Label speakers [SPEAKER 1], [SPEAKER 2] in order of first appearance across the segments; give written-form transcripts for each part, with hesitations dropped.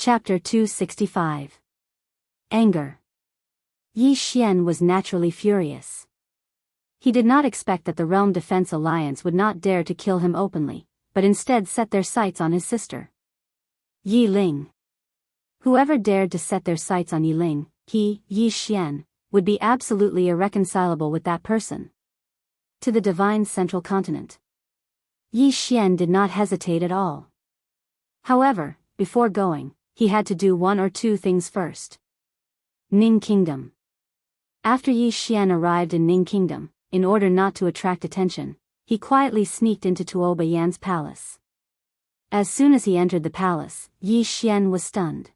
[SPEAKER 1] Chapter 265. Anger. Yi Xian was naturally furious. He did not expect that the Realm Defense Alliance would not dare to kill him openly, but instead set their sights on his sister, Yi Ling. Whoever dared to set their sights on Yi Ling, Yi Xian, would be absolutely irreconcilable with that person. To the Divine Central Continent. Yi Xian did not hesitate at all. However, before going, he had to do one or two things first. Ning Kingdom. After Yi Xian arrived in Ning Kingdom, in order not to attract attention, he quietly sneaked into Tuo Bayan's palace. As soon as he entered the palace, Yi Xian was stunned.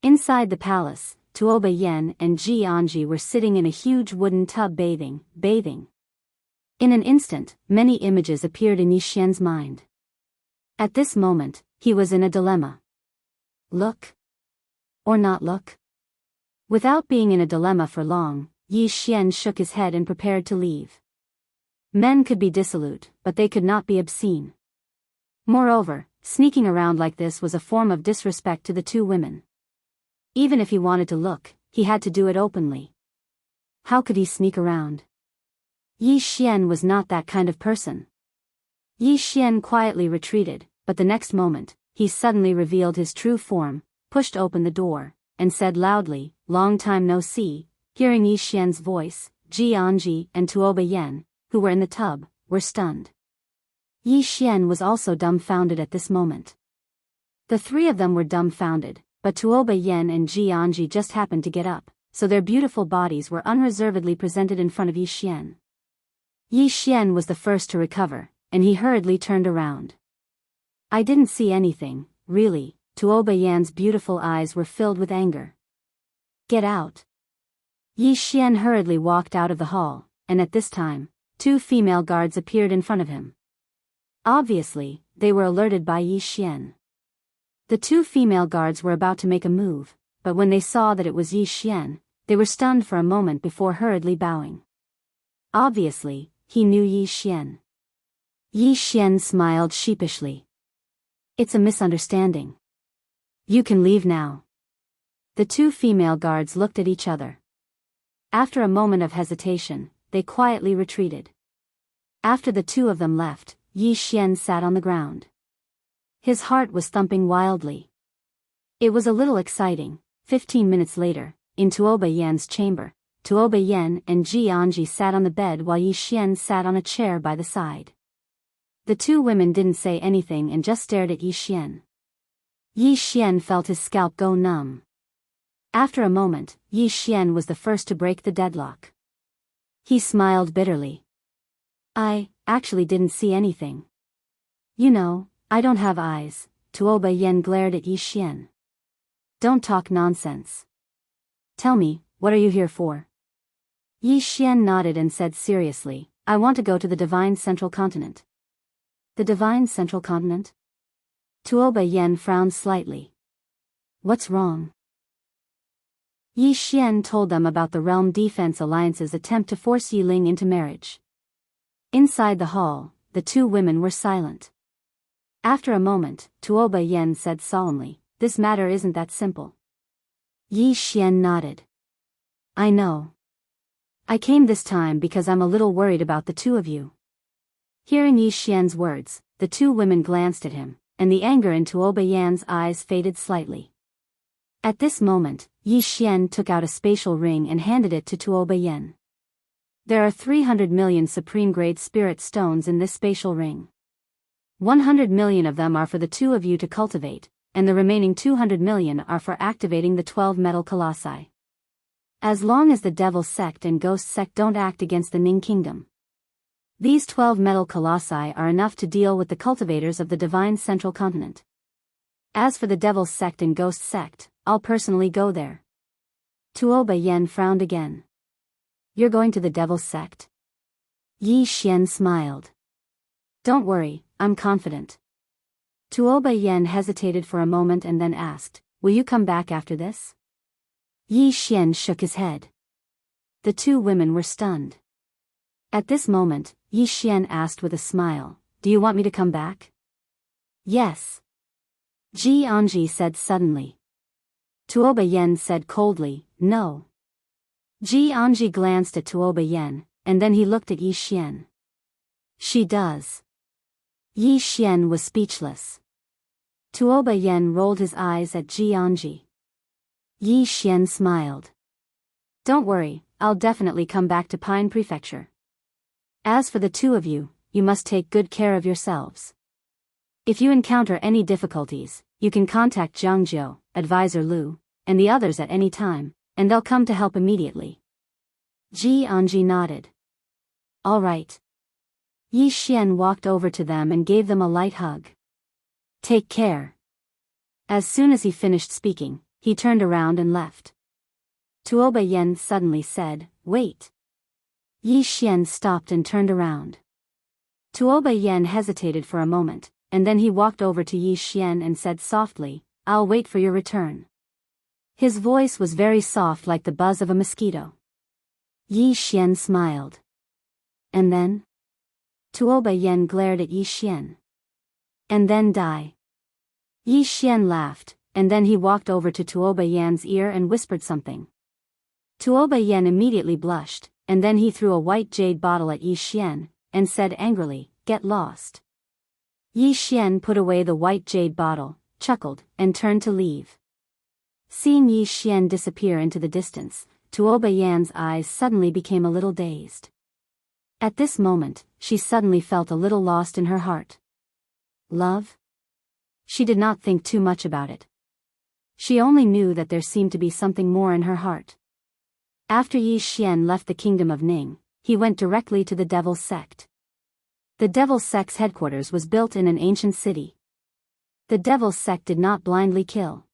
[SPEAKER 1] Inside the palace, Tuo Bayan and Jianghu were sitting in a huge wooden tub bathing. In an instant, many images appeared in Yi Xian's mind. At this moment, he was in a dilemma. Look? Or not look? Without being in a dilemma for long, Yi Xian shook his head and prepared to leave. Men could be dissolute, but they could not be obscene. Moreover, sneaking around like this was a form of disrespect to the two women. Even if he wanted to look, he had to do it openly. How could he sneak around? Yi Xian was not that kind of person. Yi Xian quietly retreated, but the next moment, he suddenly revealed his true form, pushed open the door, and said loudly, "Long time no see." Hearing Yi Xian's voice, Jianghu and Tuo Bayan, who were in the tub, were stunned. Yi Xian was also dumbfounded at this moment. The three of them were dumbfounded, but Tuo Bayan and Jianghu just happened to get up, so their beautiful bodies were unreservedly presented in front of Yi Xian. Yi Xian was the first to recover, and he hurriedly turned around. "I didn't see anything, really." Tuo Bayan's beautiful eyes were filled with anger. "Get out." Yi Xian hurriedly walked out of the hall, and at this time, two female guards appeared in front of him. Obviously, they were alerted by Yi Xian. The two female guards were about to make a move, but when they saw that it was Yi Xian, they were stunned for a moment before hurriedly bowing. Obviously, he knew Yi Xian. Yi Xian smiled sheepishly. "It's a misunderstanding. You can leave now." The two female guards looked at each other. After a moment of hesitation, they quietly retreated. After the two of them left, Yi Xian sat on the ground. His heart was thumping wildly. It was a little exciting. 15 minutes later, in Tuo Bayan's chamber, Tuo Bayan and Jianghu sat on the bed while Yi Xian sat on a chair by the side. The two women didn't say anything and just stared at Yi Xian. Yi Xian felt his scalp go numb. After a moment, Yi Xian was the first to break the deadlock. He smiled bitterly. "I actually didn't see anything. You know, I don't have eyes." Tuo Bayan glared at Yi Xian. "Don't talk nonsense. Tell me, what are you here for?" Yi Xian nodded and said seriously, "I want to go to the Divine Central Continent." "The Divine Central Continent?" Tuo Bayan frowned slightly. "What's wrong?" Yi Xian told them about the Realm Defense Alliance's attempt to force Yi Ling into marriage. Inside the hall, the two women were silent. After a moment, Tuo Bayan said solemnly, "This matter isn't that simple." Yi Xian nodded. "I know. I came this time because I'm a little worried about the two of you." Hearing Yi Xian's words, the two women glanced at him, and the anger in Tuo Bayan's eyes faded slightly. At this moment, Yi Xian took out a spatial ring and handed it to Tuo Bayan. "There are 300 million supreme-grade spirit stones in this spatial ring. 100 million of them are for the two of you to cultivate, and the remaining 200 million are for activating the 12 metal colossi. As long as the Devil Sect and Ghost Sect don't act against the Ning Kingdom. These 12 metal colossi are enough to deal with the cultivators of the Divine Central Continent. As for the Devil Sect and Ghost Sect, I'll personally go there." Tuo Bayan frowned again. "You're going to the Devil Sect?" Yi Xian smiled. "Don't worry, I'm confident." Tuo Bayan hesitated for a moment and then asked, "Will you come back after this?" Yi Xian shook his head. The two women were stunned. At this moment, Yi Xian asked with a smile, "Do you want me to come back?" "Yes." Jianghu said suddenly. Tuoba Yen said coldly, no. Jianghu glanced at Tuoba Yen, and then he looked at Yi Xian. She does. Yi Xian was speechless. Tuoba Yen rolled his eyes at Jianghu. Yi Xian smiled. Don't worry, I'll definitely come back to Pine Prefecture. As for the two of you, you must take good care of yourselves. If you encounter any difficulties, you can contact Jianghu, Advisor Lu, and the others at any time, and they'll come to help immediately. Jianghu nodded. All right. Yi Xian walked over to them and gave them a light hug. Take care. As soon as he finished speaking, he turned around and left. Tuoba Yen suddenly said, wait. Yi Xian stopped and turned around. Tuoba Yen hesitated for a moment, and then he walked over to Yi Xian and said softly, I'll wait for your return. His voice was very soft like the buzz of a mosquito. Yi Xian smiled. And then? Tuoba Yen glared at Yi Xian. And then die. Yi Xian laughed, and then he walked over to Tuoba Yan's ear and whispered something. Tuoba Yen immediately blushed, and then he threw a white jade bottle at Yi Xian, and said angrily, get lost. Yi Xian put away the white jade bottle, chuckled, and turned to leave. Seeing Yi Xian disappear into the distance, Tuoba Yan's eyes suddenly became a little dazed. At this moment, she suddenly felt a little lost in her heart. Love? She did not think too much about it. She only knew that there seemed to be something more in her heart. After Yi Xian left the kingdom of Ning, he went directly to the Devil's Sect. The Devil's Sect's headquarters was built in an ancient city. The Devil's Sect did not blindly kill.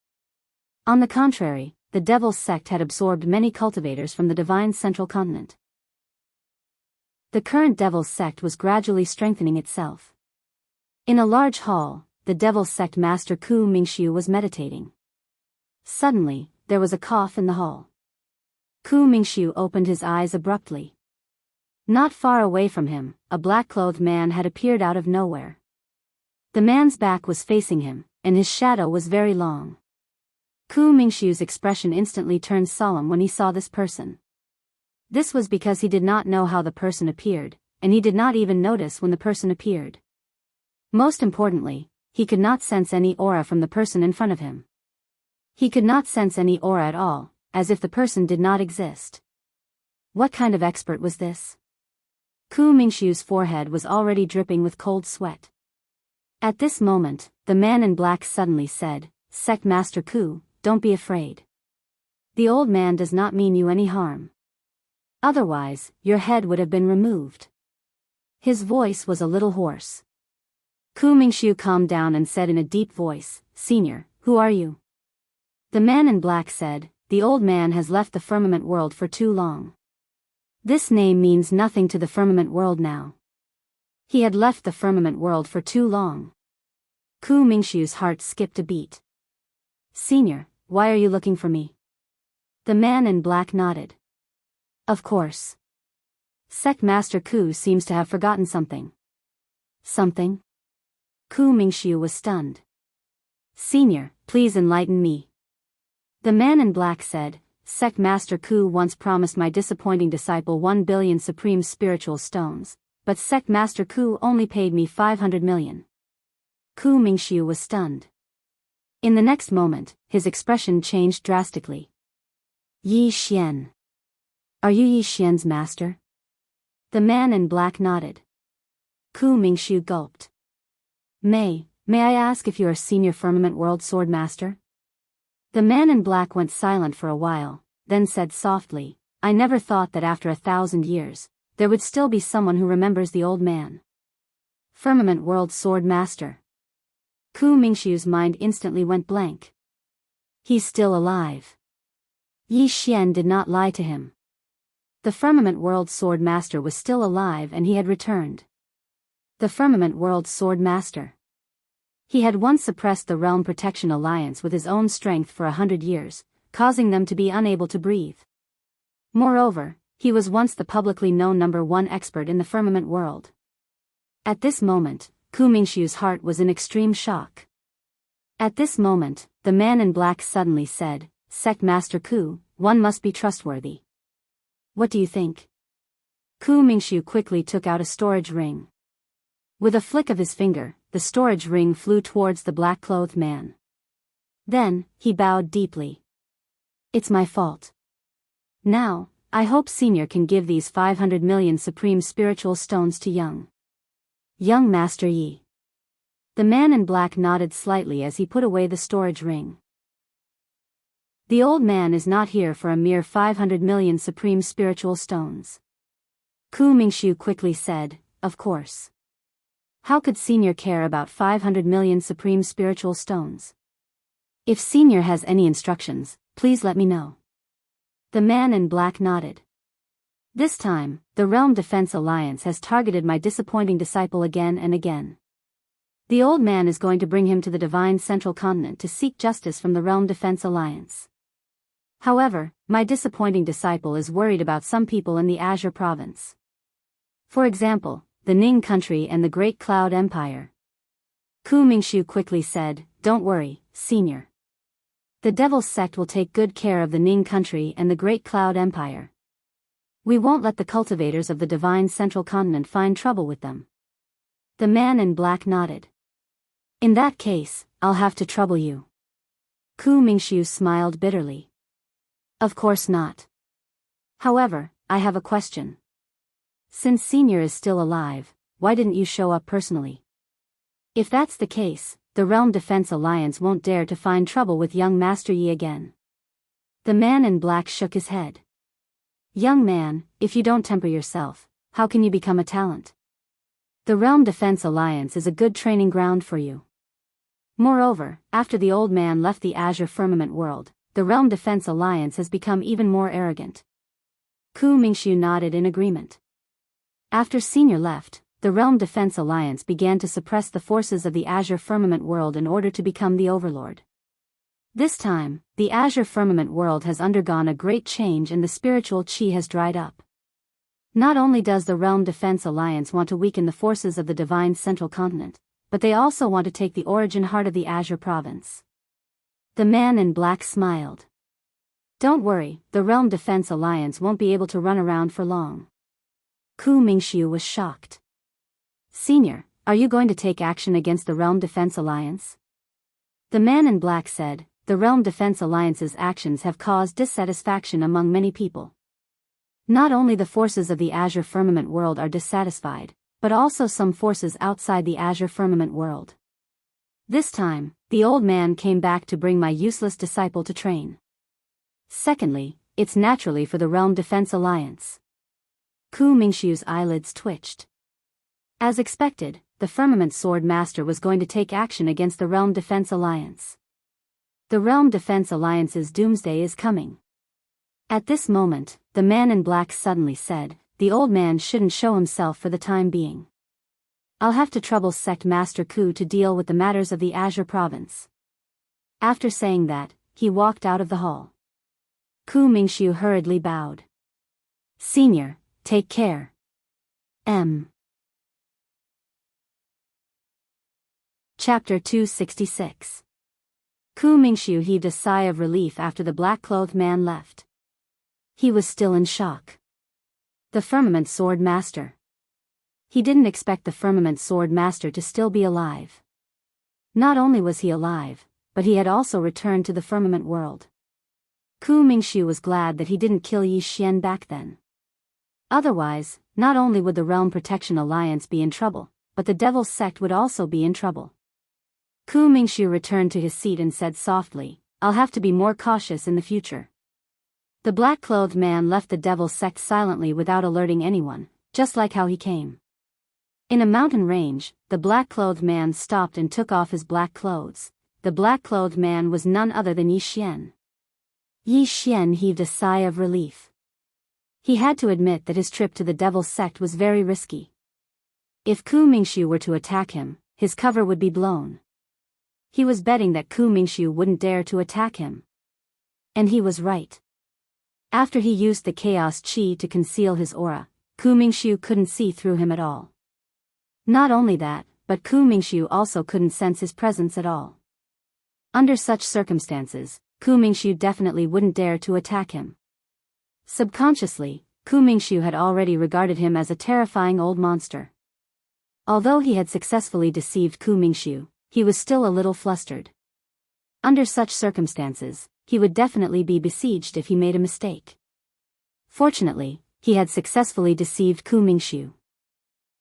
[SPEAKER 1] On the contrary, the Devil's Sect had absorbed many cultivators from the divine central continent. The current Devil's Sect was gradually strengthening itself. In a large hall, the Devil's Sect master Ku Mingxiu was meditating. Suddenly, there was a cough in the hall. Ku Mingxiu opened his eyes abruptly. Not far away from him, a black-clothed man had appeared out of nowhere. The man's back was facing him, and his shadow was very long. Ku Mingxiu's expression instantly turned solemn when he saw this person. This was because he did not know how the person appeared, and he did not even notice when the person appeared. Most importantly, he could not sense any aura from the person in front of him. He could not sense any aura at all, as if the person did not exist. What kind of expert was this? Ku Mingxiu's forehead was already dripping with cold sweat. At this moment, the man in black suddenly said, Sect Master Ku, don't be afraid. The old man does not mean you any harm. Otherwise, your head would have been removed. His voice was a little hoarse. Ku Mingxiu calmed down and said in a deep voice, Senior, who are you? The man in black said, the old man has left the firmament world for too long. This name means nothing to the firmament world now. He had left the firmament world for too long. Ku Mingxiu's heart skipped a beat. Senior, why are you looking for me? The man in black nodded. Of course. Sect Master Ku seems to have forgotten something. Something? Ku Mingxiu was stunned. Senior, please enlighten me. The man in black said, Sect Master Ku once promised my disappointing disciple 1 billion supreme spiritual stones, but Sect Master Ku only paid me 500 million. Ku Mingxiu was stunned. In the next moment, his expression changed drastically. Yi Xian. Are you Yi Xian's master? The man in black nodded. Ku Mingxiu gulped. May I ask if you are Senior Firmament World Sword Master? The man in black went silent for a while, then said softly, I never thought that after 1,000 years, there would still be someone who remembers the old man. Firmament World Sword Master. Ku Mingxiu's mind instantly went blank. He's still alive. Yi Xian did not lie to him. The Firmament World Sword Master was still alive and he had returned. The Firmament World Sword Master. He had once suppressed the Realm Protection Alliance with his own strength for 100 years, causing them to be unable to breathe. Moreover, he was once the publicly known #1 expert in the firmament world. At this moment, Ku Mingxiu's heart was in extreme shock. At this moment, the man in black suddenly said, "Sect Master Ku, one must be trustworthy. What do you think?" Ku Mingxiu quickly took out a storage ring. With a flick of his finger, the storage ring flew towards the black-clothed man. Then, he bowed deeply. "It's my fault. Now, I hope Senior can give these 500 million supreme spiritual stones to young Master Yi." The man in black nodded slightly as he put away the storage ring. "The old man is not here for a mere 500 million supreme spiritual stones." Ku Mingxiu quickly said, "Of course. How could Senior care about 500 million supreme spiritual stones? If Senior has any instructions, please let me know." The man in black nodded. "This time, the Realm Defense Alliance has targeted my disappointing disciple again and again. The old man is going to bring him to the Divine Central Continent to seek justice from the Realm Defense Alliance. However, my disappointing disciple is worried about some people in the Azure Province. For example, the Ning country and the Great Cloud Empire." Ku Mingxiu quickly said, "Don't worry, Senior. The Devil's Sect will take good care of the Ning country and the Great Cloud Empire. We won't let the cultivators of the Divine Central Continent find trouble with them." The man in black nodded. "In that case, I'll have to trouble you." Ku Mingxiu smiled bitterly. "Of course not. However, I have a question. Since Senior is still alive, why didn't you show up personally? If that's the case, the Realm Defense Alliance won't dare to find trouble with young Master Yi again." The man in black shook his head. "Young man, if you don't temper yourself, how can you become a talent? The Realm Defense Alliance is a good training ground for you. Moreover, after the old man left the Azure Firmament world, the Realm Defense Alliance has become even more arrogant." Ku Mingxiu nodded in agreement. After Senior left, the Realm Defense Alliance began to suppress the forces of the Azure Firmament world in order to become the overlord. This time, the Azure Firmament world has undergone a great change and the spiritual qi has dried up. Not only does the Realm Defense Alliance want to weaken the forces of the Divine Central Continent, but they also want to take the origin heart of the Azure Province. The man in black smiled. "Don't worry, the Realm Defense Alliance won't be able to run around for long." Ku Mingxiu was shocked. "Senior, are you going to take action against the Realm Defense Alliance?" The man in black said, "The Realm Defense Alliance's actions have caused dissatisfaction among many people. Not only the forces of the Azure Firmament world are dissatisfied, but also some forces outside the Azure Firmament world. This time, the old man came back to bring my useless disciple to train. Secondly, it's naturally for the Realm Defense Alliance." Ku Mingxiu's eyelids twitched. As expected, the Firmament Sword Master was going to take action against the Realm Defense Alliance. The Realm Defense Alliance's doomsday is coming. At this moment, the man in black suddenly said, "The old man shouldn't show himself for the time being. I'll have to trouble Sect Master Ku to deal with the matters of the Azure Province." After saying that, he walked out of the hall. Ku Mingxiu hurriedly bowed. "Senior, take care. Chapter 266. Ku Mingxiu heaved a sigh of relief after the black-clothed man left. He was still in shock. The Firmament Sword Master. He didn't expect the Firmament Sword Master to still be alive. Not only was he alive, but he had also returned to the Firmament world. Ku Mingxiu was glad that he didn't kill Yi Xian back then. Otherwise, not only would the Realm Protection Alliance be in trouble, but the Devil's Sect would also be in trouble. Ku Mingxiu returned to his seat and said softly, "I'll have to be more cautious in the future." The black-clothed man left the Devil's Sect silently without alerting anyone, just like how he came. In a mountain range, the black-clothed man stopped and took off his black clothes. The black-clothed man was none other than Yi Xian. Yi Xian heaved a sigh of relief. He had to admit that his trip to the Devil's Sect was very risky. If Ku Mingxiu were to attack him, his cover would be blown. He was betting that Ku Mingxiu wouldn't dare to attack him. And he was right. After he used the Chaos Qi to conceal his aura, Ku Mingxiu couldn't see through him at all. Not only that, but Ku Mingxiu also couldn't sense his presence at all. Under such circumstances, Ku Mingxiu definitely wouldn't dare to attack him. Subconsciously, Ku Mingxiu had already regarded him as a terrifying old monster. Although he had successfully deceived Ku Mingxiu, he was still a little flustered. Under such circumstances, he would definitely be besieged if he made a mistake. Fortunately, he had successfully deceived Ku Mingxiu.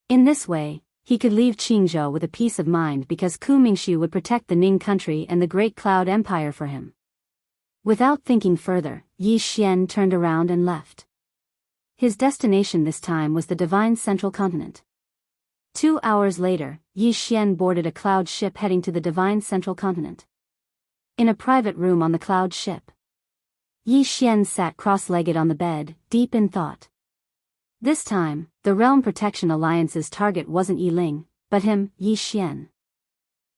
[SPEAKER 1] In this way, he could leave Qingzhou with a peace of mind because Ku Mingxiu would protect the Ning country and the Great Cloud Empire for him. Without thinking further, Yi Xian turned around and left. His destination this time was the Divine Central Continent. 2 hours later, Yi Xian boarded a cloud ship heading to the Divine Central Continent. In a private room on the cloud ship, Yi Xian sat cross-legged on the bed, deep in thought. This time, the Realm Protection Alliance's target wasn't Yi Ling, but him, Yi Xian.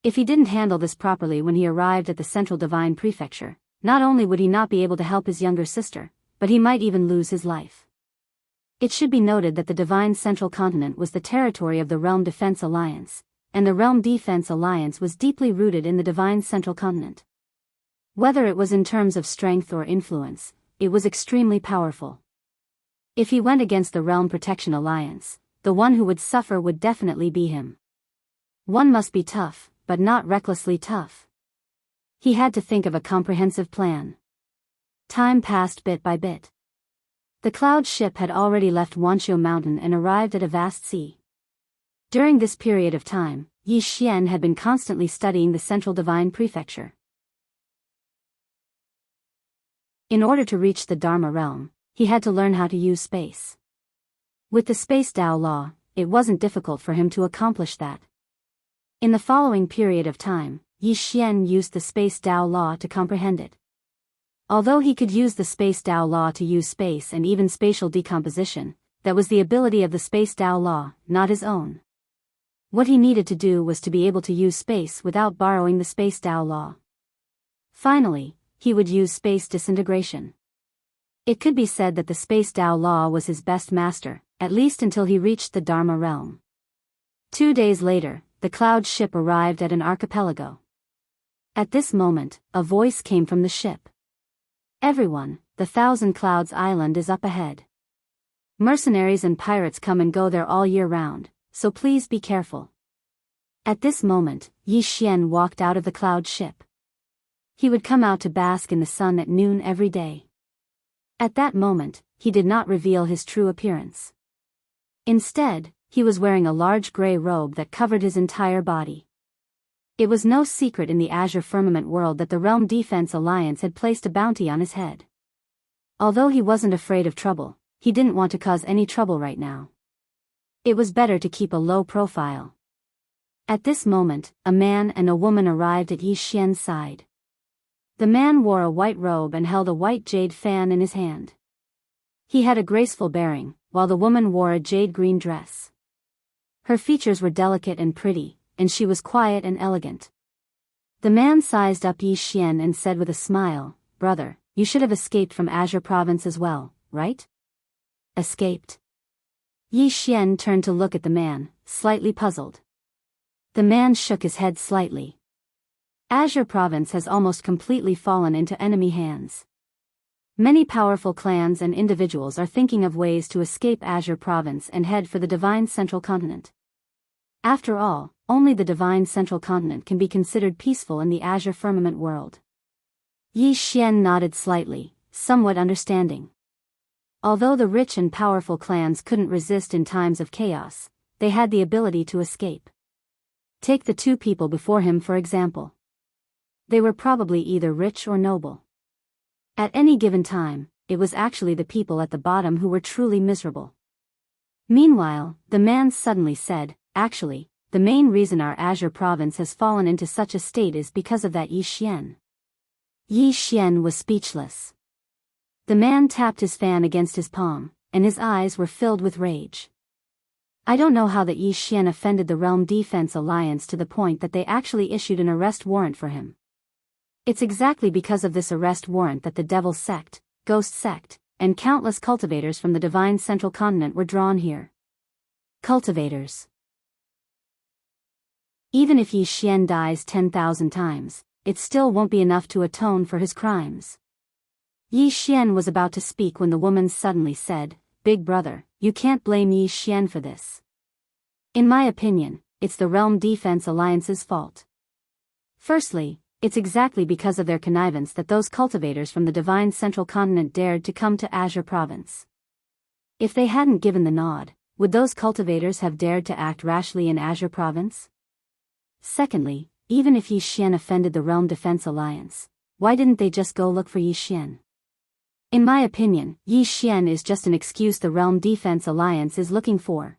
[SPEAKER 1] If he didn't handle this properly when he arrived at the Central Divine Prefecture, not only would he not be able to help his younger sister, but he might even lose his life. It should be noted that the Divine Central Continent was the territory of the Realm Defense Alliance, and the Realm Defense Alliance was deeply rooted in the Divine Central Continent. Whether it was in terms of strength or influence, it was extremely powerful. If he went against the Realm Protection Alliance, the one who would suffer would definitely be him. One must be tough, but not recklessly tough. He had to think of a comprehensive plan. Time passed bit by bit. The cloud ship had already left Wanqiu Mountain and arrived at a vast sea. During this period of time, Yi Xian had been constantly studying the Central Divine Prefecture. In order to reach the Dharma realm, he had to learn how to use space. With the Space Dao Law, it wasn't difficult for him to accomplish that. In the following period of time, Yi Xian used the Space Dao Law to comprehend it. Although he could use the Space Dao Law to use space and even spatial decomposition, that was the ability of the Space Dao Law, not his own. What he needed to do was to be able to use space without borrowing the Space Dao Law. Finally, he would use space disintegration. It could be said that the Space Dao Law was his best master, at least until he reached the Dharma realm. 2 days later, the cloud ship arrived at an archipelago. At this moment, a voice came from the ship. "Everyone, the Thousand Clouds Island is up ahead. Mercenaries and pirates come and go there all year round, so please be careful." At this moment, Yi Xian walked out of the cloud ship. He would come out to bask in the sun at noon every day. At that moment, he did not reveal his true appearance. Instead, he was wearing a large gray robe that covered his entire body. It was no secret in the Azure Firmament world that the Realm Defense Alliance had placed a bounty on his head. Although he wasn't afraid of trouble, he didn't want to cause any trouble right now. It was better to keep a low profile. At this moment, a man and a woman arrived at Yi Xian's side. The man wore a white robe and held a white jade fan in his hand. He had a graceful bearing, while the woman wore a jade-green dress. Her features were delicate and pretty, and she was quiet and elegant. The man sized up Yi Xian and said with a smile, "Brother, you should have escaped from Azure Province as well, right?" "Escaped?" Yi Xian turned to look at the man, slightly puzzled. The man shook his head slightly. Azure Province has almost completely fallen into enemy hands. Many powerful clans and individuals are thinking of ways to escape Azure Province and head for the Divine Central Continent. After all, only the Divine Central Continent can be considered peaceful in the Azure Firmament world. Yi Xian nodded slightly, somewhat understanding. Although the rich and powerful clans couldn't resist in times of chaos, they had the ability to escape. Take the 2 people before him for example. They were probably either rich or noble. At any given time, it was actually the people at the bottom who were truly miserable. Meanwhile, the man suddenly said, "Actually, the main reason our Azure Province has fallen into such a state is because of that Yi Xian." Yi Xian was speechless. The man tapped his fan against his palm, and his eyes were filled with rage. I don't know how that Yi Xian offended the Realm Defense Alliance to the point that they actually issued an arrest warrant for him. It's exactly because of this arrest warrant that the Devil Sect, Ghost Sect, and countless cultivators from the Divine Central Continent were drawn here. Cultivators. Even if Yi Xian dies 10,000 times, it still won't be enough to atone for his crimes. Yi Xian was about to speak when the woman suddenly said, "Big brother, you can't blame Yi Xian for this. In my opinion, it's the Realm Defense Alliance's fault. Firstly, it's exactly because of their connivance that those cultivators from the Divine Central Continent dared to come to Azure Province. If they hadn't given the nod, would those cultivators have dared to act rashly in Azure Province? Secondly, even if Yi Xian offended the Realm Defense Alliance, why didn't they just go look for Yi Xian? In my opinion, Yi Xian is just an excuse the Realm Defense Alliance is looking for.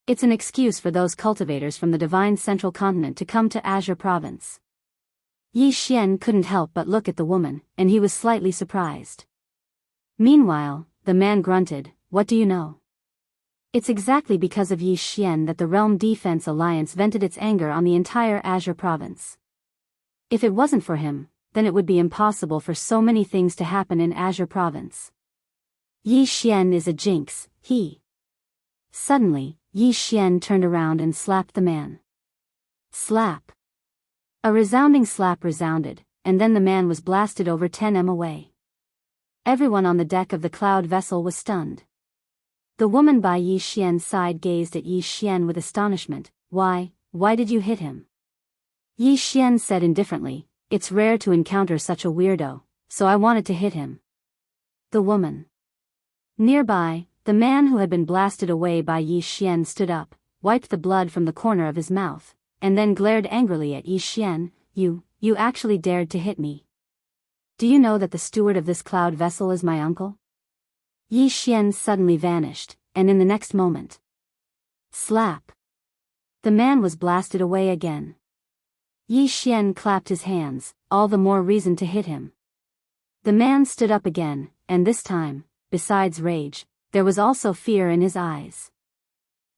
[SPEAKER 1] It's an excuse for those cultivators from the Divine Central Continent to come to Azure Province." Yi Xian couldn't help but look at the woman, and he was slightly surprised. Meanwhile, the man grunted, "What do you know? It's exactly because of Yi Xian that the Realm Defense Alliance vented its anger on the entire Azure Province. If it wasn't for him, then it would be impossible for so many things to happen in Azure Province. Yi Xian is a jinx, he." Suddenly, Yi Xian turned around and slapped the man. Slap. A resounding slap resounded, and then the man was blasted over 10 m away. Everyone on the deck of the cloud vessel was stunned. The woman by Yi Xian's side gazed at Yi Xian with astonishment. Why did you hit him?" Yi Xian said indifferently, "It's rare to encounter such a weirdo, so I wanted to hit him." The woman. Nearby, the man who had been blasted away by Yi Xian stood up, wiped the blood from the corner of his mouth, and then glared angrily at Yi Xian. You actually dared to hit me. Do you know that the steward of this cloud vessel is my uncle?" Yi Xian suddenly vanished, and in the next moment. Slap. The man was blasted away again. Yi Xian clapped his hands, all the more reason to hit him. The man stood up again, and this time, besides rage, there was also fear in his eyes.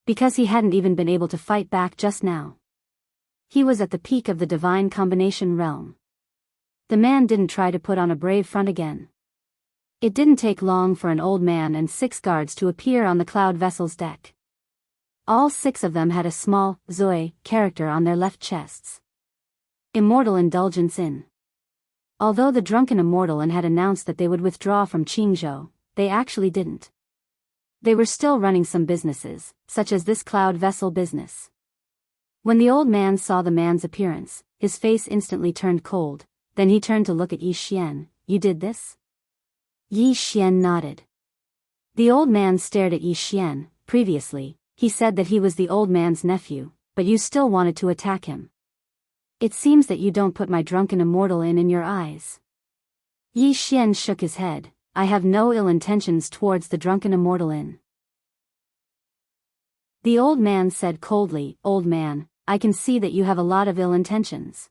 [SPEAKER 1] Because he hadn't even been able to fight back just now. He was at the peak of the divine combination realm. The man didn't try to put on a brave front again. It didn't take long for an old man and 6 guards to appear on the cloud vessel's deck. All 6 of them had a small, Zoe, character on their left chests. Immortal Indulgence in. Although the drunken Immortal had announced that they would withdraw from Qingzhou, they actually didn't. They were still running some businesses, such as this cloud vessel business. When the old man saw the man's appearance, his face instantly turned cold, then he turned to look at Yi Xian. "You did this?" Yi Xian nodded. The old man stared at Yi Xian. Previously, he said that he was the old man's nephew, but you still wanted to attack him. It seems that you don't put my drunken Immortal in your eyes. Yi Xian shook his head. "I have no ill intentions towards the drunken Immortal in." The old man said coldly, "Old man, I can see that you have a lot of ill intentions.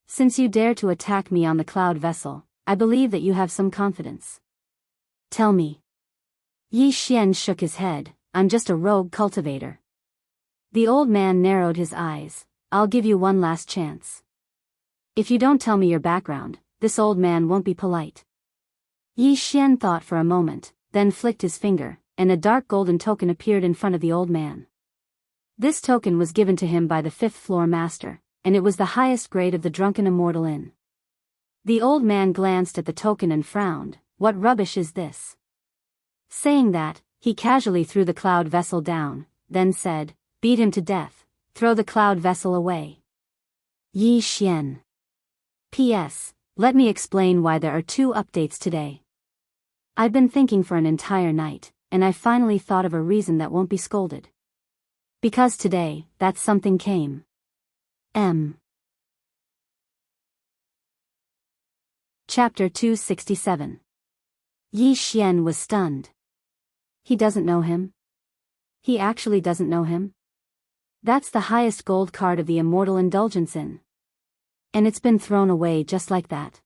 [SPEAKER 1] Since you dare to attack me on the cloud vessel, I believe that you have some confidence. Tell me." Yi Xian shook his head. "I'm just a rogue cultivator." The old man narrowed his eyes. "I'll give you one last chance. If you don't tell me your background, this old man won't be polite." Yi Xian thought for a moment, then flicked his finger, and a dark golden token appeared in front of the old man. This token was given to him by the 5th floor master, and it was the highest grade of the drunken Immortal in. The old man glanced at the token and frowned. "What rubbish is this?" Saying that, he casually threw the cloud vessel down, then said, "Beat him to death, throw the cloud vessel away." Yi Xian. P.S. Let me explain why there are 2 updates today. I've been thinking for an entire night, and I finally thought of a reason that won't be scolded. Because today, that something came. Chapter 267. Yi Xian was stunned. He doesn't know him? He actually doesn't know him? That's the highest gold card of the Immortal Indulgence in. And it's been thrown away just like that.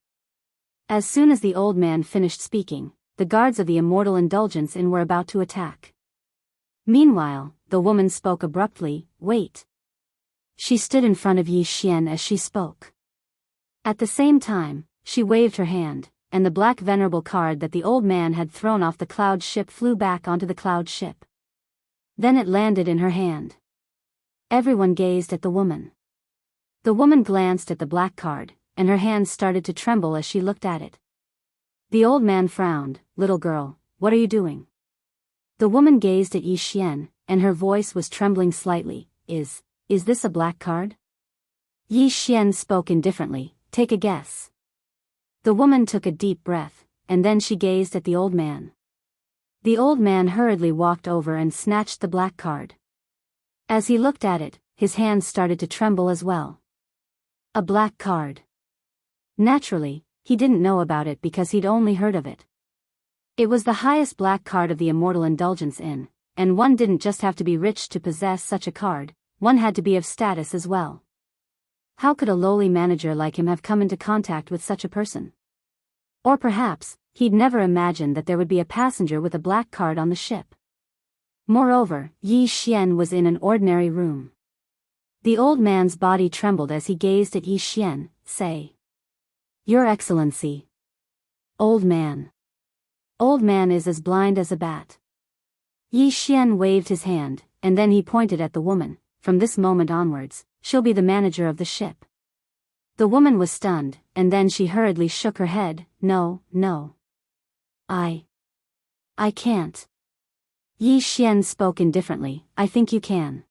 [SPEAKER 1] As soon as the old man finished speaking, the guards of the Immortal Indulgence in were about to attack. Meanwhile, the woman spoke abruptly. "Wait." She stood in front of Yi Xian as she spoke. At the same time, she waved her hand, and the black venerable card that the old man had thrown off the cloud ship flew back onto the cloud ship. Then it landed in her hand. Everyone gazed at the woman. The woman glanced at the black card, and her hands started to tremble as she looked at it. The old man frowned. Little girl, what are you doing? The woman gazed at Yi Xian, and her voice was trembling slightly. Is this a black card? Yi Xian spoke indifferently. Take a guess. The woman took a deep breath, and then she gazed at the old man. The old man hurriedly walked over and snatched the black card. As he looked at it, his hands started to tremble as well. A black card. Naturally, he didn't know about it because he'd only heard of it. It was the highest black card of the Immortal Indulgence Inn, and one didn't just have to be rich to possess such a card, one had to be of status as well. How could a lowly manager like him have come into contact with such a person? Or perhaps, he'd never imagined that there would be a passenger with a black card on the ship. Moreover, Yi Xian was in an ordinary room. The old man's body trembled as he gazed at Yi Xian. Say, Your Excellency. Old man. Old man is as blind as a bat. Yi Xian waved his hand, and then he pointed at the woman. From this moment onwards, she'll be the manager of the ship. The woman was stunned, and then she hurriedly shook her head. No. I can't. Yi Xian spoke indifferently. I think you can.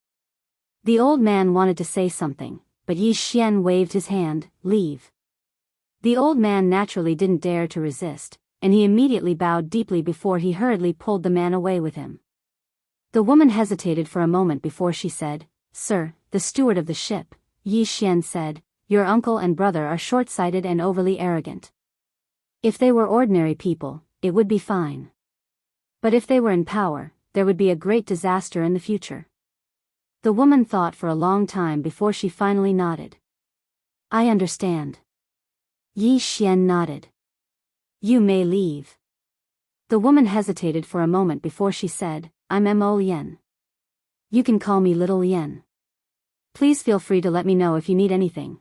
[SPEAKER 1] The old man wanted to say something, but Yi Xian waved his hand. Leave. The old man naturally didn't dare to resist, and he immediately bowed deeply before he hurriedly pulled the man away with him. The woman hesitated for a moment before she said, Sir, the steward of the ship. Yi Xian said, Your uncle and brother are short-sighted and overly arrogant. If they were ordinary people, it would be fine. But if they were in power, there would be a great disaster in the future. The woman thought for a long time before she finally nodded. I understand. Yi Xian nodded. You may leave. The woman hesitated for a moment before she said, I'm Mo Lien. You can call me Little Lien. Please feel free to let me know if you need anything.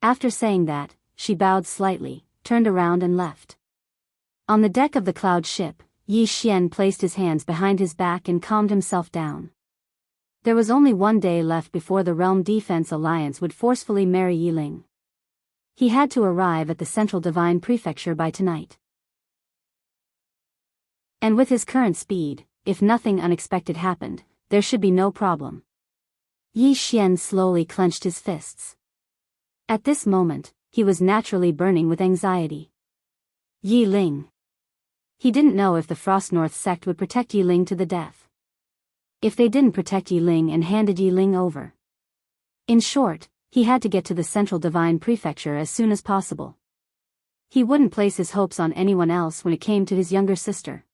[SPEAKER 1] After saying that, she bowed slightly, turned around and left. On the deck of the cloud ship, Yi Xian placed his hands behind his back and calmed himself down. There was only one day left before the Realm Defense Alliance would forcefully marry Yiling. He had to arrive at the Central Divine Prefecture by tonight. And with his current speed, if nothing unexpected happened, there should be no problem. Yi Xian slowly clenched his fists. At this moment, he was naturally burning with anxiety. Yiling. He didn't know if the Frost North sect would protect Yiling to the death. If they didn't protect Yiling and handed Yiling over. In short, he had to get to the Central Divine Prefecture as soon as possible. He wouldn't place his hopes on anyone else when it came to his younger sister.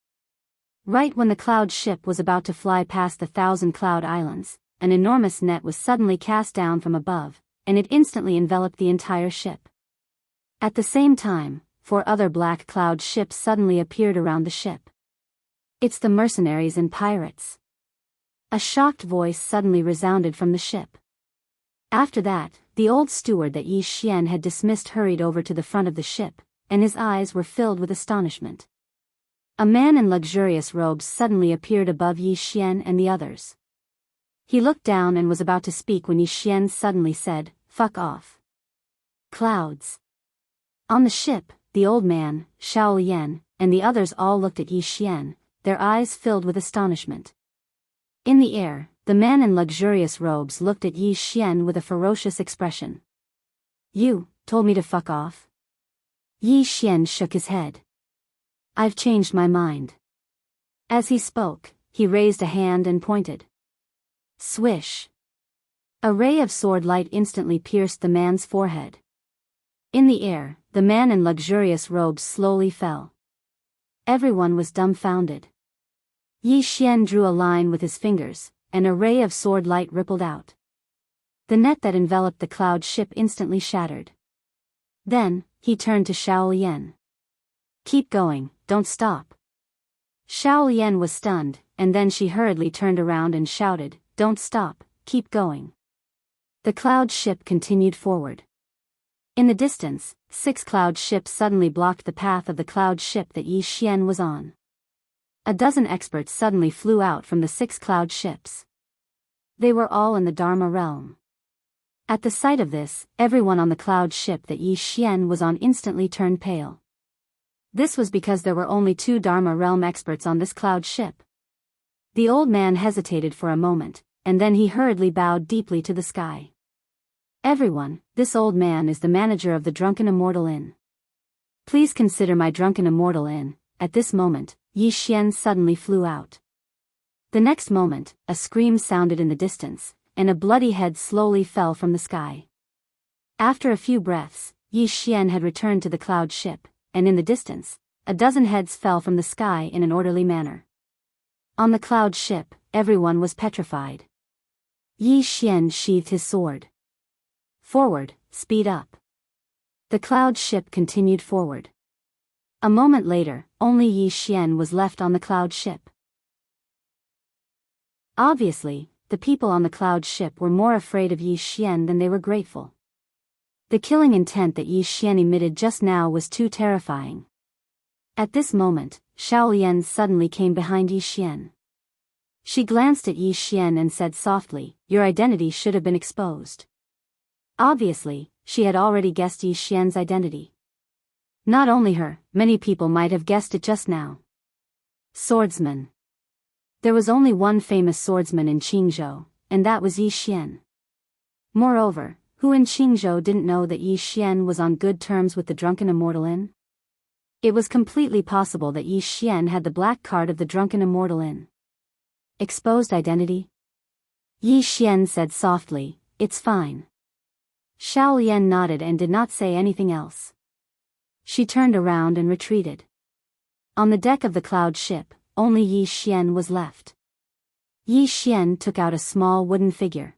[SPEAKER 1] Right when the cloud ship was about to fly past the 1,000 cloud islands, an enormous net was suddenly cast down from above, and it instantly enveloped the entire ship. At the same time, 4 other black cloud ships suddenly appeared around the ship. It's the mercenaries and pirates. A shocked voice suddenly resounded from the ship. After that, the old steward that Yi Xian had dismissed hurried over to the front of the ship, and his eyes were filled with astonishment. A man in luxurious robes suddenly appeared above Yi Xian and the others. He looked down and was about to speak when Yi Xian suddenly said, Fuck off. Clouds. On the ship, the old man, Xiao Lian, and the others all looked at Yi Xian, their eyes filled with astonishment. In the air, the man in luxurious robes looked at Yi Xian with a ferocious expression. You told me to fuck off? Yi Xian shook his head. I've changed my mind. As he spoke, he raised a hand and pointed. Swish. A ray of sword light instantly pierced the man's forehead. In the air, the man in luxurious robes slowly fell. Everyone was dumbfounded. Yi Xian drew a line with his fingers, and a ray of sword light rippled out. The net that enveloped the cloud ship instantly shattered. Then, he turned to Xiao Lian. Keep going, don't stop. Xiao Lian was stunned, and then she hurriedly turned around and shouted, Don't stop, keep going. The cloud ship continued forward. In the distance, 6 cloud ships suddenly blocked the path of the cloud ship that Yi Xian was on. A dozen experts suddenly flew out from the 6 cloud ships. They were all in the Dharma realm. At the sight of this, everyone on the cloud ship that Yi Xian was on instantly turned pale. This was because there were only 2 Dharma realm experts on this cloud ship. The old man hesitated for a moment, and then he hurriedly bowed deeply to the sky. Everyone, this old man is the manager of the Drunken Immortal Inn. Please consider my Drunken Immortal Inn. At this moment, Yi Xian suddenly flew out. The next moment, a scream sounded in the distance, and a bloody head slowly fell from the sky. After a few breaths, Yi Xian had returned to the cloud ship, and in the distance, a dozen heads fell from the sky in an orderly manner. On the cloud ship, everyone was petrified. Yi Xian sheathed his sword. Forward, speed up. The cloud ship continued forward. A moment later, only Yi Xian was left on the cloud ship. Obviously, the people on the cloud ship were more afraid of Yi Xian than they were grateful. The killing intent that Yi Xian emitted just now was too terrifying. At this moment, Shaolian suddenly came behind Yi Xian. She glanced at Yi Xian and said softly, "Your identity should have been exposed." Obviously, she had already guessed Yi Xian's identity. Not only her, many people might have guessed it just now. Swordsman. There was only one famous swordsman in Qingzhou, and that was Yi Xian. Moreover, who in Qingzhou didn't know that Yi Xian was on good terms with the Drunken Immortal Inn? It was completely possible that Yi Xian had the black card of the Drunken Immortal Inn. Exposed identity? Yi Xian said softly, "It's fine." Shaolian nodded and did not say anything else. She turned around and retreated. On the deck of the cloud ship, only Yi Xian was left. Yi Xian took out a small wooden figure.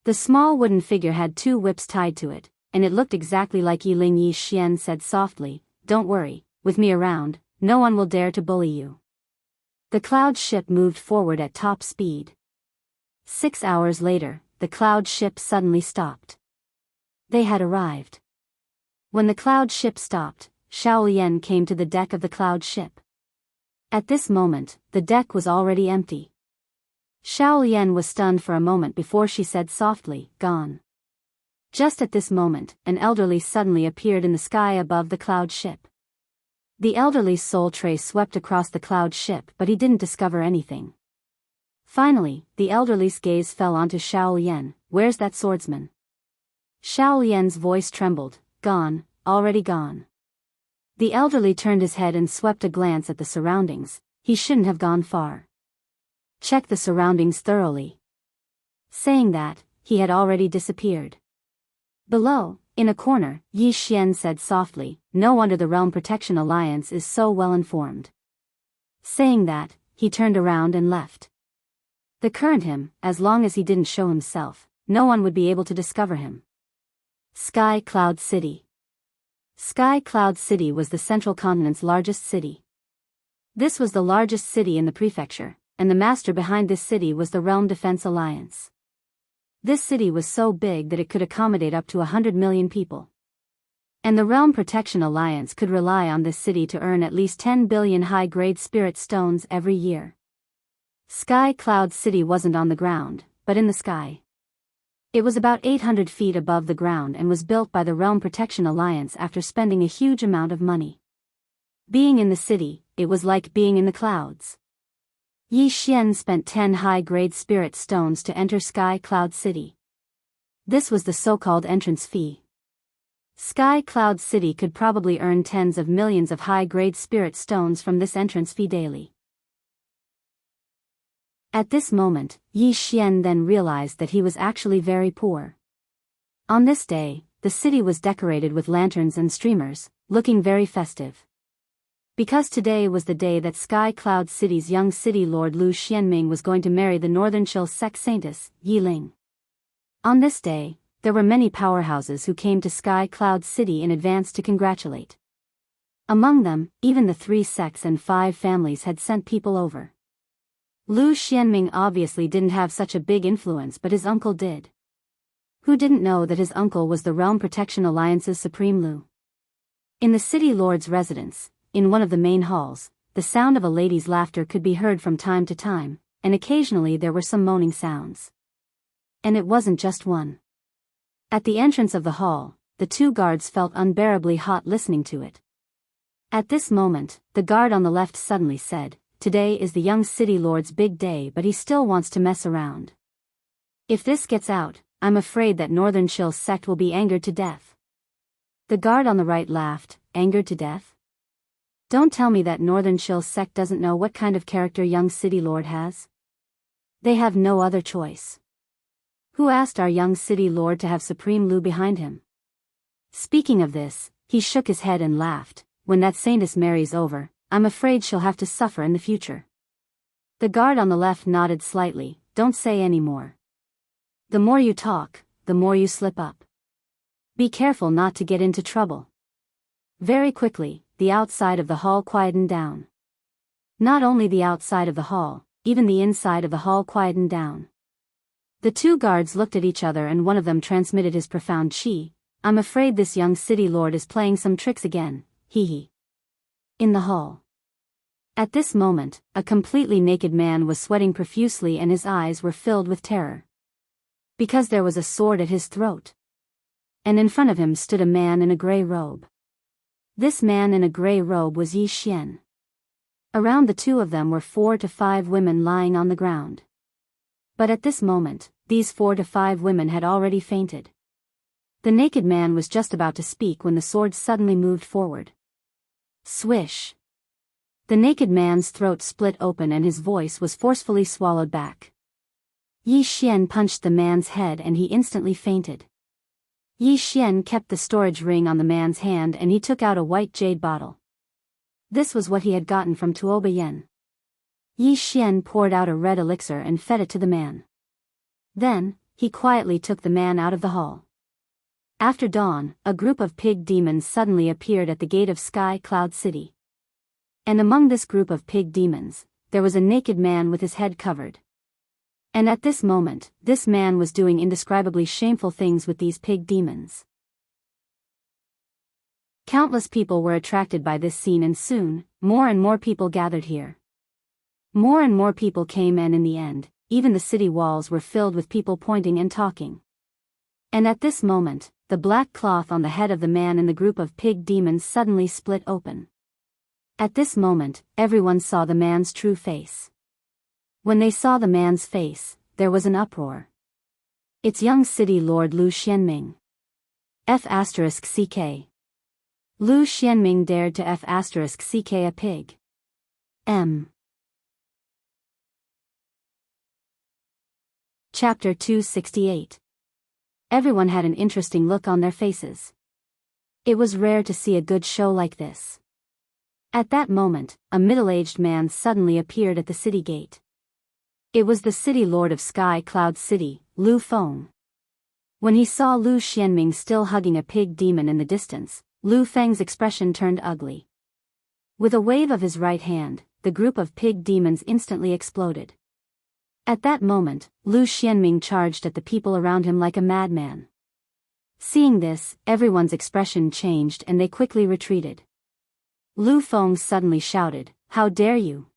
[SPEAKER 1] The small wooden figure had 2 whips tied to it, and it looked exactly like Yi Ling. Yi Xian said softly, "Don't worry, with me around, no one will dare to bully you." The cloud ship moved forward at top speed. 6 hours later, the cloud ship suddenly stopped. They had arrived. When the cloud ship stopped, Shaolian came to the deck of the cloud ship. At this moment, the deck was already empty. Shaolian was stunned for a moment before she said softly, "Gone." Just at this moment, an elderly suddenly appeared in the sky above the cloud ship. The elderly's soul tray swept across the cloud ship, but he didn't discover anything. Finally, the elderly's gaze fell onto Shaolian. "Where's that swordsman?" Shaolian's voice trembled. "Gone, already gone." The elderly turned his head and swept a glance at the surroundings. He shouldn't have gone far. Check the surroundings thoroughly. Saying that, he had already disappeared. Below, in a corner, Yi Xian said softly, "No wonder the Realm Protection Alliance is so well informed." Saying that, he turned around and left. The current him, as long as he didn't show himself, no one would be able to discover him. Sky Cloud City. Sky Cloud City was the central continent's largest city. This was the largest city in the prefecture, and the master behind this city was the Realm Defense Alliance. This city was so big that it could accommodate up to 100 million people. And the Realm Protection Alliance could rely on this city to earn at least 10 billion high-grade spirit stones every year. Sky Cloud City wasn't on the ground, but in the sky. It was about 800 feet above the ground and was built by the Realm Protection Alliance after spending a huge amount of money. Being in the city, it was like being in the clouds. Yi Xian spent 10 high-grade spirit stones to enter Sky Cloud City. This was the so-called entrance fee. Sky Cloud City could probably earn tens of millions of high-grade spirit stones from this entrance fee daily. At this moment, Yi Xian then realized that he was actually very poor. On this day, the city was decorated with lanterns and streamers, looking very festive. Because today was the day that Sky Cloud City's young city lord Lu Xianming was going to marry the Northern Chill Sect Saintess, Yi Ling. On this day, there were many powerhouses who came to Sky Cloud City in advance to congratulate. Among them, even the 3 sects and 5 families had sent people over. Lu Xianming obviously didn't have such a big influence, but his uncle did. Who didn't know that his uncle was the Realm Protection Alliance's Supreme Lu? In the city lord's residence, in one of the main halls, the sound of a lady's laughter could be heard from time to time, and occasionally there were some moaning sounds. And it wasn't just one. At the entrance of the hall, the two guards felt unbearably hot listening to it. At this moment, the guard on the left suddenly said, "Today is the young city lord's big day, but he still wants to mess around. If this gets out, I'm afraid that Northern Chill's sect will be angered to death." The guard on the right laughed, "Angered to death? Don't tell me that Northern Chill's sect doesn't know what kind of character young city lord has. They have no other choice. Who asked our young city lord to have Supreme Lu behind him?" Speaking of this, he shook his head and laughed, "When that Saintess marries over, I'm afraid she'll have to suffer in the future." The guard on the left nodded slightly, "Don't say any more. The more you talk, the more you slip up. Be careful not to get into trouble." Very quickly, the outside of the hall quietened down. Not only the outside of the hall, even the inside of the hall quietened down. The two guards looked at each other and one of them transmitted his profound chi. "I'm afraid this young city lord is playing some tricks again, hee." In the hall. At this moment, a completely naked man was sweating profusely and his eyes were filled with terror. Because there was a sword at his throat. And in front of him stood a man in a gray robe. This man in a gray robe was Yi Xian. Around the two of them were 4 to 5 women lying on the ground. But at this moment, these 4 to 5 women had already fainted. The naked man was just about to speak when the sword suddenly moved forward. Swish! The naked man's throat split open and his voice was forcefully swallowed back. Yi Xian punched the man's head and he instantly fainted. Yi Xian kept the storage ring on the man's hand and he took out a white jade bottle. This was what he had gotten from Tuoba Yen. Yi Xian poured out a red elixir and fed it to the man. Then, he quietly took the man out of the hall. After dawn, a group of pig demons suddenly appeared at the gate of Sky Cloud City. And among this group of pig demons, there was a naked man with his head covered. And at this moment, this man was doing indescribably shameful things with these pig demons. Countless people were attracted by this scene and soon, more and more people gathered here. More and more people came and in the end, even the city walls were filled with people pointing and talking. And at this moment, the black cloth on the head of the man in the group of pig demons suddenly split open. At this moment, everyone saw the man's true face. When they saw the man's face, there was an uproar. "It's young city lord Lu Xianming. F***ck. Lu Xianming dared to F***ck a pig. M. Chapter 268. Everyone had an interesting look on their faces. It was rare to see a good show like this. At that moment, a middle-aged man suddenly appeared at the city gate. It was the city lord of Sky Cloud City, Lu Feng. When he saw Lu Xianming still hugging a pig demon in the distance, Lu Feng's expression turned ugly. With a wave of his right hand, the group of pig demons instantly exploded. At that moment, Lu Xianming charged at the people around him like a madman. Seeing this, everyone's expression changed and they quickly retreated. Lu Feng suddenly shouted, "How dare you!"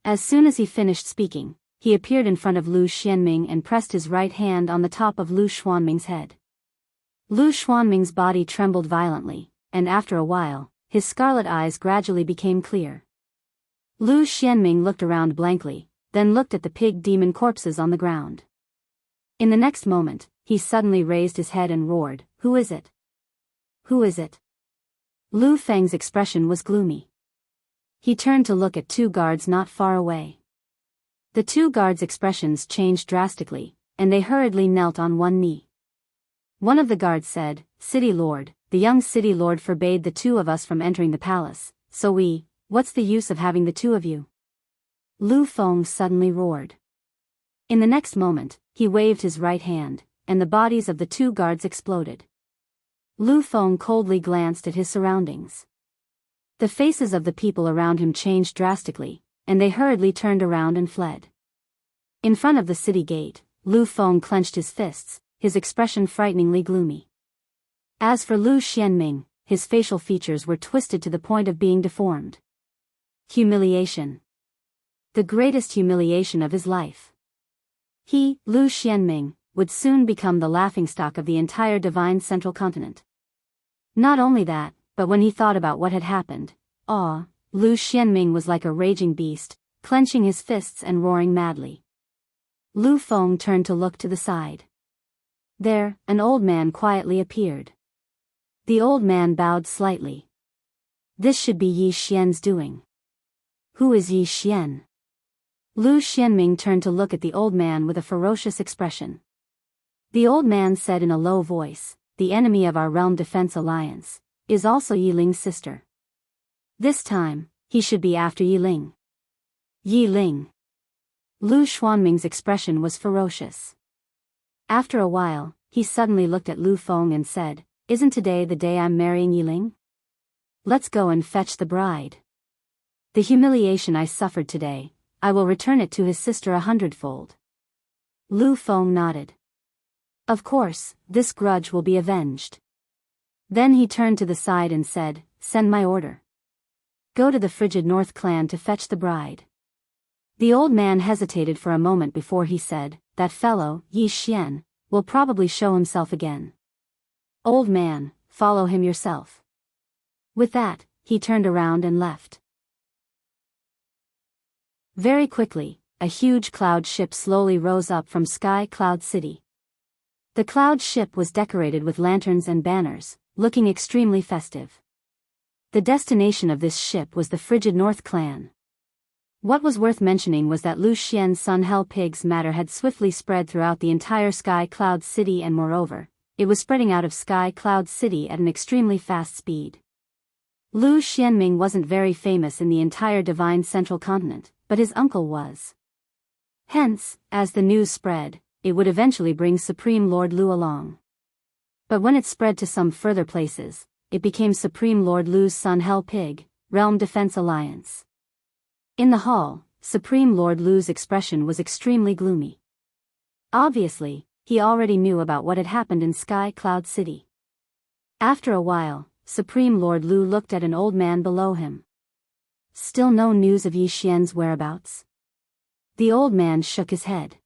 [SPEAKER 1] As soon as he finished speaking, he appeared in front of Lu Xianming and pressed his right hand on the top of Lu Xuanming's head. Lu Xuanming's body trembled violently, and after a while, his scarlet eyes gradually became clear. Lu Xianming looked around blankly, then looked at the pig demon corpses on the ground. In the next moment, he suddenly raised his head and roared, "Who is it? Who is it?" Lu Feng's expression was gloomy. He turned to look at two guards not far away. The two guards' expressions changed drastically, and they hurriedly knelt on one knee. One of the guards said, "City Lord, the young city lord forbade the two of us from entering the palace, so what's the use of having the two of you?" Lu Feng suddenly roared. In the next moment, he waved his right hand, and the bodies of the two guards exploded. Lu Feng coldly glanced at his surroundings. The faces of the people around him changed drastically, and they hurriedly turned around and fled. In front of the city gate, Lu Feng clenched his fists, his expression frighteningly gloomy. As for Lu Xianming, his facial features were twisted to the point of being deformed. Humiliation. The greatest humiliation of his life. He, Lu Xianming, would soon become the laughingstock of the entire divine central continent. Not only that, but when he thought about what had happened, Lu Xianming was like a raging beast, clenching his fists and roaring madly. Lu Feng turned to look to the side. There, an old man quietly appeared. The old man bowed slightly. This should be Yi Xian's doing. Who is Yi Xian? Lu Xianming turned to look at the old man with a ferocious expression. The old man said in a low voice, the enemy of our realm defense alliance is also Yi Ling's sister. This time, he should be after Yi Ling. Yi Ling. Lu Xuanming's expression was ferocious. After a while, he suddenly looked at Lu Feng and said, "Isn't today the day I'm marrying Yi Ling? Let's go and fetch the bride. The humiliation I suffered today, I will return it to his sister 100-fold." Lu Feng nodded. Of course, this grudge will be avenged. Then he turned to the side and said, "Send my order. Go to the frigid North clan to fetch the bride." The old man hesitated for a moment before he said, "That fellow, Yi Xian, will probably show himself again. Old man, follow him yourself." With that, he turned around and left. Very quickly, a huge cloud ship slowly rose up from Sky Cloud City. The cloud ship was decorated with lanterns and banners, looking extremely festive. The destination of this ship was the frigid North clan. What was worth mentioning was that Lu Xian's Sun Hell Pig's matter had swiftly spread throughout the entire Sky Cloud City, and moreover, it was spreading out of Sky Cloud City at an extremely fast speed. Lu Xianming wasn't very famous in the entire Divine Central Continent, but his uncle was. Hence, as the news spread, it would eventually bring Supreme Lord Lu along. But when it spread to some further places, it became Supreme Lord Lu's Sun Hell Pig, Realm Defense Alliance. In the hall, Supreme Lord Lu's expression was extremely gloomy. Obviously, he already knew about what had happened in Sky Cloud City. After a while, Supreme Lord Lu looked at an old man below him. Still no news of Yi Xian's whereabouts? The old man shook his head.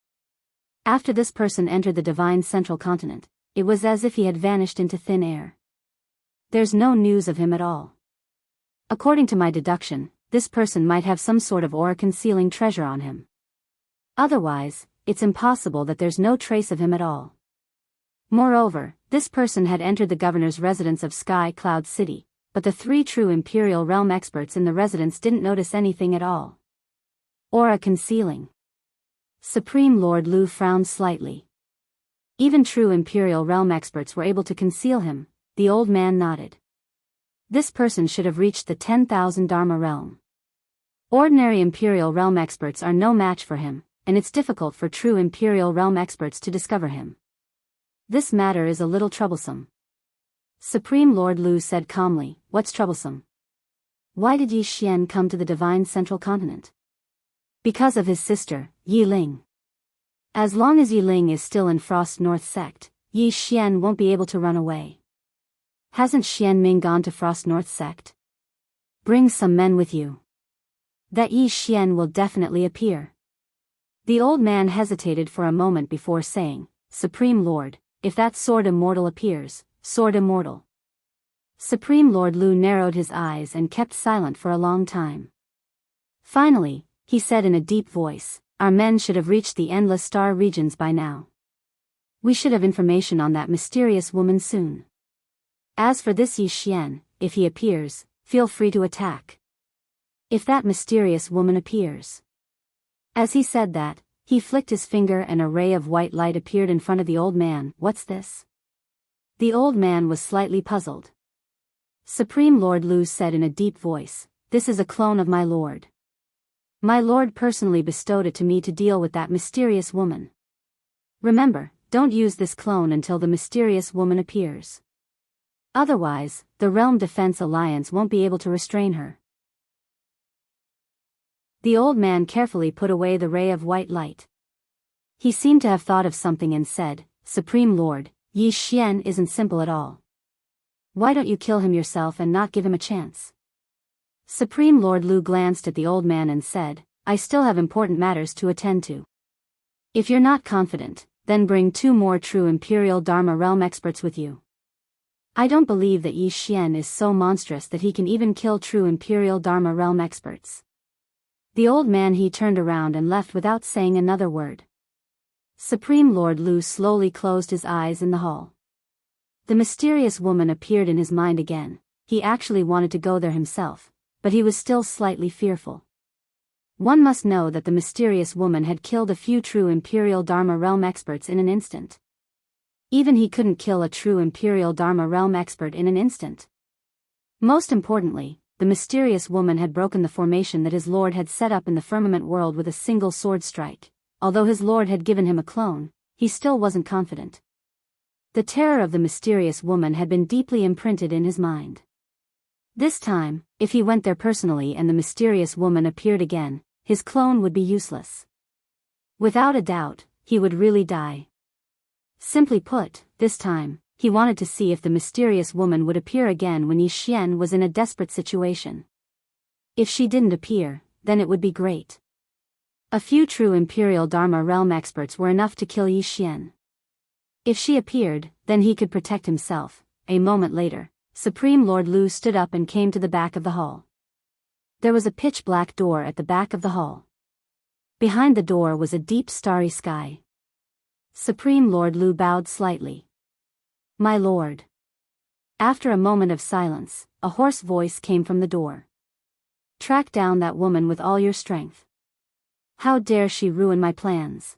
[SPEAKER 1] After this person entered the Divine Central Continent, it was as if he had vanished into thin air. There's no news of him at all. According to my deduction, this person might have some sort of aura concealing treasure on him. Otherwise, it's impossible that there's no trace of him at all. Moreover, this person had entered the governor's residence of Sky Cloud City, but the 3 true Imperial Realm experts in the residence didn't notice anything at all. Aura concealing. Supreme Lord Lu frowned slightly. Even true Imperial Realm experts were able to conceal him. The old man nodded. This person should have reached the 10,000 Dharma realm. Ordinary Imperial Realm experts are no match for him, and it's difficult for true Imperial Realm experts to discover him. This matter is a little troublesome. Supreme Lord Lu said calmly, "What's troublesome? Why did Yi Xian come to the Divine Central Continent?" Because of his sister, Yi Ling. As long as Yi Ling is still in Frost North Sect, Yi Xian won't be able to run away. Hasn't Xianming gone to Frost North Sect? Bring some men with you. That Yi Xian will definitely appear. The old man hesitated for a moment before saying, "Supreme Lord, if that Sword Immortal appears, Sword Immortal." Supreme Lord Lu narrowed his eyes and kept silent for a long time. Finally, he said in a deep voice, "Our men should have reached the Endless Star regions by now. We should have information on that mysterious woman soon. As for this Yi Xian, if he appears, feel free to attack. If that mysterious woman appears." As he said that, he flicked his finger and a ray of white light appeared in front of the old man. "What's this?" The old man was slightly puzzled. Supreme Lord Lu said in a deep voice, "This is a clone of my lord. My lord personally bestowed it to me to deal with that mysterious woman. Remember, don't use this clone until the mysterious woman appears. Otherwise, the Realm Defense Alliance won't be able to restrain her." The old man carefully put away the ray of white light. He seemed to have thought of something and said, "Supreme Lord, Yi Xian isn't simple at all. Why don't you kill him yourself and not give him a chance?" Supreme Lord Lu glanced at the old man and said, "I still have important matters to attend to. If you're not confident, then bring 2 more true Imperial Dharma Realm experts with you. I don't believe that Yi Xian is so monstrous that he can even kill true Imperial Dharma Realm experts. The old man he turned around and left without saying another word. Supreme Lord Lu slowly closed his eyes in the hall. The mysterious woman appeared in his mind again. He actually wanted to go there himself, but he was still slightly fearful. One must know that the mysterious woman had killed a few true Imperial Dharma Realm experts in an instant. Even he couldn't kill a true Imperial Dharma Realm expert in an instant. Most importantly, the mysterious woman had broken the formation that his lord had set up in the firmament world with a single sword strike. Although his lord had given him a clone, he still wasn't confident. The terror of the mysterious woman had been deeply imprinted in his mind. This time, if he went there personally and the mysterious woman appeared again, his clone would be useless. Without a doubt, he would really die. Simply put, this time, he wanted to see if the mysterious woman would appear again when Yi Xian was in a desperate situation. If she didn't appear, then it would be great. A few true Imperial Dharma Realm experts were enough to kill Yi Xian. If she appeared, then he could protect himself. A moment later, Supreme Lord Lu stood up and came to the back of the hall. There was a pitch-black door at the back of the hall. Behind the door was a deep starry sky. Supreme Lord Lu bowed slightly. "My lord." After a moment of silence, a hoarse voice came from the door. "Track down that woman with all your strength. How dare she ruin my plans?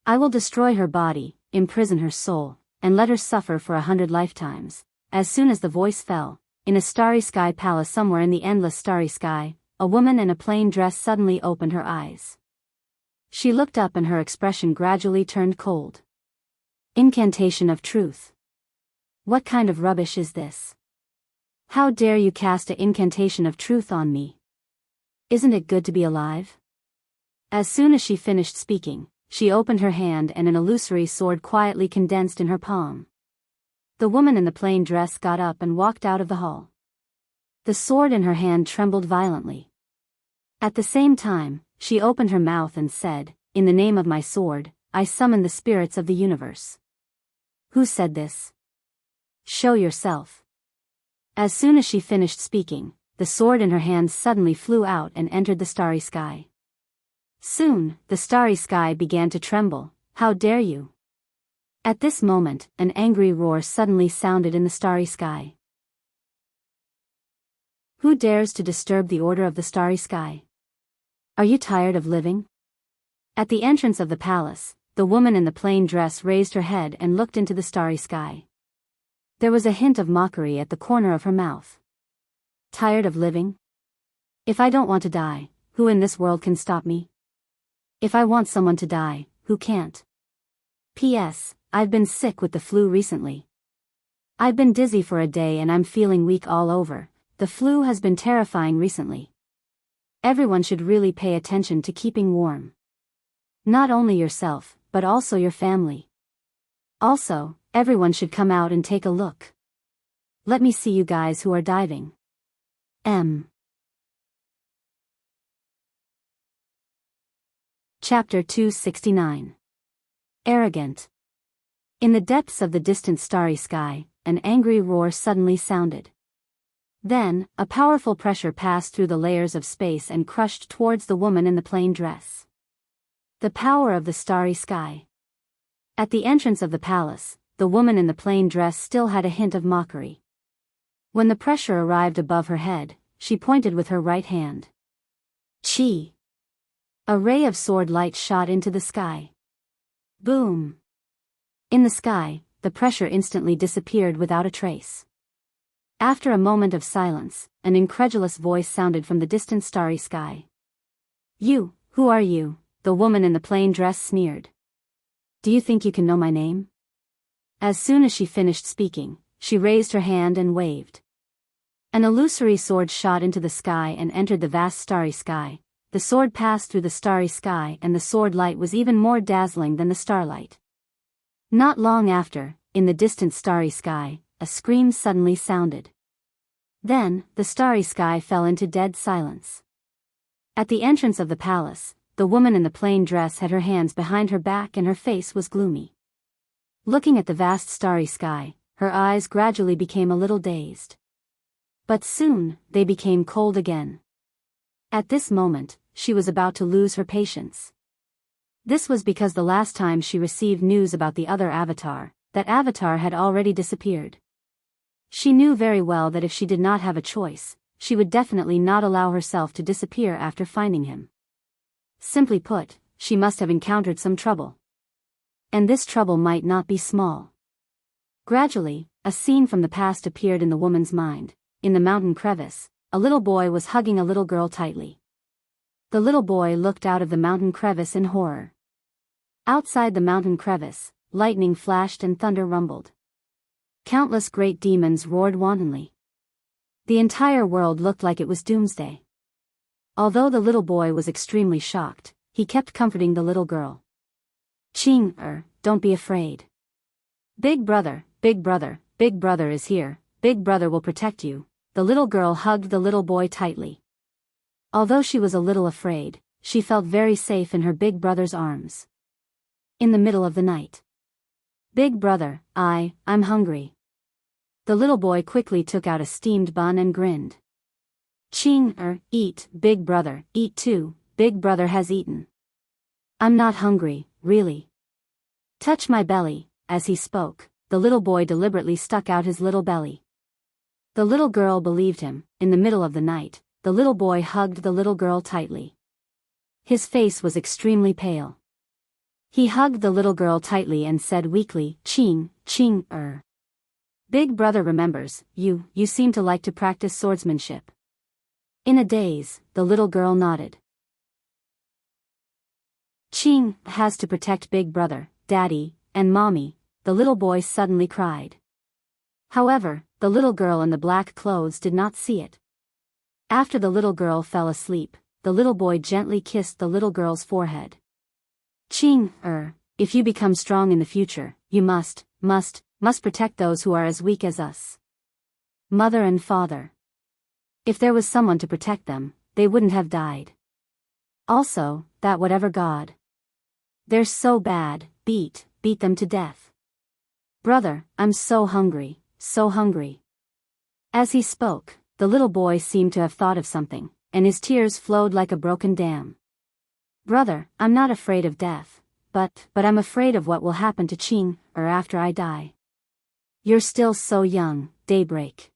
[SPEAKER 1] I will destroy her body, imprison her soul, and let her suffer for 100 lifetimes." As soon as the voice fell, in a starry sky palace somewhere in the endless starry sky, a woman in a plain dress suddenly opened her eyes. She looked up and her expression gradually turned cold. "Incantation of truth. What kind of rubbish is this? How dare you cast an incantation of truth on me? Isn't it good to be alive?" As soon as she finished speaking, she opened her hand and an illusory sword quietly condensed in her palm. The woman in the plain dress got up and walked out of the hall. The sword in her hand trembled violently. At the same time, she opened her mouth and said, "In the name of my sword, I summon the spirits of the universe." "Who said this? Show yourself." As soon as she finished speaking, the sword in her hand suddenly flew out and entered the starry sky. Soon, the starry sky began to tremble. "How dare you!" At this moment, an angry roar suddenly sounded in the starry sky. "Who dares to disturb the order of the starry sky? Are you tired of living?" At the entrance of the palace, the woman in the plain dress raised her head and looked into the starry sky. There was a hint of mockery at the corner of her mouth. "Tired of living? If I don't want to die, who in this world can stop me? If I want someone to die, who can't? P.S. I've been sick with the flu recently. I've been dizzy for a day and I'm feeling weak all over. The flu has been terrifying recently. Everyone should really pay attention to keeping warm. Not only yourself, but also your family. Also, everyone should come out and take a look. Let me see you guys who are diving. Chapter 269. Arrogant. In the depths of the distant starry sky, an angry roar suddenly sounded. Then, a powerful pressure passed through the layers of space and crushed towards the woman in the plain dress. The power of the starry sky. At the entrance of the palace, the woman in the plain dress still had a hint of mockery. When the pressure arrived above her head, she pointed with her right hand. Chi! A ray of sword light shot into the sky. Boom! In the sky, the pressure instantly disappeared without a trace. After a moment of silence, an incredulous voice sounded from the distant starry sky. "You, who are you?" the woman in the plain dress sneered. "Do you think you can know my name?" As soon as she finished speaking, she raised her hand and waved. An illusory sword shot into the sky and entered the vast starry sky. The sword passed through the starry sky and the sword light was even more dazzling than the starlight. Not long after, in the distant starry sky, a scream suddenly sounded. Then, the starry sky fell into dead silence. At the entrance of the palace, the woman in the plain dress had her hands behind her back and her face was gloomy. Looking at the vast starry sky, her eyes gradually became a little dazed. But soon, they became cold again. At this moment, she was about to lose her patience. This was because the last time she received news about the other avatar, that avatar had already disappeared. She knew very well that if she did not have a choice, she would definitely not allow herself to disappear after finding him. Simply put, she must have encountered some trouble. And this trouble might not be small. Gradually, a scene from the past appeared in the woman's mind. In the mountain crevice, a little boy was hugging a little girl tightly. The little boy looked out of the mountain crevice in horror. Outside the mountain crevice, lightning flashed and thunder rumbled. Countless great demons roared wantonly. The entire world looked like it was doomsday. Although the little boy was extremely shocked, he kept comforting the little girl. Don't be afraid. Big brother is here, Big brother will protect you. The little girl hugged the little boy tightly. Although she was a little afraid, she felt very safe in her big brother's arms. In the middle of the night. Big brother, I'm hungry. The little boy quickly took out a steamed bun and grinned. Eat, big brother, eat too, big brother has eaten. I'm not hungry, really. Touch my belly. As he spoke, the little boy deliberately stuck out his little belly. The little girl believed him. In the middle of the night, the little boy hugged the little girl tightly. His face was extremely pale. He hugged the little girl tightly and said weakly, Big brother remembers, you seem to like to practice swordsmanship. In a daze, the little girl nodded. Ching has to protect big brother, daddy, and mommy, the little boy suddenly cried. However, the little girl in the black clothes did not see it. After the little girl fell asleep, the little boy gently kissed the little girl's forehead. If you become strong in the future, you must protect those who are as weak as us. Mother and father. If there was someone to protect them, they wouldn't have died. Also, that whatever God. They're so bad, beat them to death. Brother, I'm so hungry, so hungry. As he spoke, the little boy seemed to have thought of something, and his tears flowed like a broken dam. Brother, I'm not afraid of death, but I'm afraid of what will happen to Ching, after I die. You're still so young, Daybreak.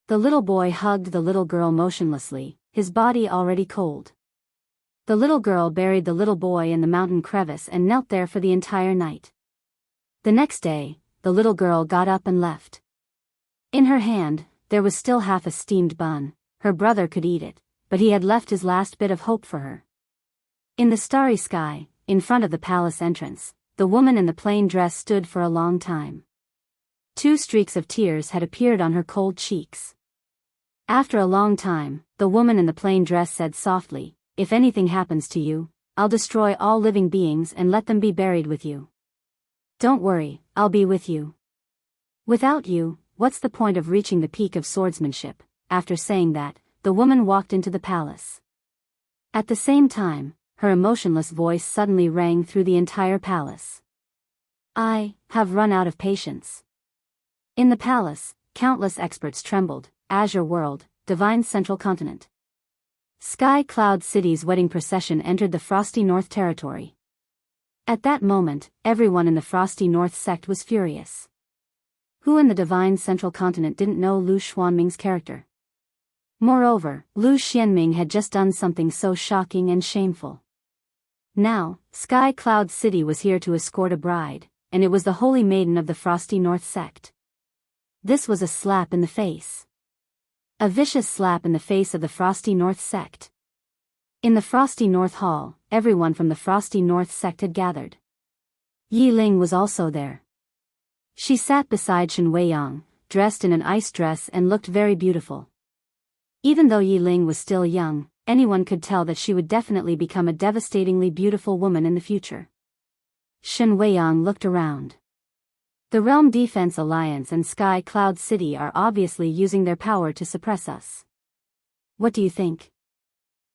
[SPEAKER 1] The little boy hugged the little girl motionlessly, his body already cold. The little girl buried the little boy in the mountain crevice and knelt there for the entire night. The next day, the little girl got up and left. In her hand, there was still half a steamed bun. Her brother could eat it, but he had left his last bit of hope for her. In the starry sky, in front of the palace entrance, the woman in the plain dress stood for a long time. 2 streaks of tears had appeared on her cold cheeks. After a long time, the woman in the plain dress said softly, "If anything happens to you, I'll destroy all living beings and let them be buried with you. Don't worry, I'll be with you. Without you, what's the point of reaching the peak of swordsmanship?" After saying that, the woman walked into the palace. At the same time, her emotionless voice suddenly rang through the entire palace. "I have run out of patience." In the palace, countless experts trembled. Azure World, Divine Central Continent. Sky Cloud City's wedding procession entered the Frosty North territory. At that moment, everyone in the Frosty North sect was furious. Who in the Divine Central Continent didn't know Lu Xuanming's character? Moreover, Lu Xianming had just done something so shocking and shameful. Now, Sky Cloud City was here to escort a bride, and it was the holy maiden of the Frosty North sect. This was a slap in the face. A vicious slap in the face of the Frosty North sect. In the Frosty North Hall, everyone from the Frosty North sect had gathered. Yi Ling was also there. She sat beside Shen Weiyang, dressed in an ice dress and looked very beautiful. Even though Yi Ling was still young, anyone could tell that she would definitely become a devastatingly beautiful woman in the future. Shen Weiyang looked around. The Realm Defense Alliance and Sky Cloud City are obviously using their power to suppress us. What do you think?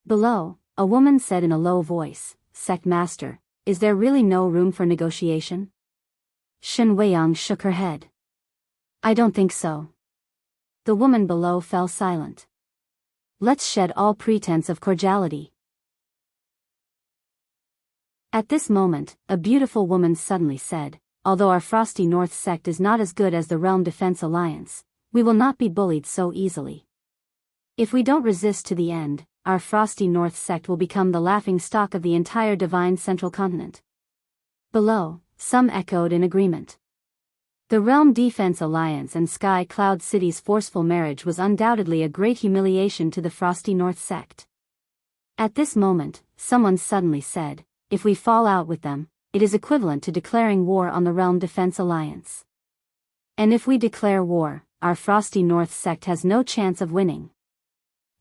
[SPEAKER 1] Below, a woman said in a low voice, "Sect Master, is there really no room for negotiation?" Shen Weiyang shook her head. "I don't think so." The woman below fell silent. "Let's shed all pretense of cordiality." At this moment, a beautiful woman suddenly said, "Although our Frosty North sect is not as good as the Realm Defense Alliance, we will not be bullied so easily. If we don't resist to the end, our Frosty North sect will become the laughing stock of the entire Divine Central Continent." Below, some echoed in agreement. The Realm Defense Alliance and Sky Cloud City's forceful marriage was undoubtedly a great humiliation to the Frosty North sect. At this moment, someone suddenly said, "If we fall out with them, it is equivalent to declaring war on the Realm Defense Alliance. And if we declare war, our Frosty North sect has no chance of winning."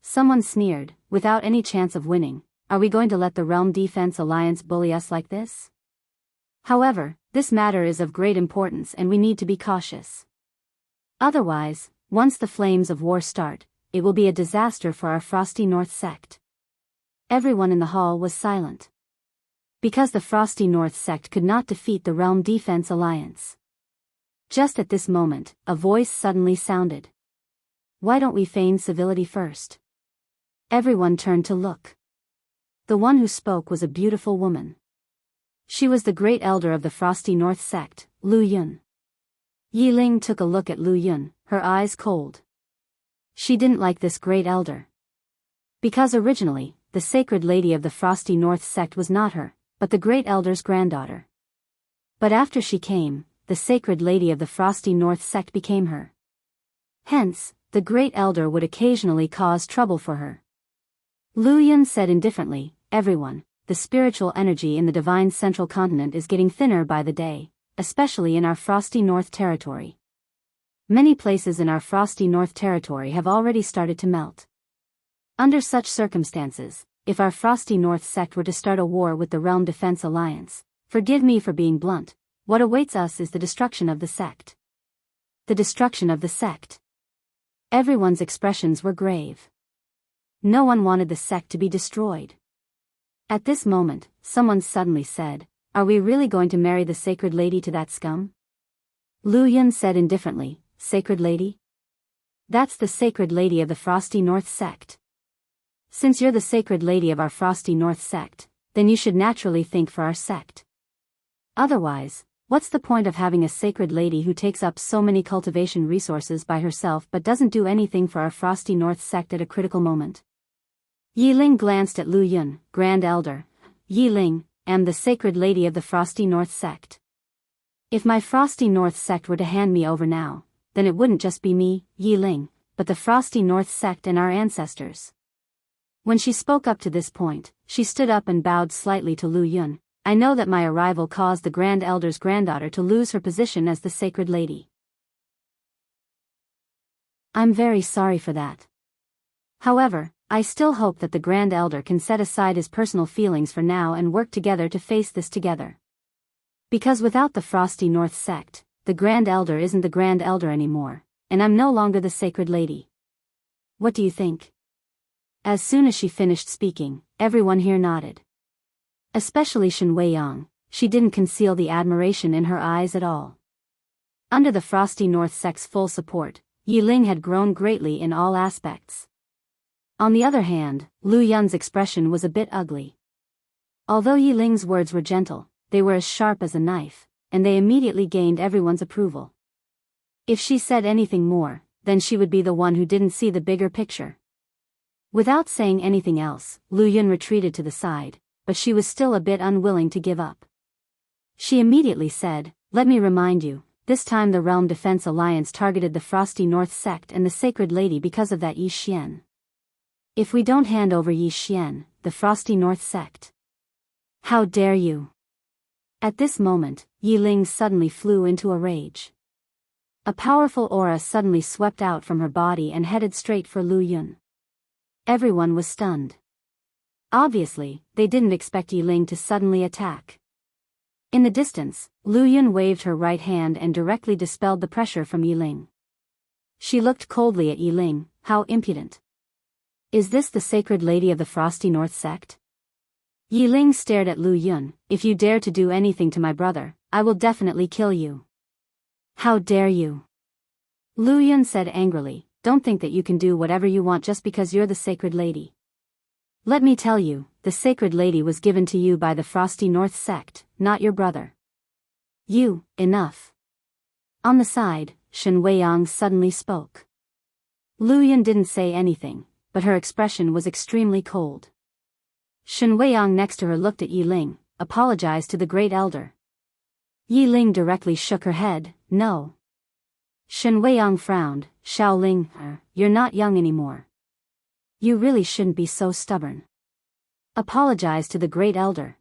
[SPEAKER 1] Someone sneered, "Without any chance of winning, are we going to let the Realm Defense Alliance bully us like this?" However, this matter is of great importance and we need to be cautious. Otherwise, once the flames of war start, it will be a disaster for our Frosty North sect. Everyone in the hall was silent. Because the Frosty North sect could not defeat the Realm Defense Alliance. Just at this moment, a voice suddenly sounded. "Why don't we feign civility first?" Everyone turned to look. The one who spoke was a beautiful woman. She was the great elder of the Frosty North sect, Lu Yun. Yi Ling took a look at Lu Yun, her eyes cold. She didn't like this great elder. Because originally, the sacred lady of the Frosty North sect was not her, but the great elder's granddaughter. But after she came, the sacred lady of the Frosty North sect became her. Hence, the great elder would occasionally cause trouble for her. Lu Yun said indifferently, "Everyone, the spiritual energy in the Divine Central Continent is getting thinner by the day, especially in our Frosty North territory. Many places in our Frosty North territory have already started to melt. Under such circumstances, if our Frosty North sect were to start a war with the Realm Defense Alliance, forgive me for being blunt, what awaits us is the destruction of the sect." The destruction of the sect. Everyone's expressions were grave. No one wanted the sect to be destroyed. At this moment, someone suddenly said, "Are we really going to marry the sacred lady to that scum?" Lu Yun said indifferently, "Sacred lady? That's the sacred lady of the Frosty North sect. Since you're the sacred lady of our Frosty North sect, then you should naturally think for our sect. Otherwise, what's the point of having a sacred lady who takes up so many cultivation resources by herself but doesn't do anything for our Frosty North sect at a critical moment?" Yi Ling glanced at Lu Yun, Grand Elder. "Yi Ling, am the sacred lady of the Frosty North sect. If my Frosty North sect were to hand me over now, then it wouldn't just be me, Yi Ling, but the Frosty North sect and our ancestors." When she spoke up to this point, she stood up and bowed slightly to Lu Yun. "I know that my arrival caused the Grand Elder's granddaughter to lose her position as the sacred lady. I'm very sorry for that. However, I still hope that the Grand Elder can set aside his personal feelings for now and work together to face this together. Because without the Frosty North sect, the Grand Elder isn't the Grand Elder anymore, and I'm no longer the sacred lady. What do you think?" As soon as she finished speaking, everyone here nodded. Especially Shen Weiyang, she didn't conceal the admiration in her eyes at all. Under the Frosty North sect's full support, Yi Ling had grown greatly in all aspects. On the other hand, Lu Yun's expression was a bit ugly. Although Yi Ling's words were gentle, they were as sharp as a knife, and they immediately gained everyone's approval. If she said anything more, then she would be the one who didn't see the bigger picture. Without saying anything else, Lu Yun retreated to the side, but she was still a bit unwilling to give up. She immediately said, "Let me remind you, this time the Realm Defense Alliance targeted the Frosty North sect and the Sacred Lady because of that Yi Xian. If we don't hand over Yi Xian, the Frosty North sect. How dare you?" At this moment, Yi Ling suddenly flew into a rage. A powerful aura suddenly swept out from her body and headed straight for Lu Yun. Everyone was stunned. Obviously, they didn't expect Yi Ling to suddenly attack. In the distance, Lu Yun waved her right hand and directly dispelled the pressure from Yi Ling. She looked coldly at Yi Ling. "How impudent. Is this the Sacred Lady of the Frosty North sect?" Yi Ling stared at Lu Yun. If you dare to do anything to my brother, I will definitely kill you. How dare you? Lu Yun said angrily, don't think that you can do whatever you want just because you're the sacred lady. Let me tell you, the sacred lady was given to you by the Frosty North sect, not your brother. You, enough. On the side, Shen Weiyang suddenly spoke. Lu Yun didn't say anything, but her expression was extremely cold. Shen Weiyang next to her looked at Yi Ling, apologized to the great elder. Yi Ling directly shook her head, no. Shen Weiyang frowned, Shaoling, you're not young anymore. You really shouldn't be so stubborn. Apologize to the great elder.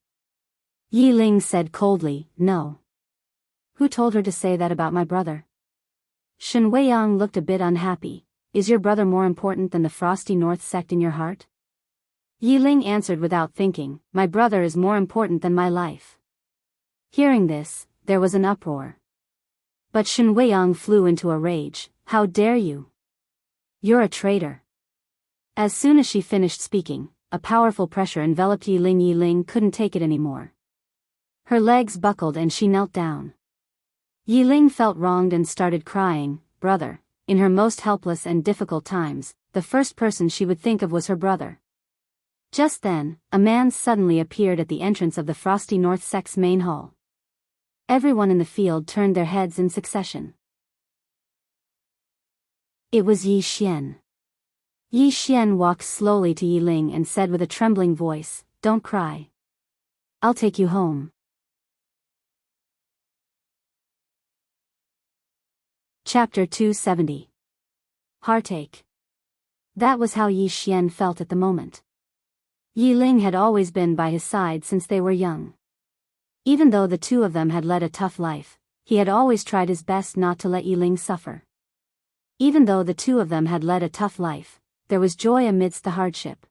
[SPEAKER 1] Yi Ling said coldly, no. Who told her to say that about my brother? Shen Weiyang looked a bit unhappy. Is your brother more important than the Frosty North sect in your heart? Yi Ling answered without thinking, my brother is more important than my life. Hearing this, there was an uproar. But Shen Weiyang flew into a rage, how dare you? You're a traitor. As soon as she finished speaking, a powerful pressure enveloped Yi Ling. Yi Ling couldn't take it anymore. Her legs buckled and she knelt down. Yi Ling felt wronged and started crying. Brother. In her most helpless and difficult times, the first person she would think of was her brother. Just then, a man suddenly appeared at the entrance of the Frosty North sect's main hall. Everyone in the field turned their heads in succession. It was Yi Xian. Yi Xian walked slowly to Yi Ling and said with a trembling voice, don't cry. I'll take you home. Chapter 270. Heartache. That was how Yi Xian felt at the moment. Yi Ling had always been by his side since they were young. Even though the two of them had led a tough life, he had always tried his best not to let Yi Ling suffer. Even though the two of them had led a tough life, there was joy amidst the hardship.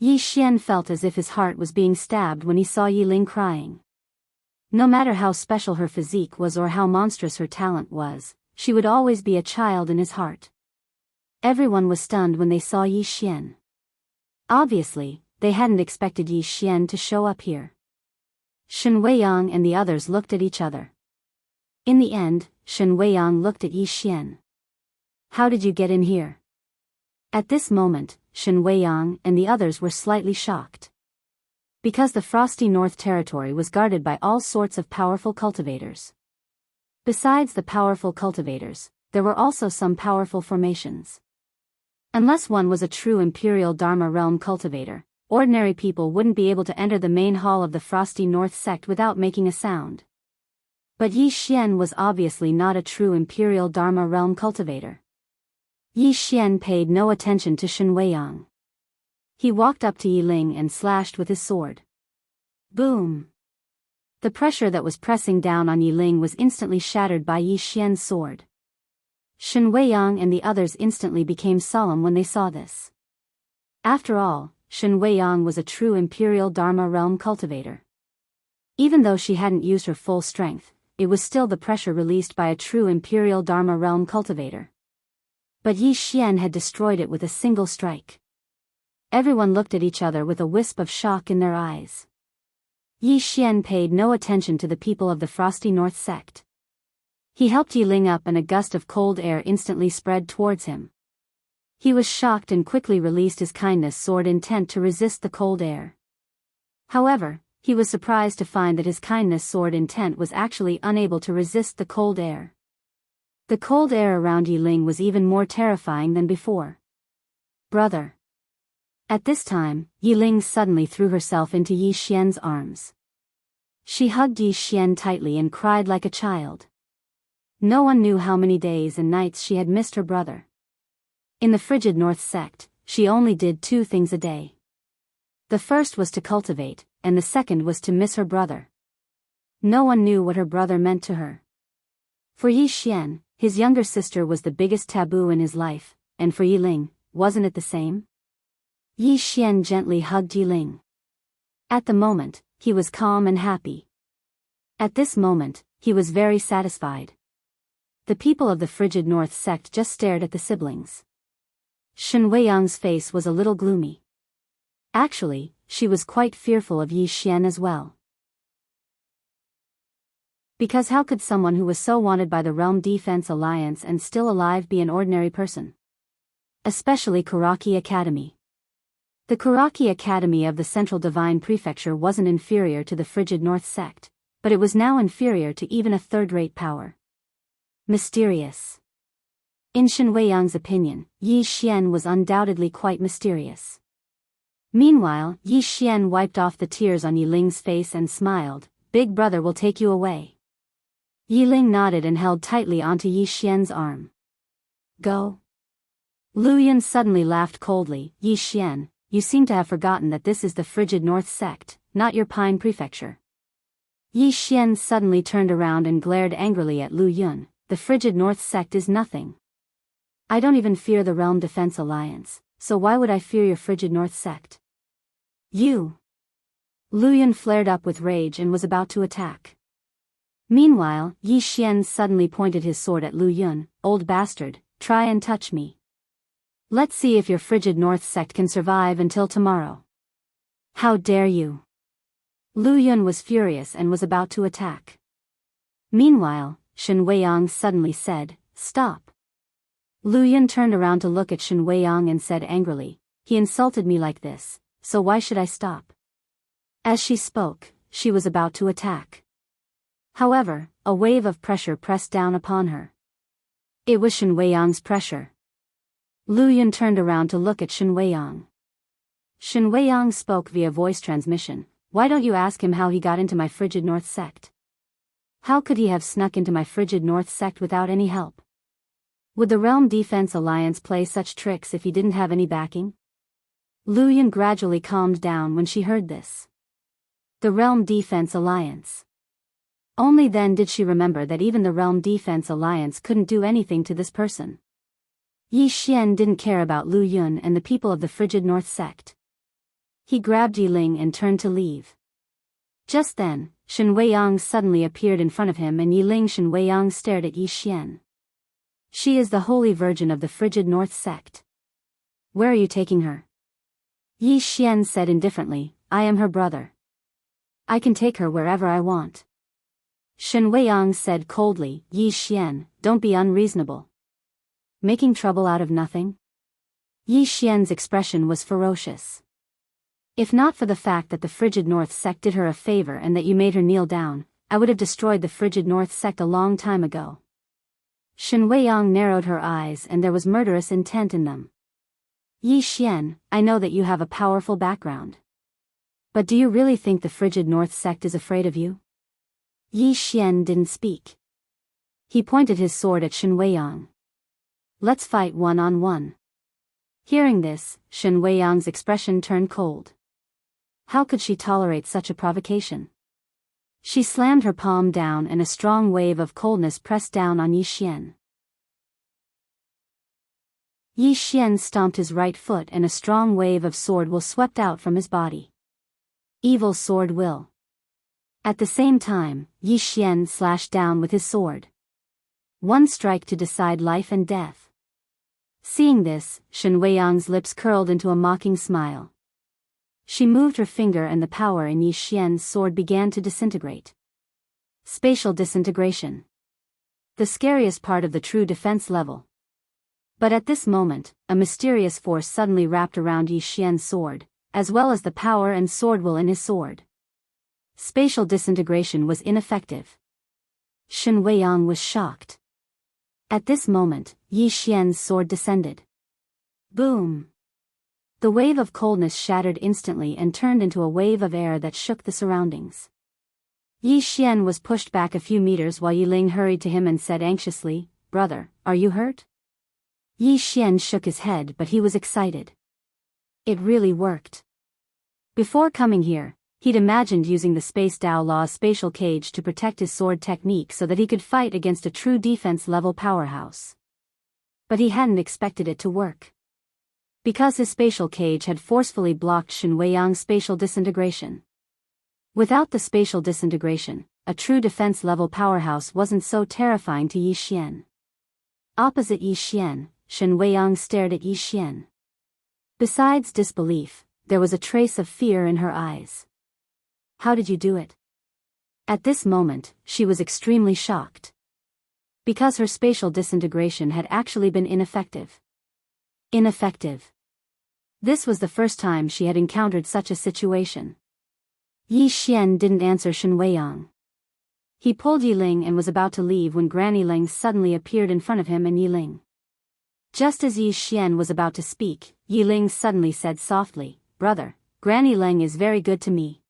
[SPEAKER 1] Yi Xian felt as if his heart was being stabbed when he saw Yi Ling crying. No matter how special her physique was or how monstrous her talent was, she would always be a child in his heart. Everyone was stunned when they saw Yi Xian. Obviously, they hadn't expected Yi Xian to show up here. Shen Weiyang and the others looked at each other. In the end, Shen Weiyang looked at Yi Xian. How did you get in here? At this moment, Shen Weiyang and the others were slightly shocked. Because the Frosty North territory was guarded by all sorts of powerful cultivators. Besides the powerful cultivators, there were also some powerful formations. Unless one was a true Imperial Dharma realm cultivator, ordinary people wouldn't be able to enter the main hall of the Frosty North sect without making a sound. But Yi Xian was obviously not a true Imperial Dharma realm cultivator. Yi Xian paid no attention to Shen Weiyang. He walked up to Yi Ling and slashed with his sword. Boom! The pressure that was pressing down on Yi Ling was instantly shattered by Yi Xian's sword. Shen Weiyang and the others instantly became solemn when they saw this. After all, Shen Weiyang was a true Imperial Dharma realm cultivator. Even though she hadn't used her full strength, it was still the pressure released by a true Imperial Dharma realm cultivator. But Yi Xian had destroyed it with a single strike. Everyone looked at each other with a wisp of shock in their eyes. Yi Xian paid no attention to the people of the Frosty North sect. He helped Yi Ling up and a gust of cold air instantly spread towards him. He was shocked and quickly released his kindness sword intent to resist the cold air. However, he was surprised to find that his kindness sword intent was actually unable to resist the cold air. The cold air around Yi Ling was even more terrifying than before. Brother. At this time, Yi Ling suddenly threw herself into Yi Xian's arms. She hugged Yi Xian tightly and cried like a child. No one knew how many days and nights she had missed her brother. In the frigid North sect, she only did 2 things a day. The first was to cultivate, and the second was to miss her brother. No one knew what her brother meant to her. For Yi Xian, his younger sister was the biggest taboo in his life, and for Yi Ling, wasn't it the same? Yi Xian gently hugged Yi Ling. At the moment, he was calm and happy. At this moment, he was very satisfied. The people of the frigid North sect just stared at the siblings. Shen Weiyang's face was a little gloomy. Actually, she was quite fearful of Yi Xian as well. Because how could someone who was so wanted by the Realm Defense Alliance and still alive be an ordinary person? Especially Kuraki Academy. The Kuraki Academy of the Central Divine Prefecture wasn't inferior to the Frigid North sect, but it was now inferior to even a third-rate power. Mysterious. In Shen Weiyang's opinion, Yi Xian was undoubtedly quite mysterious. Meanwhile, Yi Xian wiped off the tears on Yi Ling's face and smiled. "Big brother will take you away." Yi Ling nodded and held tightly onto Yi Xian's arm. "Go?" Lu Yun suddenly laughed coldly. "Yi Xian, you seem to have forgotten that this is the Frigid North sect, not your Pine Prefecture." Yi Xian suddenly turned around and glared angrily at Lu Yun. "The Frigid North sect is nothing. I don't even fear the Realm Defense Alliance, so why would I fear your Frigid North sect?" "You!" Lu Yun flared up with rage and was about to attack. Meanwhile, Yi Xian suddenly pointed his sword at Lu Yun. "Old bastard, try and touch me. Let's see if your Frigid North sect can survive until tomorrow." "How dare you!" Lu Yun was furious and was about to attack. Meanwhile, Shen Weiyang suddenly said, "Stop." Lu Yun turned around to look at Shen Weiyang and said angrily, "He insulted me like this, so why should I stop?" As she spoke, she was about to attack. However, a wave of pressure pressed down upon her. It was Shen Weiyang's pressure. Lu Yun turned around to look at Shen Weiyang. Shen Weiyang spoke via voice transmission. "Why don't you ask him how he got into my Frigid North sect? How could he have snuck into my Frigid North sect without any help? Would the Realm Defense Alliance play such tricks if he didn't have any backing?" Lu Yun gradually calmed down when she heard this. The Realm Defense Alliance. Only then did she remember that even the Realm Defense Alliance couldn't do anything to this person. Yi Xian didn't care about Lu Yun and the people of the Frigid North sect. He grabbed Yi Ling and turned to leave. Just then, Shen Weiyang suddenly appeared in front of him and Yi Ling. Shen Weiyang stared at Yi Xian. "She is the Holy Virgin of the Frigid North sect. Where are you taking her?" Yi Xian said indifferently, "I am her brother. I can take her wherever I want." Shen Weiyang said coldly, "Yi Xian, don't be unreasonable. Making trouble out of nothing?" Yi Xian's expression was ferocious. "If not for the fact that the Frigid North sect did her a favor and that you made her kneel down, I would have destroyed the Frigid North sect a long time ago." Shen Weiyang narrowed her eyes and there was murderous intent in them. "Yi Xian, I know that you have a powerful background. But do you really think the Frigid North sect is afraid of you?" Yi Xian didn't speak. He pointed his sword at Shen Weiyang. "Let's fight one-on-one." Hearing this, Shen Weiyang's expression turned cold. How could she tolerate such a provocation? She slammed her palm down and a strong wave of coldness pressed down on Yi Xian. Yi Xian stomped his right foot and a strong wave of sword will swept out from his body. Evil sword will. At the same time, Yi Xian slashed down with his sword. One strike to decide life and death. Seeing this, Shen Weiyang's lips curled into a mocking smile. She moved her finger and the power in Yi Xian's sword began to disintegrate. Spatial disintegration. The scariest part of the true defense level. But at this moment, a mysterious force suddenly wrapped around Yi Xian's sword, as well as the power and sword will in his sword. Spatial disintegration was ineffective. Shen Weiyang was shocked. At this moment, Yi Xian's sword descended. Boom! The wave of coldness shattered instantly and turned into a wave of air that shook the surroundings. Yi Xian was pushed back a few meters while Yi Ling hurried to him and said anxiously, "Brother, are you hurt?" Yi Xian shook his head but he was excited. It really worked. Before coming here, he'd imagined using the Space Dao Law's spatial cage to protect his sword technique so that he could fight against a true defense-level powerhouse. But he hadn't expected it to work. Because his spatial cage had forcefully blocked Shen Weiyang's spatial disintegration. Without the spatial disintegration, a true defense-level powerhouse wasn't so terrifying to Yi Xian. Opposite Yi Xian, Shen Weiyang stared at Yi Xian. Besides disbelief, there was a trace of fear in her eyes. How did you do it? At this moment, she was extremely shocked. Because her spatial disintegration had actually been ineffective. Ineffective. This was the first time she had encountered such a situation. Yi Xian didn't answer Shen Weiyang. He pulled Yi Ling and was about to leave when Granny Ling suddenly appeared in front of him and Yi Ling. Just as Yi Xian was about to speak, Yi Ling suddenly said softly, "Brother, Granny Ling is very good to me."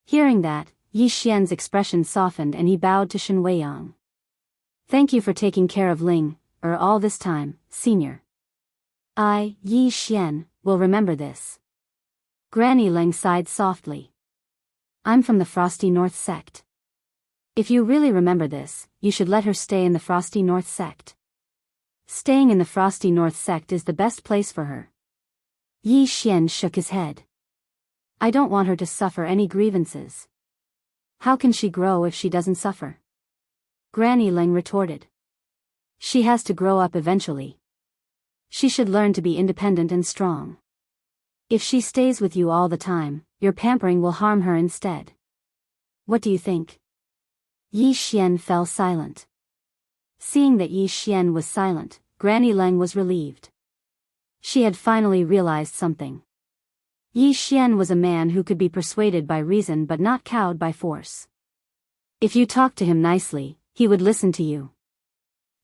[SPEAKER 1] Hearing that, Yi Xian's expression softened and he bowed to Shen Weiyang. "Thank you for taking care of Ling, all this time, senior. I, Yi Xian, will remember this." Granny Ling sighed softly. "I'm from the Frosty North sect. If you really remember this, you should let her stay in the Frosty North sect. Staying in the Frosty North sect is the best place for her." Yi Xian shook his head. "I don't want her to suffer any grievances." "How can she grow if she doesn't suffer?" Granny Ling retorted. "She has to grow up eventually. She should learn to be independent and strong. If she stays with you all the time, your pampering will harm her instead. What do you think?" Yi Xian fell silent. Seeing that Yi Xian was silent, Granny Ling was relieved. She had finally realized something. Yi Xian was a man who could be persuaded by reason but not cowed by force. If you talked to him nicely, he would listen to you.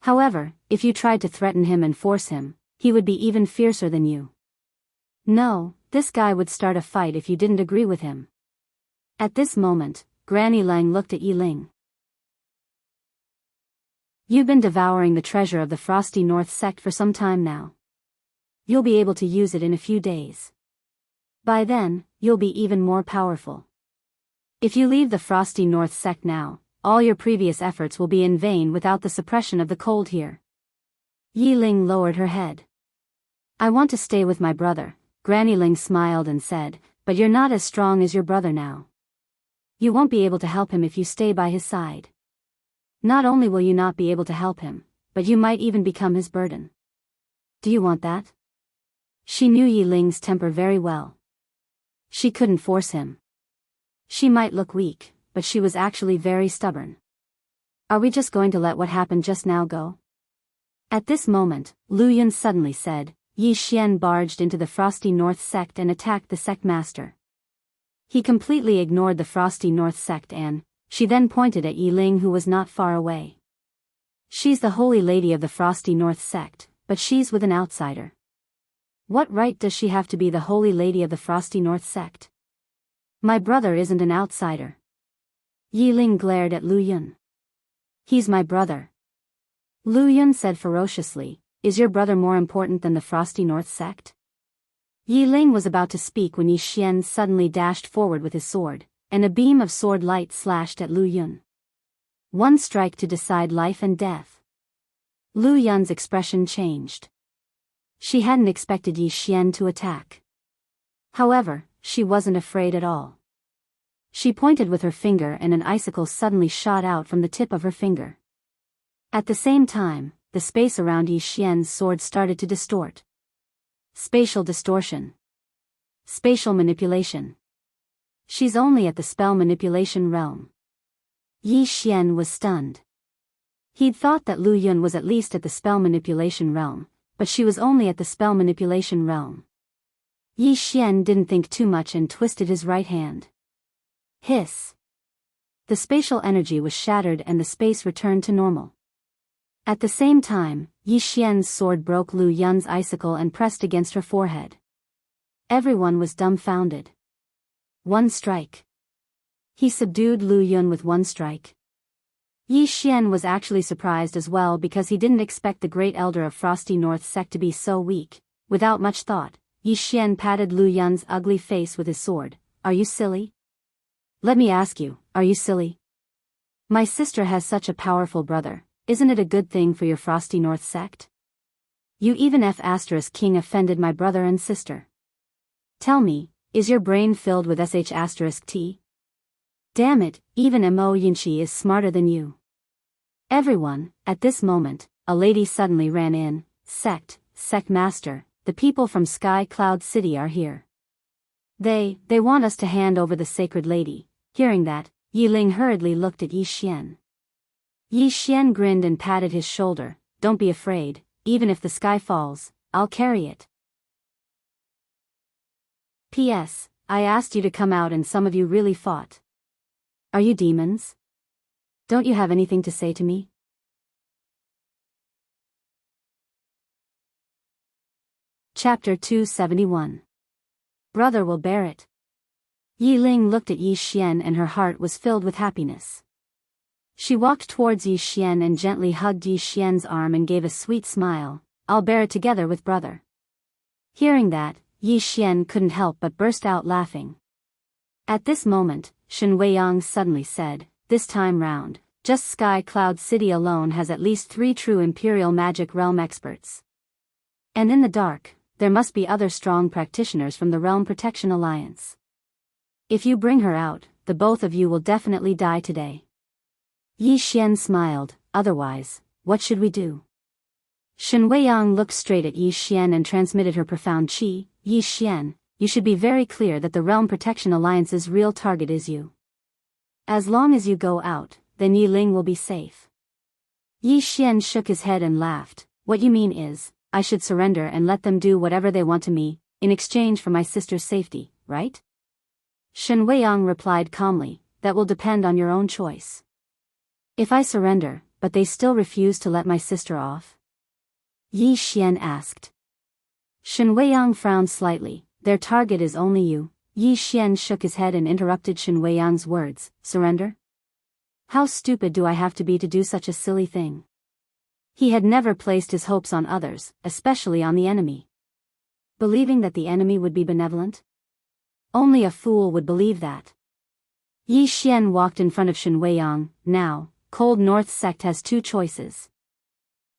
[SPEAKER 1] However, if you tried to threaten him and force him, he would be even fiercer than you. No, this guy would start a fight if you didn't agree with him. At this moment, Granny Ling looked at Yi Ling. "You've been devouring the treasure of the Frosty North sect for some time now. You'll be able to use it in a few days. By then, you'll be even more powerful. If you leave the Frosty North sect now, all your previous efforts will be in vain without the suppression of the cold here." Yi Ling lowered her head. "I want to stay with my brother," Granny Ling smiled and said, "but you're not as strong as your brother now. You won't be able to help him if you stay by his side. Not only will you not be able to help him, but you might even become his burden. Do you want that?" She knew Yi Ling's temper very well. She couldn't force him. She might look weak, but she was actually very stubborn. "Are we just going to let what happened just now go?" At this moment, Lu Yun suddenly said. Yi Xian barged into the Frosty North sect and attacked the sect master. He completely ignored the Frosty North sect and, she then pointed at Yi Ling who was not far away. "She's the holy lady of the Frosty North sect, but she's with an outsider. What right does she have to be the holy lady of the Frosty North sect? My brother isn't an outsider." Yi Ling glared at Lu Yun. "He's my brother." Lu Yun said ferociously, "Is your brother more important than the Frosty North sect?" Yi Ling was about to speak when Yi Xian suddenly dashed forward with his sword, and a beam of sword light slashed at Lu Yun. One strike to decide life and death. Lu Yun's expression changed. She hadn't expected Yi Xian to attack. However, she wasn't afraid at all. She pointed with her finger and an icicle suddenly shot out from the tip of her finger. At the same time, the space around Yi Xian's sword started to distort. Spatial distortion. Spatial manipulation. She's only at the spell manipulation realm. Yi Xian was stunned. He'd thought that Lu Yun was at least at the spell manipulation realm, but she was only at the spell manipulation realm. Yi Xian didn't think too much and twisted his right hand. Hiss. The spatial energy was shattered and the space returned to normal. At the same time, Yi Xian's sword broke Lu Yun's icicle and pressed against her forehead. Everyone was dumbfounded. One strike. He subdued Lu Yun with one strike. Yi Xian was actually surprised as well because he didn't expect the great elder of Frosty North sect to be so weak. Without much thought, Yi Xian patted Lu Yun's ugly face with his sword. "Are you silly? Let me ask you, are you silly? My sister has such a powerful brother. Isn't it a good thing for your Frosty North sect? You even F***king offended my brother and sister. Tell me, is your brain filled with sh**t? Damn it, even Mo Yinchi is smarter than you." Everyone, at this moment, a lady suddenly ran in. Sect master, the people from Sky Cloud City are here." They want us to hand over the sacred lady." Hearing that, Yi Ling hurriedly looked at Yi Xian. Yi Xian grinned and patted his shoulder. "Don't be afraid, even if the sky falls, I'll carry it. P.S. I asked you to come out and some of you really fought. Are you demons? Don't you have anything to say to me?" Chapter 271. Brother will bear it. Yi Ling looked at Yi Xian and her heart was filled with happiness. She walked towards Yi Xian and gently hugged Yi Xian's arm and gave a sweet smile. "I'll bear it together with brother." Hearing that, Yi Xian couldn't help but burst out laughing. At this moment, Shen Weiyang suddenly said, "This time round, just Sky Cloud City alone has at least 3 true Imperial Magic Realm experts. And in the dark, there must be other strong practitioners from the Realm Protection Alliance. If you bring her out, the both of you will definitely die today." Yi Xian smiled. "Otherwise, what should we do?" Shen Weiyang looked straight at Yi Xian and transmitted her profound qi. "Yi Xian, you should be very clear that the Realm Protection Alliance's real target is you. As long as you go out, then Yi Ling will be safe." Yi Xian shook his head and laughed. "What you mean is, I should surrender and let them do whatever they want to me, in exchange for my sister's safety, right?" Shen Weiyang replied calmly, "That will depend on your own choice." "If I surrender, but they still refuse to let my sister off?" Yi Xian asked. Shen Weiyang frowned slightly. "Their target is only you." Yi Xian shook his head and interrupted Shen Weiyang's words. "Surrender? How stupid do I have to be to do such a silly thing?" He had never placed his hopes on others, especially on the enemy. Believing that the enemy would be benevolent? Only a fool would believe that. Yi Xian walked in front of Shen Weiyang. "Now, Cold North Sect has 2 choices.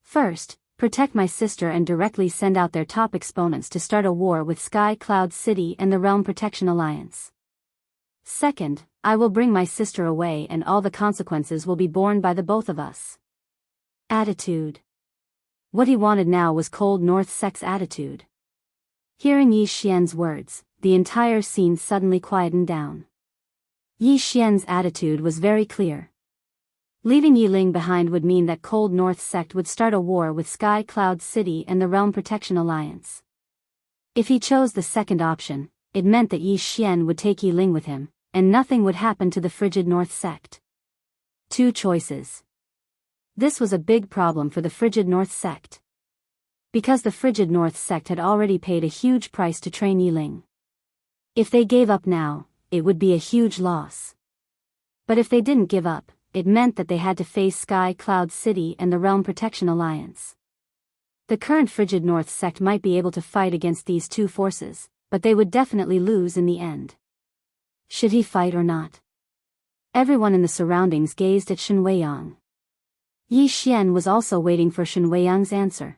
[SPEAKER 1] First, protect my sister and directly send out their top exponents to start a war with Sky Cloud City and the Realm Protection Alliance. Second, I will bring my sister away and all the consequences will be borne by the both of us." Attitude. What he wanted now was Cold North Sect's attitude. Hearing Yi Xian's words, the entire scene suddenly quietened down. Yi Xian's attitude was very clear. Leaving Yi Ling behind would mean that Cold North Sect would start a war with Sky Cloud City and the Realm Protection Alliance. If he chose the second option, it meant that Yi Xian would take Yi Ling with him, and nothing would happen to the frigid North Sect. 2 choices. This was a big problem for the frigid North Sect. Because the frigid North Sect had already paid a huge price to train Yi Ling. If they gave up now, it would be a huge loss. But if they didn't give up, it meant that they had to face Sky Cloud City and the Realm Protection Alliance. The current frigid North Sect might be able to fight against these 2 forces, but they would definitely lose in the end. Should he fight or not? Everyone in the surroundings gazed at Shen Weiyang. Yi Xian was also waiting for Shen Weiyang's answer.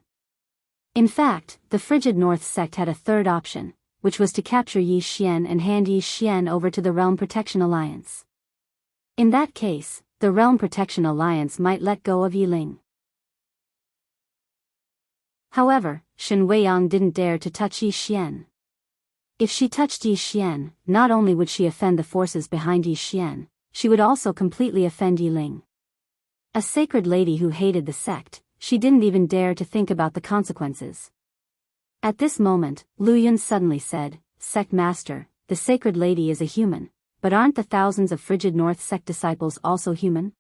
[SPEAKER 1] In fact, the frigid North Sect had a third option, which was to capture Yi Xian and hand Yi Xian over to the Realm Protection Alliance. In that case, the Realm Protection Alliance might let go of Yi Ling. However, Shen Weiyang didn't dare to touch Yi Xian. If she touched Yi Xian, not only would she offend the forces behind Yi Xian, she would also completely offend Yi Ling. A sacred lady who hated the sect, she didn't even dare to think about the consequences. At this moment, Lu Yun suddenly said, "Sect Master, the sacred lady is a human, but aren't the thousands of frigid North Sect disciples also human?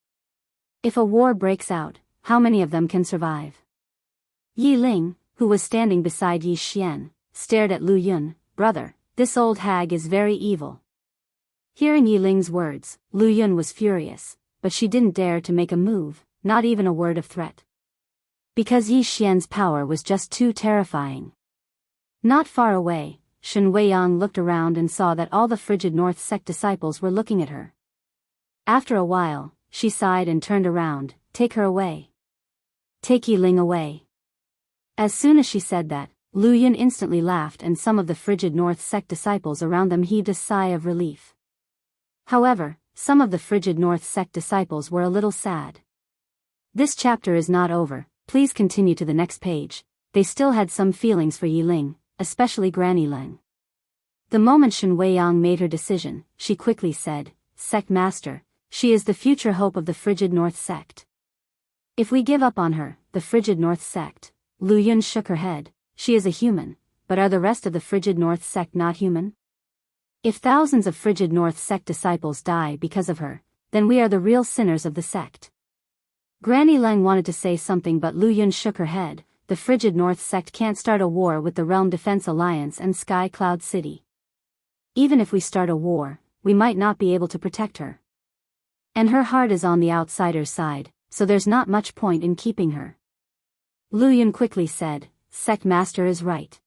[SPEAKER 1] If a war breaks out, how many of them can survive?" Yi Ling, who was standing beside Yi Xian, stared at Lu Yun. "Brother, this old hag is very evil." Hearing Yi Ling's words, Lu Yun was furious, but she didn't dare to make a move, not even a word of threat. Because Yi Xian's power was just too terrifying. Not far away, Shen Weiyang looked around and saw that all the frigid North Sect disciples were looking at her. After a while, she sighed and turned around. "Take her away. Take Yi Ling away." As soon as she said that, Lu Yun instantly laughed and some of the frigid North Sect disciples around them heaved a sigh of relief. However, some of the frigid North Sect disciples were a little sad. This chapter is not over, please continue to the next page. They still had some feelings for Yi Ling, especially Granny Ling. The moment Shen Weiyang made her decision, she quickly said, "Sect Master, she is the future hope of the Frigid North sect. If we give up on her, the Frigid North sect," Lu Yun shook her head, "she is a human, but are the rest of the Frigid North sect not human? If thousands of Frigid North sect disciples die because of her, then we are the real sinners of the sect." Granny Leng wanted to say something but Lu Yun shook her head. "The Frigid North sect can't start a war with the Realm Defense Alliance and Sky Cloud City. Even if we start a war, we might not be able to protect her. And her heart is on the outsider's side, so there's not much point in keeping her." Lu Yun quickly said, "Sect Master is right.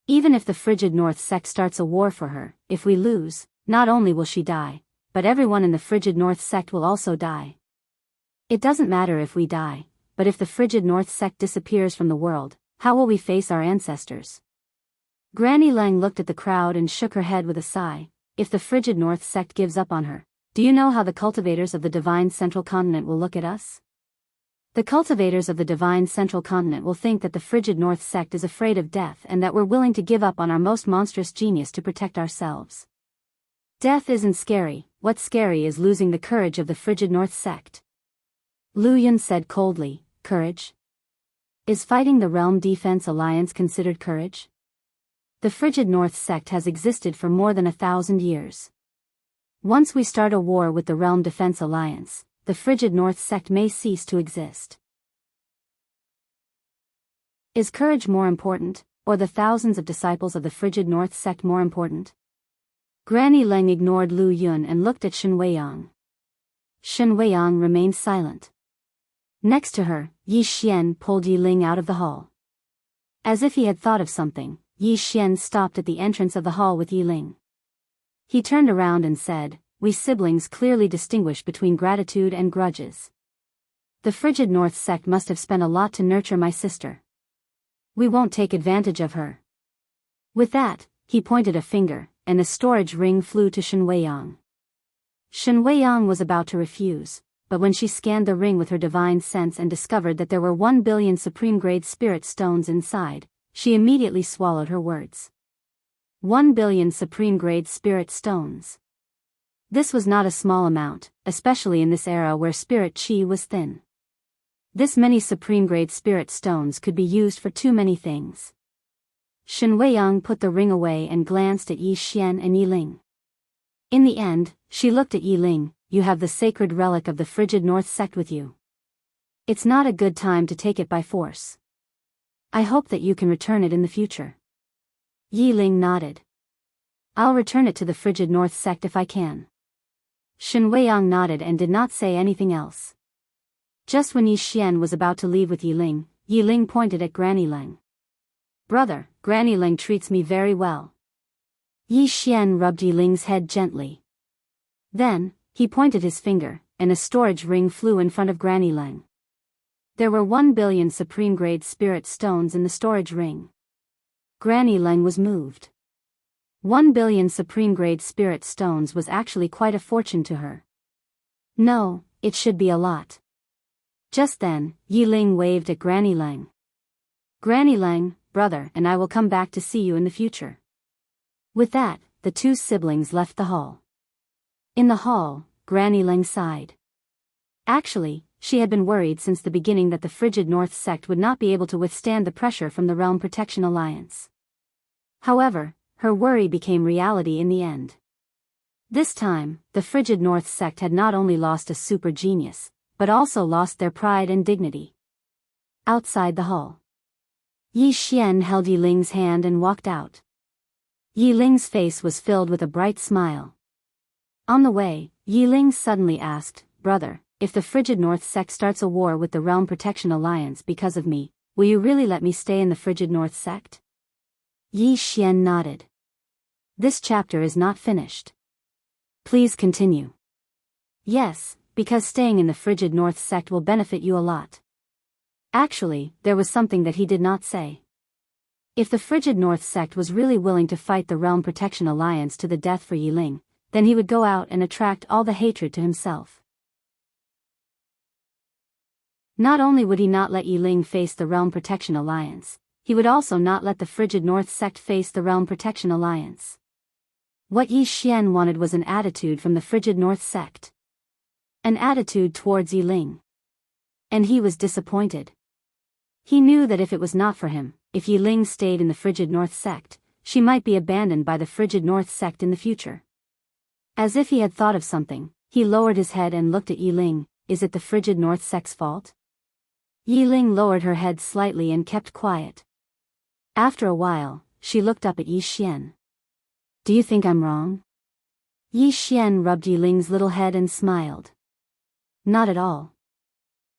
[SPEAKER 1] Even if the Frigid North sect starts a war for her, if we lose, not only will she die, but everyone in the Frigid North sect will also die. It doesn't matter if we die, but if the Frigid North sect disappears from the world, how will we face our ancestors?" Granny Leng looked at the crowd and shook her head with a sigh. "If the Frigid North sect gives up on her, do you know how the cultivators of the Divine Central Continent will look at us? The cultivators of the Divine Central Continent will think that the Frigid North sect is afraid of death and that we're willing to give up on our most monstrous genius to protect ourselves. Death isn't scary, what's scary is losing the courage of the Frigid North sect." Lu Yun said coldly, "Courage? Is fighting the Realm Defense Alliance considered courage? The Frigid North sect has existed for more than 1,000 years. Once we start a war with the Realm Defense Alliance, the Frigid North sect may cease to exist. Is courage more important, or the thousands of disciples of the Frigid North sect more important?" Granny Leng ignored Lu Yun and looked at Shen Weiyang. Shen Weiyang remained silent. Next to her, Yi Xian pulled Yi Ling out of the hall. As if he had thought of something, Yi Xian stopped at the entrance of the hall with Yi Ling. He turned around and said, "We siblings clearly distinguish between gratitude and grudges. The Frigid North sect must have spent a lot to nurture my sister. We won't take advantage of her." With that, he pointed a finger, and a storage ring flew to Shen Weiyang. Shen Weiyang was about to refuse, but when she scanned the ring with her divine sense and discovered that there were 1 billion supreme-grade spirit stones inside, she immediately swallowed her words. 1 billion supreme-grade spirit stones. This was not a small amount, especially in this era where spirit chi was thin. This many supreme-grade spirit stones could be used for too many things. Shen Weiyang put the ring away and glanced at Yi Xian and Yi Ling. In the end, she looked at Yi Ling, "You have the sacred relic of the Frigid North sect with you. It's not a good time to take it by force. I hope that you can return it in the future." Yi Ling nodded. "I'll return it to the Frigid North sect if I can." Shen Weiyang nodded and did not say anything else. Just when Yi Xian was about to leave with Yi Ling pointed at Granny Leng. "Brother, Granny Leng treats me very well." Yi Xian rubbed Yi Ling's head gently. Then, he pointed his finger, and a storage ring flew in front of Granny Leng. There were 1 billion supreme-grade spirit stones in the storage ring. Granny Leng was moved. 1 billion supreme-grade spirit stones was actually quite a fortune to her. No, it should be a lot. Just then, Yi Ling waved at Granny Leng. "Granny Leng, brother, and I will come back to see you in the future." With that, the two siblings left the hall. In the hall, Granny Leng sighed. Actually, she had been worried since the beginning that the Frigid North sect would not be able to withstand the pressure from the Realm Protection Alliance. However, her worry became reality in the end. This time, the Frigid North sect had not only lost a super genius, but also lost their pride and dignity. Outside the hall, Yi Xian held Yi Ling's hand and walked out. Yi Ling's face was filled with a bright smile. On the way, Yi Ling suddenly asked, "Brother, if the Frigid North sect starts a war with the Realm Protection Alliance because of me, will you really let me stay in the Frigid North sect?" Yi Xian nodded. "This chapter is not finished. Please continue." "Yes, because staying in the Frigid North sect will benefit you a lot." Actually, there was something that he did not say. If the Frigid North sect was really willing to fight the Realm Protection Alliance to the death for Yi Ling, then he would go out and attract all the hatred to himself. Not only would he not let Yi Ling face the Realm Protection Alliance, he would also not let the Frigid North sect face the Realm Protection Alliance. What Yi Xian wanted was an attitude from the frigid North sect. An attitude towards Yi Ling. And he was disappointed. He knew that if it was not for him, if Yi Ling stayed in the frigid North sect, she might be abandoned by the frigid North sect in the future. As if he had thought of something, he lowered his head and looked at Yi Ling. Is it the frigid North sect's fault? Yi Ling lowered her head slightly and kept quiet. After a while, she looked up at Yi Xian. Do you think I'm wrong? Yi Xian rubbed Yi Ling's little head and smiled. Not at all.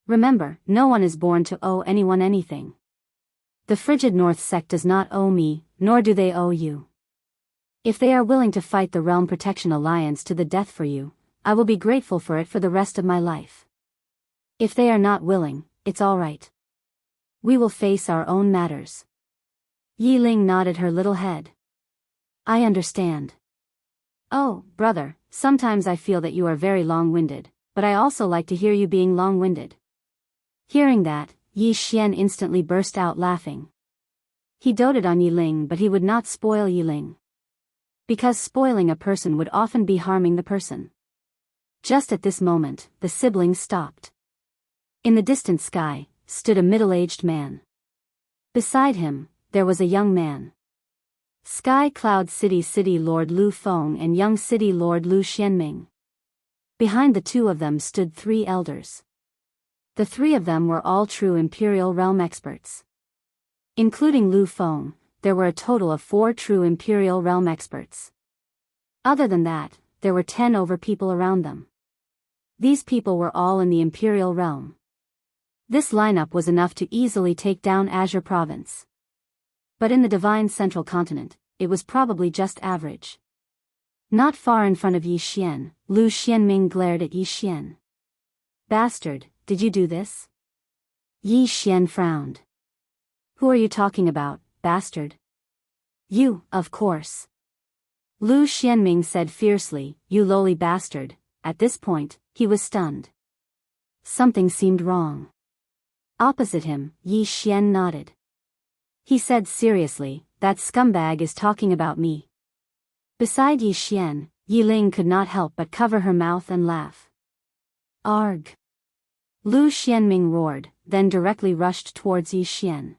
[SPEAKER 1] Remember, no one is born to owe anyone anything. The frigid North sect does not owe me, nor do they owe you. If they are willing to fight the Realm Protection Alliance to the death for you, I will be grateful for it for the rest of my life. If they are not willing, it's all right. We will face our own matters. Yi Ling nodded her little head. I understand. Oh, brother, sometimes I feel that you are very long-winded, but I also like to hear you being long-winded. Hearing that, Yi Xian instantly burst out laughing. He doted on Yi Ling, but he would not spoil Yi Ling. Because spoiling a person would often be harming the person. Just at this moment, the siblings stopped. In the distant sky, stood a middle-aged man. Beside him, there was a young man. Sky Cloud City Lord Lu Feng and Young City Lord Lu Xianming. Behind the two of them stood 3 elders. The 3 of them were all true Imperial Realm experts. Including Lu Feng, there were a total of 4 true Imperial Realm experts. Other than that, there were 10 over people around them. These people were all in the Imperial Realm. This lineup was enough to easily take down Azure Province. But in the Divine Central Continent, it was probably just average. Not far in front of Yi Xian, Lu Xianming glared at Yi Xian. Bastard, did you do this? Yi Xian frowned. Who are you talking about, bastard? You, of course. Lu Xianming said fiercely, you lowly bastard. At this point, he was stunned. Something seemed wrong. Opposite him, Yi Xian nodded. He said seriously, that scumbag is talking about me. Beside Yi Xian, Yi Ling could not help but cover her mouth and laugh. Arg! Lu Xianming roared, then directly rushed towards Yi Xian.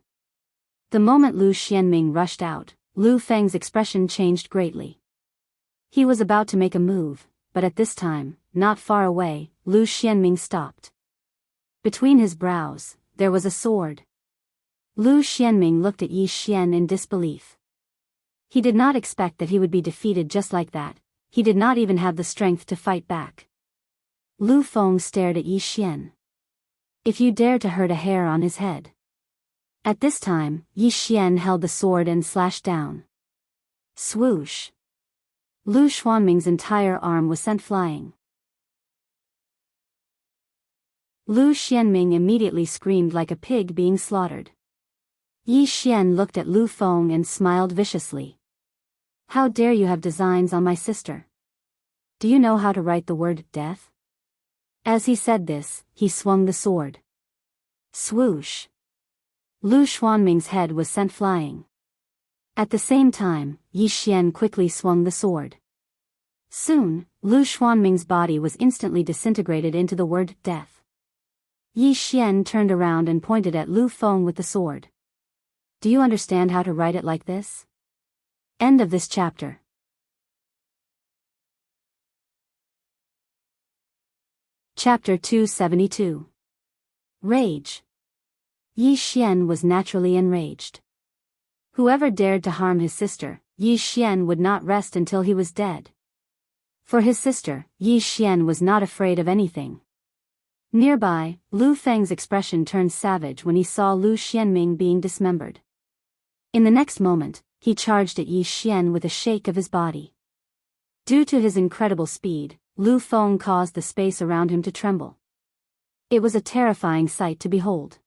[SPEAKER 1] The moment Lu Xianming rushed out, Lu Feng's expression changed greatly. He was about to make a move, but at this time, not far away, Lu Xianming stopped. Between his brows, there was a sword. Lu Xianming looked at Yi Xian in disbelief. He did not expect that he would be defeated just like that. He did not even have the strength to fight back. Lu Feng stared at Yi Xian. If you dare to hurt a hair on his head. At this time, Yi Xian held the sword and slashed down. Swoosh! Lu Xuanming's entire arm was sent flying. Lu Xianming immediately screamed like a pig being slaughtered. Yi Xian looked at Lu Feng and smiled viciously. How dare you have designs on my sister? Do you know how to write the word death? As he said this, he swung the sword. Swoosh! Lu Xuanming's head was sent flying. At the same time, Yi Xian quickly swung the sword. Soon, Lu Xuanming's body was instantly disintegrated into the word death. Yi Xian turned around and pointed at Lu Feng with the sword. Do you understand how to write it like this? End of this chapter. Chapter 272. Rage. Yi Xian was naturally enraged. Whoever dared to harm his sister, Yi Xian would not rest until he was dead. For his sister, Yi Xian was not afraid of anything. Nearby, Lu Feng's expression turned savage when he saw Lu Xianming being dismembered. In the next moment, he charged at Yi Xian with a shake of his body. Due to his incredible speed, Lu Feng caused the space around him to tremble. It was a terrifying sight to behold.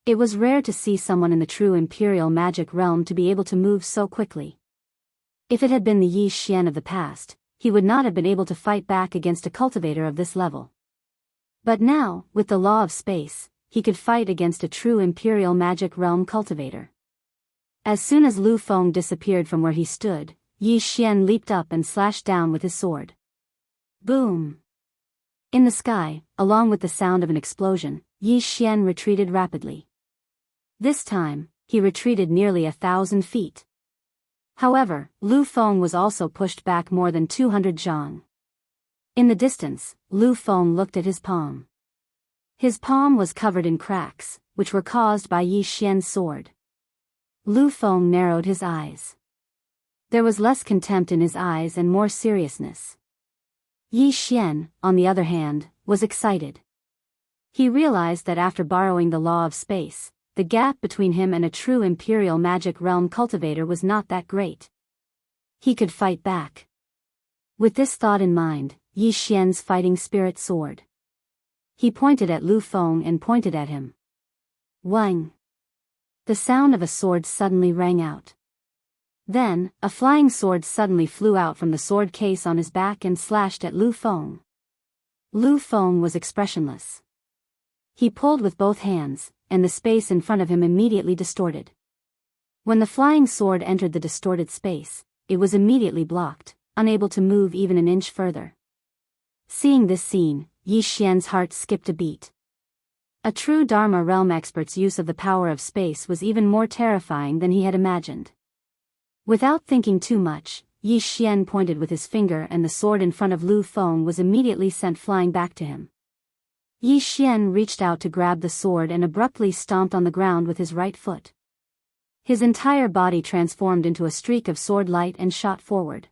[SPEAKER 1] It was rare to see someone in the true Imperial magic realm to be able to move so quickly. If it had been the Yi Xian of the past, he would not have been able to fight back against a cultivator of this level. But now, with the law of space, he could fight against a true Imperial magic realm cultivator. As soon as Lu Feng disappeared from where he stood, Yi Xian leaped up and slashed down with his sword. Boom! In the sky, along with the sound of an explosion, Yi Xian retreated rapidly. This time, he retreated nearly 1,000 feet. However, Lu Feng was also pushed back more than 200 zhang. In the distance, Lu Feng looked at his palm. His palm was covered in cracks, which were caused by Yi Xian's sword. Lu Feng narrowed his eyes. There was less contempt in his eyes and more seriousness. Yi Xian, on the other hand, was excited. He realized that after borrowing the law of space, the gap between him and a true imperial magic realm cultivator was not that great. He could fight back. With this thought in mind, Yi Xian's fighting spirit soared. He pointed at Lu Feng and pointed at him. Wang! The sound of a sword suddenly rang out. Then, a flying sword suddenly flew out from the sword case on his back and slashed at Lu Feng. Lu Feng was expressionless. He pulled with both hands, and the space in front of him immediately distorted. When the flying sword entered the distorted space, it was immediately blocked, unable to move even an inch further. Seeing this scene, Yi Xian's heart skipped a beat. A true Dharma realm expert's use of the power of space was even more terrifying than he had imagined. Without thinking too much, Yi Xian pointed with his finger and the sword in front of Lu Feng was immediately sent flying back to him. Yi Xian reached out to grab the sword and abruptly stomped on the ground with his right foot. His entire body transformed into a streak of sword light and shot forward.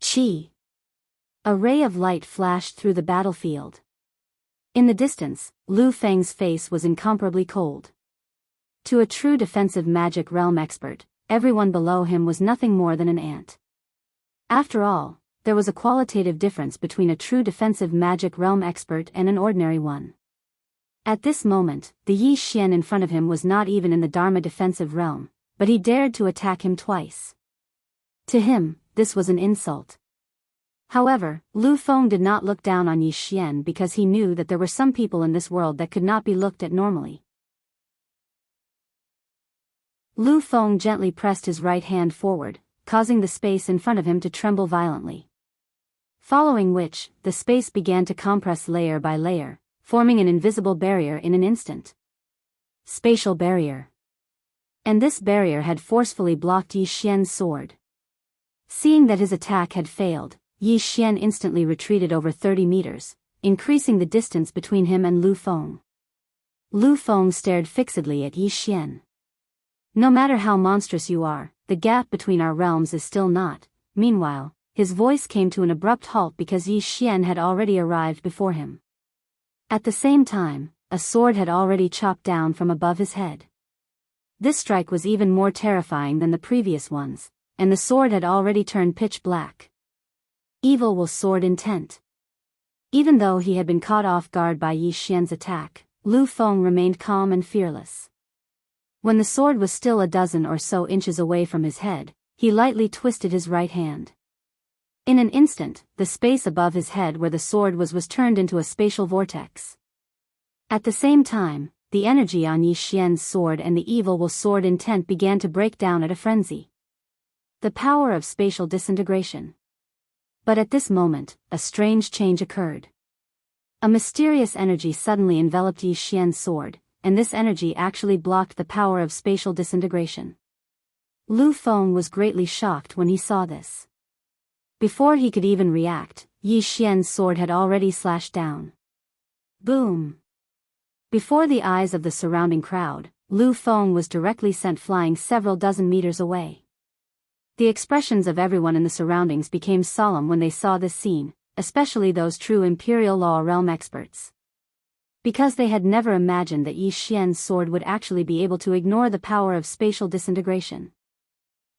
[SPEAKER 1] Chi! A ray of light flashed through the battlefield. In the distance, Lu Feng's face was incomparably cold. To a true defensive magic realm expert, everyone below him was nothing more than an ant. After all, there was a qualitative difference between a true defensive magic realm expert and an ordinary one. At this moment, the Yi Xian in front of him was not even in the Dharma defensive realm, but he dared to attack him twice. To him, this was an insult. However, Lu Feng did not look down on Yi Xian because he knew that there were some people in this world that could not be looked at normally. Lu Feng gently pressed his right hand forward, causing the space in front of him to tremble violently. Following which, the space began to compress layer by layer, forming an invisible barrier in an instant. Spatial barrier. And this barrier had forcefully blocked Yi Xian's sword. Seeing that his attack had failed, Yi Xian instantly retreated over 30 meters, increasing the distance between him and Lu Feng. Lu Feng stared fixedly at Yi Xian. No matter how monstrous you are, the gap between our realms is still not. Meanwhile, his voice came to an abrupt halt because Yi Xian had already arrived before him. At the same time, a sword had already chopped down from above his head. This strike was even more terrifying than the previous ones, and the sword had already turned pitch black. Evil will sword intent. Even though he had been caught off guard by Yi Xian's attack, Lu Feng remained calm and fearless. When the sword was still a dozen or so inches away from his head, he lightly twisted his right hand. In an instant, the space above his head where the sword was turned into a spatial vortex. At the same time, the energy on Yi Xian's sword and the evil will sword intent began to break down at a frenzy. The power of spatial disintegration. But at this moment, a strange change occurred. A mysterious energy suddenly enveloped Yi Xian's sword, and this energy actually blocked the power of spatial disintegration. Lu Feng was greatly shocked when he saw this. Before he could even react, Yi Xian's sword had already slashed down. Boom! Before the eyes of the surrounding crowd, Lu Feng was directly sent flying several dozen meters away. The expressions of everyone in the surroundings became solemn when they saw this scene, especially those true Imperial Law realm experts. Because they had never imagined that Yi Xian's sword would actually be able to ignore the power of spatial disintegration.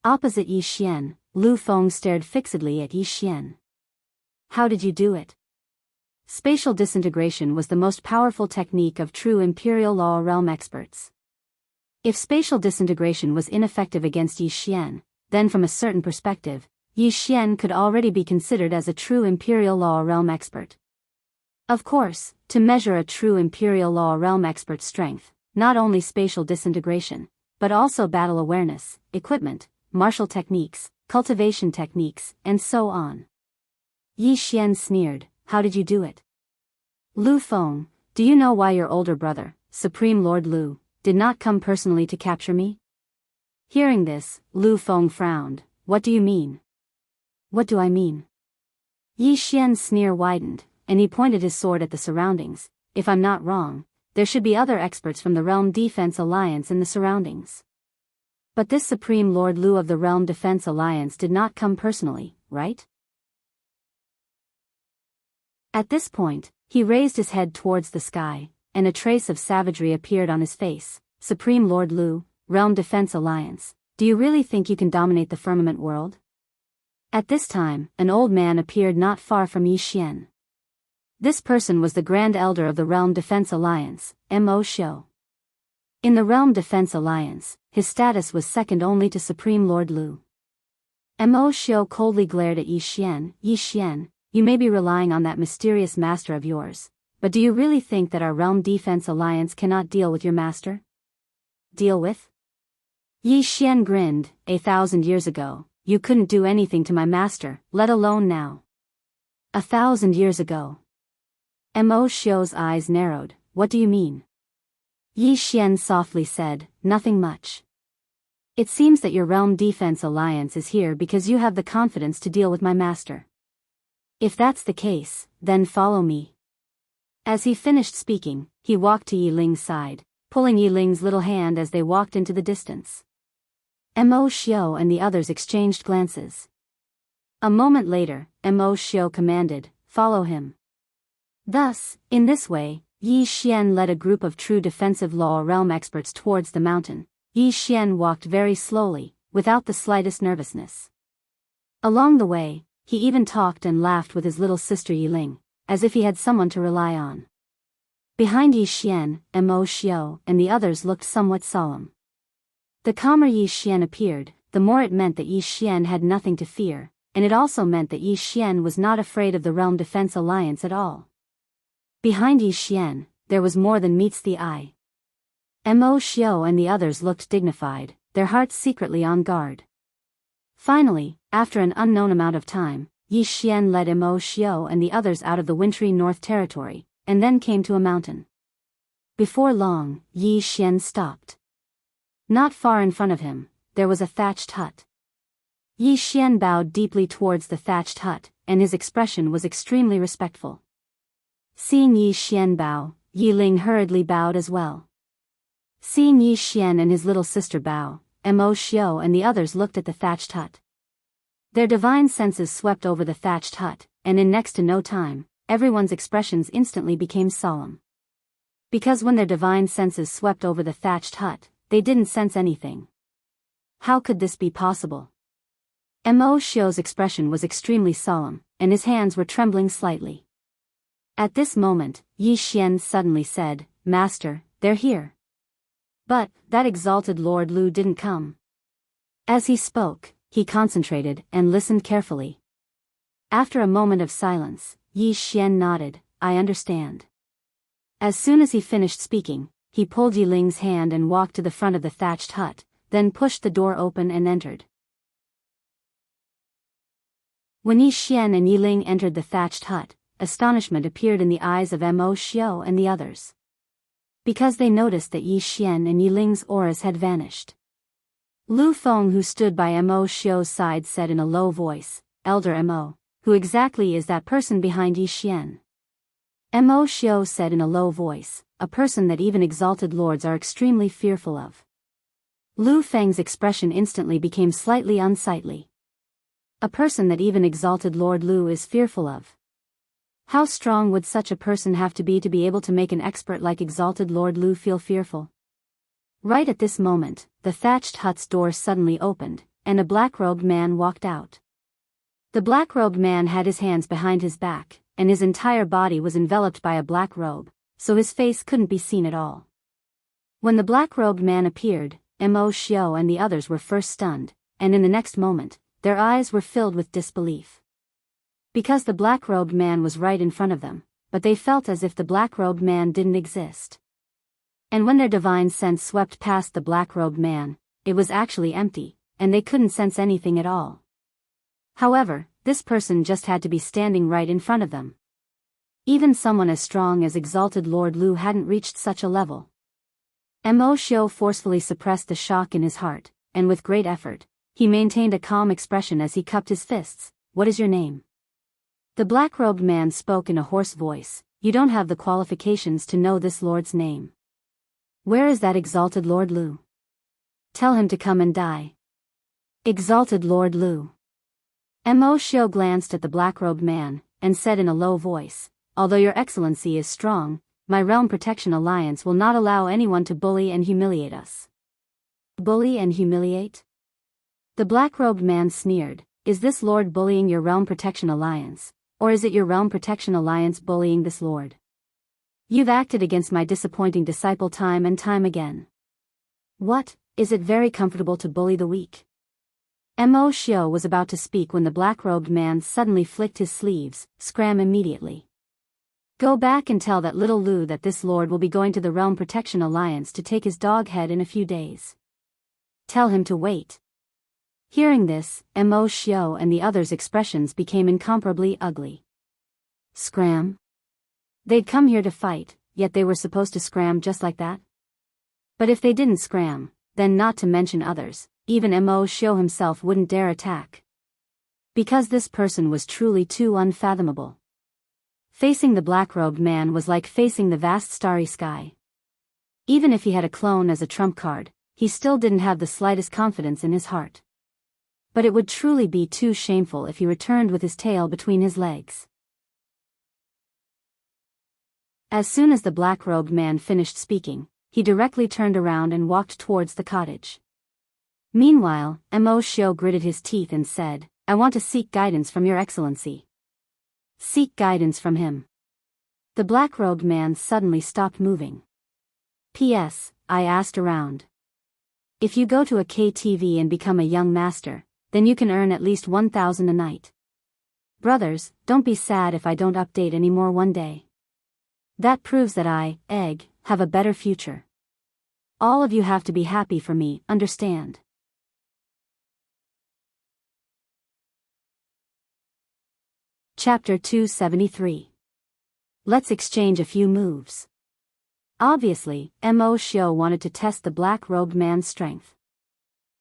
[SPEAKER 1] Opposite Yi Xian, Lu Feng stared fixedly at Yi Xian. How did you do it? Spatial disintegration was the most powerful technique of true Imperial Law realm experts. If spatial disintegration was ineffective against Yi Xian, then from a certain perspective, Yi Xian could already be considered as a true Imperial Law realm expert. Of course, to measure a true Imperial Law realm expert's strength, not only spatial disintegration, but also battle awareness, equipment, martial techniques, cultivation techniques, and so on. Yi Xian sneered, "How did you do it?" Lu Feng, "Do you know why your older brother, Supreme Lord Lu, did not come personally to capture me?" Hearing this, Lu Feng frowned. "What do you mean?" "What do I mean?" Yi Xian's sneer widened, and he pointed his sword at the surroundings. "If I'm not wrong, there should be other experts from the Realm Defense Alliance in the surroundings. But this Supreme Lord Lu of the Realm Defense Alliance did not come personally, right?" At this point, he raised his head towards the sky, and a trace of savagery appeared on his face. "Supreme Lord Lu, Realm Defense Alliance, do you really think you can dominate the firmament world?" At this time, an old man appeared not far from Yi Xian. This person was the Grand Elder of the Realm Defense Alliance, Mo Xiu. In the Realm Defense Alliance, his status was second only to Supreme Lord Lu. Mo Xiu coldly glared at Yi Xian. "Yi Xian, you may be relying on that mysterious master of yours, but do you really think that our Realm Defense Alliance cannot deal with your master?" "Deal with?" Yi Xian grinned. "1,000 years ago, you couldn't do anything to my master, let alone now." 1,000 years ago. Mo Xiu's eyes narrowed. "What do you mean?" Yi Xian softly said, "Nothing much. It seems that your Realm Defense Alliance is here because you have the confidence to deal with my master. If that's the case, then follow me." As he finished speaking, he walked to Yi Ling's side, pulling Yi Ling's little hand as they walked into the distance. Mo Xiu and the others exchanged glances. A moment later, Mo Xiu commanded, "Follow him." Thus, in this way, Yi Xian led a group of true defensive law realm experts towards the mountain. Yi Xian walked very slowly, without the slightest nervousness. Along the way, he even talked and laughed with his little sister Yi Ling, as if he had someone to rely on. Behind Yi Xian, Mo Xiu and the others looked somewhat solemn. The calmer Yi Xian appeared, the more it meant that Yi Xian had nothing to fear, and it also meant that Yi Xian was not afraid of the Realm Defense Alliance at all. Behind Yi Xian, there was more than meets the eye. Mo Xiu and the others looked dignified, their hearts secretly on guard. Finally, after an unknown amount of time, Yi Xian led Mo Xiu and the others out of the wintry North Territory, and then came to a mountain. Before long, Yi Xian stopped. Not far in front of him, there was a thatched hut. Yi Xian bowed deeply towards the thatched hut, and his expression was extremely respectful. Seeing Yi Xian bow, Yi Ling hurriedly bowed as well. Seeing Yi Xian and his little sister bow, Mo Xiu and the others looked at the thatched hut. Their divine senses swept over the thatched hut, and in next to no time, everyone's expressions instantly became solemn. Because when their divine senses swept over the thatched hut, they didn't sense anything. How could this be possible? Mo Xiu's expression was extremely solemn, and his hands were trembling slightly. At this moment, Yi Xian suddenly said, "Master, they're here." But that exalted Lord Lu didn't come. As he spoke, he concentrated and listened carefully. After a moment of silence, Yi Xian nodded, "I understand." As soon as he finished speaking, he pulled Yi Ling's hand and walked to the front of the thatched hut, then pushed the door open and entered. When Yi Xian and Yi Ling entered the thatched hut, astonishment appeared in the eyes of Mo Xiu and the others. Because they noticed that Yi Xian and Yi Ling's auras had vanished. Lu Feng, who stood by Mo Xiu's side, said in a low voice, "Elder Mo, who exactly is that person behind Yi Xian?" Mo Xiu said in a low voice, "A person that even exalted lords are extremely fearful of." Lu Feng's expression instantly became slightly unsightly. A person that even exalted Lord Lu is fearful of. How strong would such a person have to be able to make an expert like exalted Lord Lu feel fearful? Right at this moment, the thatched hut's door suddenly opened, and a black-robed man walked out. The black-robed man had his hands behind his back, and his entire body was enveloped by a black robe, so his face couldn't be seen at all. When the black-robed man appeared, Mo Xiu and the others were first stunned, and in the next moment, their eyes were filled with disbelief. Because the black-robed man was right in front of them, but they felt as if the black-robed man didn't exist. And when their divine sense swept past the black-robed man, it was actually empty, and they couldn't sense anything at all. However, this person just had to be standing right in front of them. Even someone as strong as Exalted Lord Lu hadn't reached such a level. Mo Xiu forcefully suppressed the shock in his heart, and with great effort, he maintained a calm expression as he cupped his fists. "What is your name?" The black-robed man spoke in a hoarse voice. "You don't have the qualifications to know this lord's name. Where is that Exalted Lord Lu? Tell him to come and die." Exalted Lord Lu. Mo Xiu glanced at the black-robed man, and said in a low voice, "Although your excellency is strong, my Realm Protection Alliance will not allow anyone to bully and humiliate us." Bully and humiliate? The black-robed man sneered. "Is this lord bullying your Realm Protection Alliance, or is it your Realm Protection Alliance bullying this lord? You've acted against my disappointing disciple time and time again. What, is it very comfortable to bully the weak?" Mo Xiu was about to speak when the black-robed man suddenly flicked his sleeves. "Scram immediately. Go back and tell that little Lu that this lord will be going to the Realm Protection Alliance to take his dog head in a few days. Tell him to wait." Hearing this, Mo Xiu and the others' expressions became incomparably ugly. Scram? They'd come here to fight, yet they were supposed to scram just like that? But if they didn't scram, then not to mention others, even Mo Xiu himself wouldn't dare attack. Because this person was truly too unfathomable. Facing the black-robed man was like facing the vast starry sky. Even if he had a clone as a trump card, he still didn't have the slightest confidence in his heart. But it would truly be too shameful if he returned with his tail between his legs. As soon as the black-robed man finished speaking, he directly turned around and walked towards the cottage. Meanwhile, Mo Xiu gritted his teeth and said, "I want to seek guidance from your excellency." Seek guidance from him. The black-robed man suddenly stopped moving. P.S. I asked around. If you go to a KTV and become a young master, then you can earn at least 1,000 a night. Brothers, don't be sad if I don't update anymore one day. That proves that I, Egg, have a better future. All of you have to be happy for me, understand? Chapter 273. Let's exchange a few moves. Obviously, Mo Xiu wanted to test the black-robed man's strength.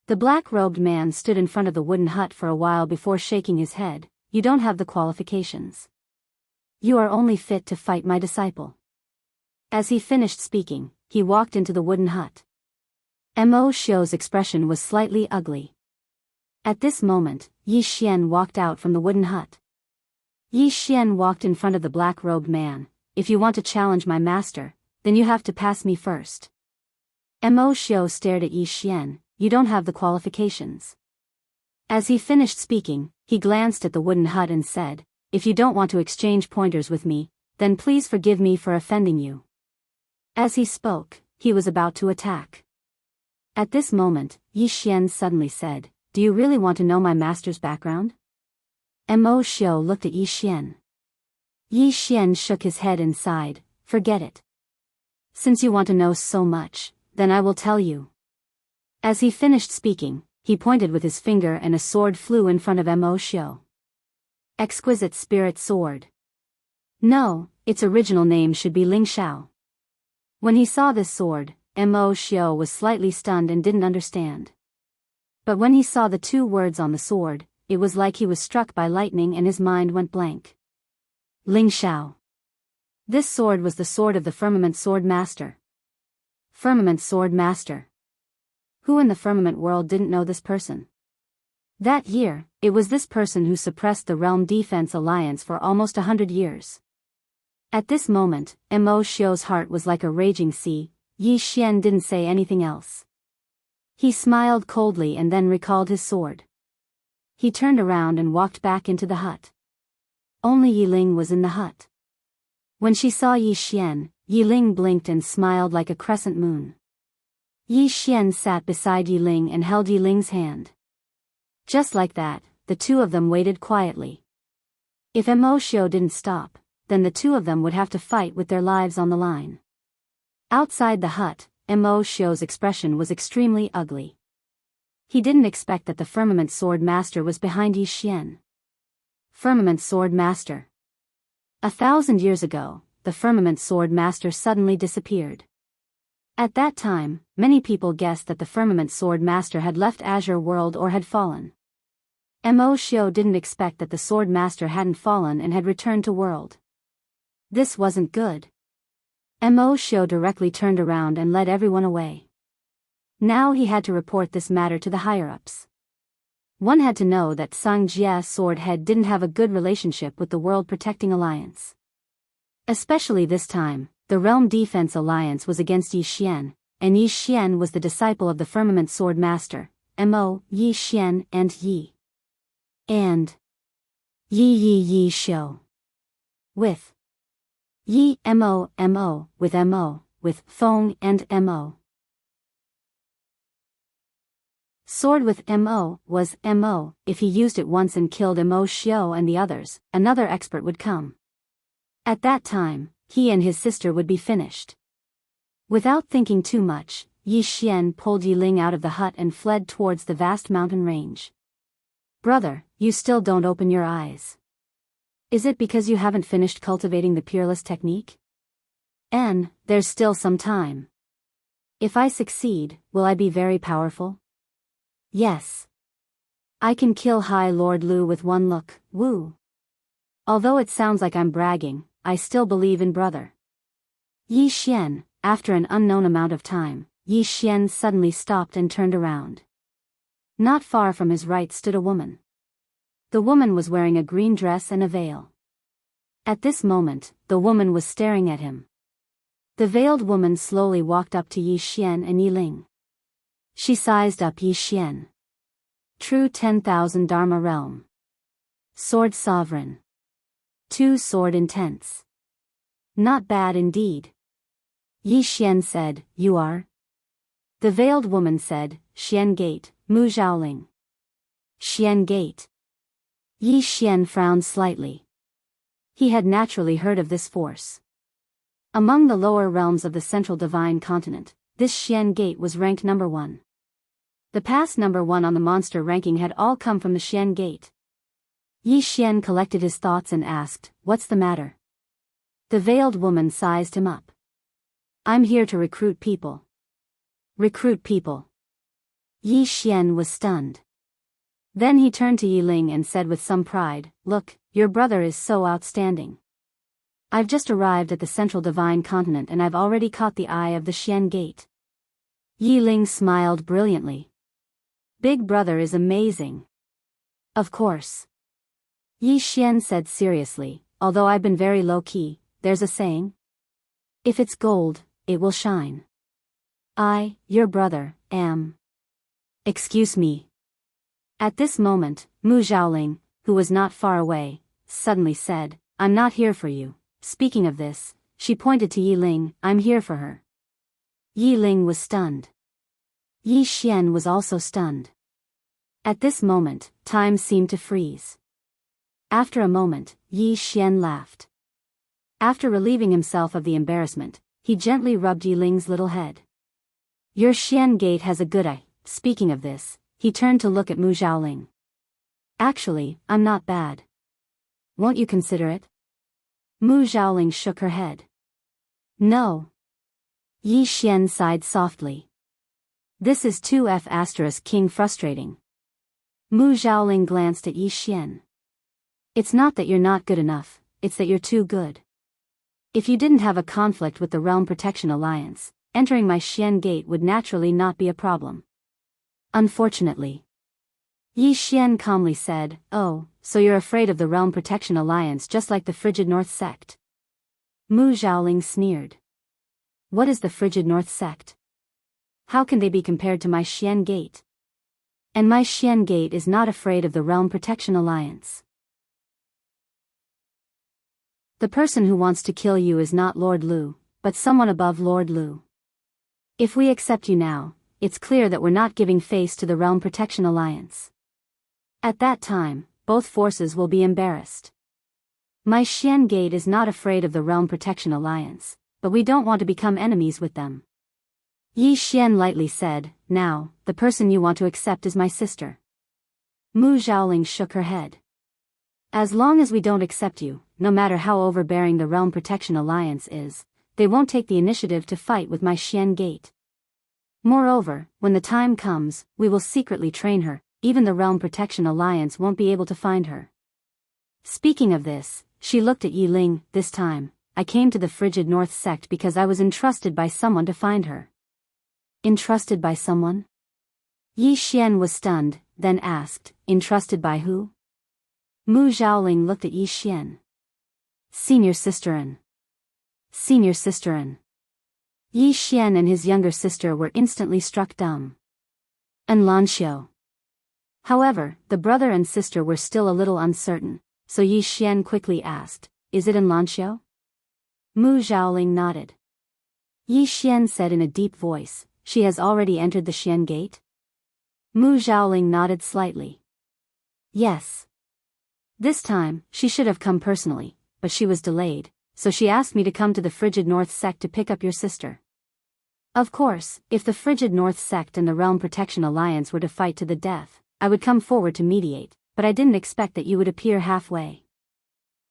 [SPEAKER 1] The black-robed man stood in front of the wooden hut for a while before shaking his head. "You don't have the qualifications. You are only fit to fight my disciple." As he finished speaking, he walked into the wooden hut. Mo Xiu's expression was slightly ugly. At this moment, Yi Xian walked out from the wooden hut. Yi Xian walked in front of the black-robed man. "If you want to challenge my master, then you have to pass me first." Mo Xiu stared at Yi Xian. "You don't have the qualifications." As he finished speaking, he glanced at the wooden hut and said, "If you don't want to exchange pointers with me, then please forgive me for offending you." As he spoke, he was about to attack. At this moment, Yi Xian suddenly said, "Do you really want to know my master's background?" Mo Xiu looked at Yi Xian. Yi Xian shook his head and sighed, "Forget it. Since you want to know so much, then I will tell you." As he finished speaking, he pointed with his finger and a sword flew in front of Mo Xiu. Exquisite Spirit Sword. No, its original name should be Ling Shao. When he saw this sword, Mo Xiu was slightly stunned and didn't understand. But when he saw the two words on the sword, it was like he was struck by lightning and his mind went blank. Ling Shao. This sword was the sword of the Firmament Sword Master. Firmament Sword Master. Who in the firmament world didn't know this person? That year, it was this person who suppressed the Realm Defense Alliance for almost 100 years. At this moment, Mo Xiu's heart was like a raging sea. Yi Xian didn't say anything else. He smiled coldly and then recalled his sword. He turned around and walked back into the hut. Only Yiling was in the hut. When she saw Yi Xian, Yiling blinked and smiled like a crescent moon. Yi Xian sat beside Yiling and held Yiling's hand. Just like that, the two of them waited quietly. If Mo Xiu didn't stop, then the two of them would have to fight with their lives on the line. Outside the hut, Mo Xiu's expression was extremely ugly. He didn't expect that the Firmament Sword Master was behind Yi Xian. Firmament Sword Master. 1,000 years ago, the Firmament Sword Master suddenly disappeared. At that time, many people guessed that the Firmament Sword Master had left Azure World or had fallen. Mo Xiu didn't expect that the Sword Master hadn't fallen and had returned to world. This wasn't good. Mo Xiu directly turned around and led everyone away. Now he had to report this matter to the higher-ups. One had to know that Sang Jia Sword Head didn't have a good relationship with the World Protecting Alliance. Especially this time, the Realm Defense Alliance was against Yi Xian, and Yi Xian was the disciple of the Firmament Sword Master, Mo, Yi Xian and Yi. And Yi Xiu. With Yi Mo, with Feng and Mo. Sword with Mo was Mo. If he used it once and killed Mo Xiu and the others, another expert would come. At that time, he and his sister would be finished. Without thinking too much, Yi Xian pulled Yi Ling out of the hut and fled towards the vast mountain range. Brother, you still don't open your eyes. Is it because you haven't finished cultivating the Peerless technique? There's still some time. If I succeed, will I be very powerful? Yes. I can kill High Lord Lu with one look, woo. Although it sounds like I'm bragging, I still believe in brother. Yi Xian, after an unknown amount of time, Yi Xian suddenly stopped and turned around. Not far from his right stood a woman. The woman was wearing a green dress and a veil. At this moment, the woman was staring at him. The veiled woman slowly walked up to Yi Xian and Yi Ling. She sized up Yi Xian. True 10,000 Dharma Realm. Sword Sovereign. 2 Sword Intense. Not bad indeed. Yi Xian said, you are? The veiled woman said, Xian Gate, Mu Zhaoling. Xian Gate. Yi Xian frowned slightly. He had naturally heard of this force. Among the lower realms of the Central Divine Continent, this Xian Gate was ranked number 1. The past number 1 on the monster ranking had all come from the Xian Gate. Yi Xian collected his thoughts and asked, what's the matter? The veiled woman sized him up. I'm here to recruit people. Recruit people. Yi Xian was stunned. Then he turned to Yi Ling and said with some pride, look, your brother is so outstanding. I've just arrived at the Central Divine Continent and I've already caught the eye of the Xian Gate. Yi Ling smiled brilliantly. Big brother is amazing. Of course. Yi Xian said seriously, although I've been very low-key, there's a saying. If it's gold, it will shine. I, your brother, am. Excuse me. At this moment, Mu Zhaoling, who was not far away, suddenly said, I'm not here for you. Speaking of this, she pointed to Yi Ling, I'm here for her. Yi Ling was stunned. Yi Xian was also stunned. At this moment, time seemed to freeze. After a moment, Yi Xian laughed. After relieving himself of the embarrassment, he gently rubbed Yi Ling's little head. Your Xian Gate has a good eye. Speaking of this, he turned to look at Mu Zhaoling. Actually, I'm not bad. Won't you consider it? Mu Zhaoling shook her head. No. Yi Xian sighed softly. This is 2F** King frustrating. Mu Zhaoling glanced at Yi Xian. It's not that you're not good enough, it's that you're too good. If you didn't have a conflict with the Realm Protection Alliance, entering my Xian Gate would naturally not be a problem. Unfortunately. Yi Xian calmly said, oh, so you're afraid of the Realm Protection Alliance just like the Frigid North Sect. Mu Zhaoling sneered. What is the Frigid North Sect? How can they be compared to my Xian Gate? And my Xian Gate is not afraid of the Realm Protection Alliance. The person who wants to kill you is not Lord Lu, but someone above Lord Lu. If we accept you now, it's clear that we're not giving face to the Realm Protection Alliance. At that time, both forces will be embarrassed. My Xian Gate is not afraid of the Realm Protection Alliance, but we don't want to become enemies with them. Yi Xian lightly said, now, the person you want to accept is my sister. Mu Zhaoling shook her head. As long as we don't accept you, no matter how overbearing the Realm Protection Alliance is, they won't take the initiative to fight with my Xian Gate. Moreover, when the time comes, we will secretly train her, even the Realm Protection Alliance won't be able to find her. Speaking of this, she looked at Yi Ling. This time, I came to the Frigid North sect because I was entrusted by someone to find her. Entrusted by someone? Yi Xian was stunned, then asked, entrusted by who? Mu Zhaoling looked at Yi Xian. Senior Sisterin. Senior Sisterin. Yi Xian and his younger sister were instantly struck dumb. And Lanxiu. However, the brother and sister were still a little uncertain, so Yi Xian quickly asked, is it in Lanxiu? Mu Zhaoling nodded. Yi Xian said in a deep voice, she has already entered the Xian Gate? Mu Zhaoling nodded slightly. Yes. This time, she should have come personally, but she was delayed, so she asked me to come to the Frigid North sect to pick up your sister. Of course, if the Frigid North sect and the Realm Protection Alliance were to fight to the death, I would come forward to mediate, but I didn't expect that you would appear halfway.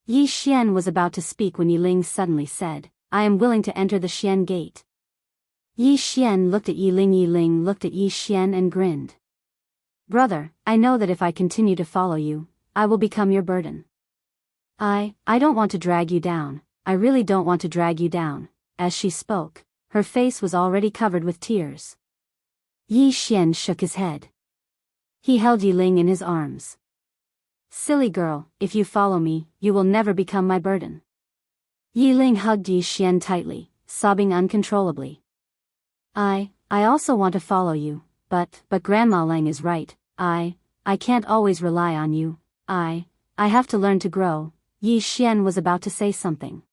[SPEAKER 1] Yi Xian was about to speak when Yi Ling suddenly said, I am willing to enter the Xian Gate. Yi Xian looked at Yi Ling. Yi Ling looked at Yi Xian and grinned. Brother, I know that if I continue to follow you, I will become your burden. I don't want to drag you down, I really don't want to drag you down. As she spoke, her face was already covered with tears. Yi Xian shook his head. He held Yi Ling in his arms. Silly girl, if you follow me, you will never become my burden. Yi Ling hugged Yi Xian tightly, sobbing uncontrollably. I also want to follow you, but Grandma Lang is right, I can't always rely on you, I have to learn to grow. Yi Xian was about to say something.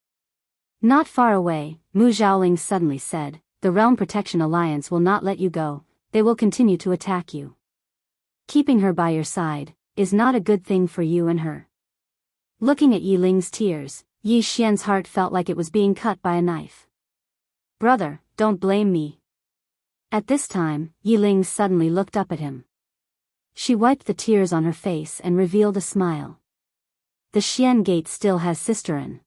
[SPEAKER 1] Not far away, Mu Zhaoling suddenly said, the Realm Protection Alliance will not let you go, they will continue to attack you. Keeping her by your side is not a good thing for you and her. Looking at Yi Ling's tears, Yi Xian's heart felt like it was being cut by a knife. Brother, don't blame me. At this time, Yi Ling suddenly looked up at him. She wiped the tears on her face and revealed a smile. The Xian Gate still has Sisterin.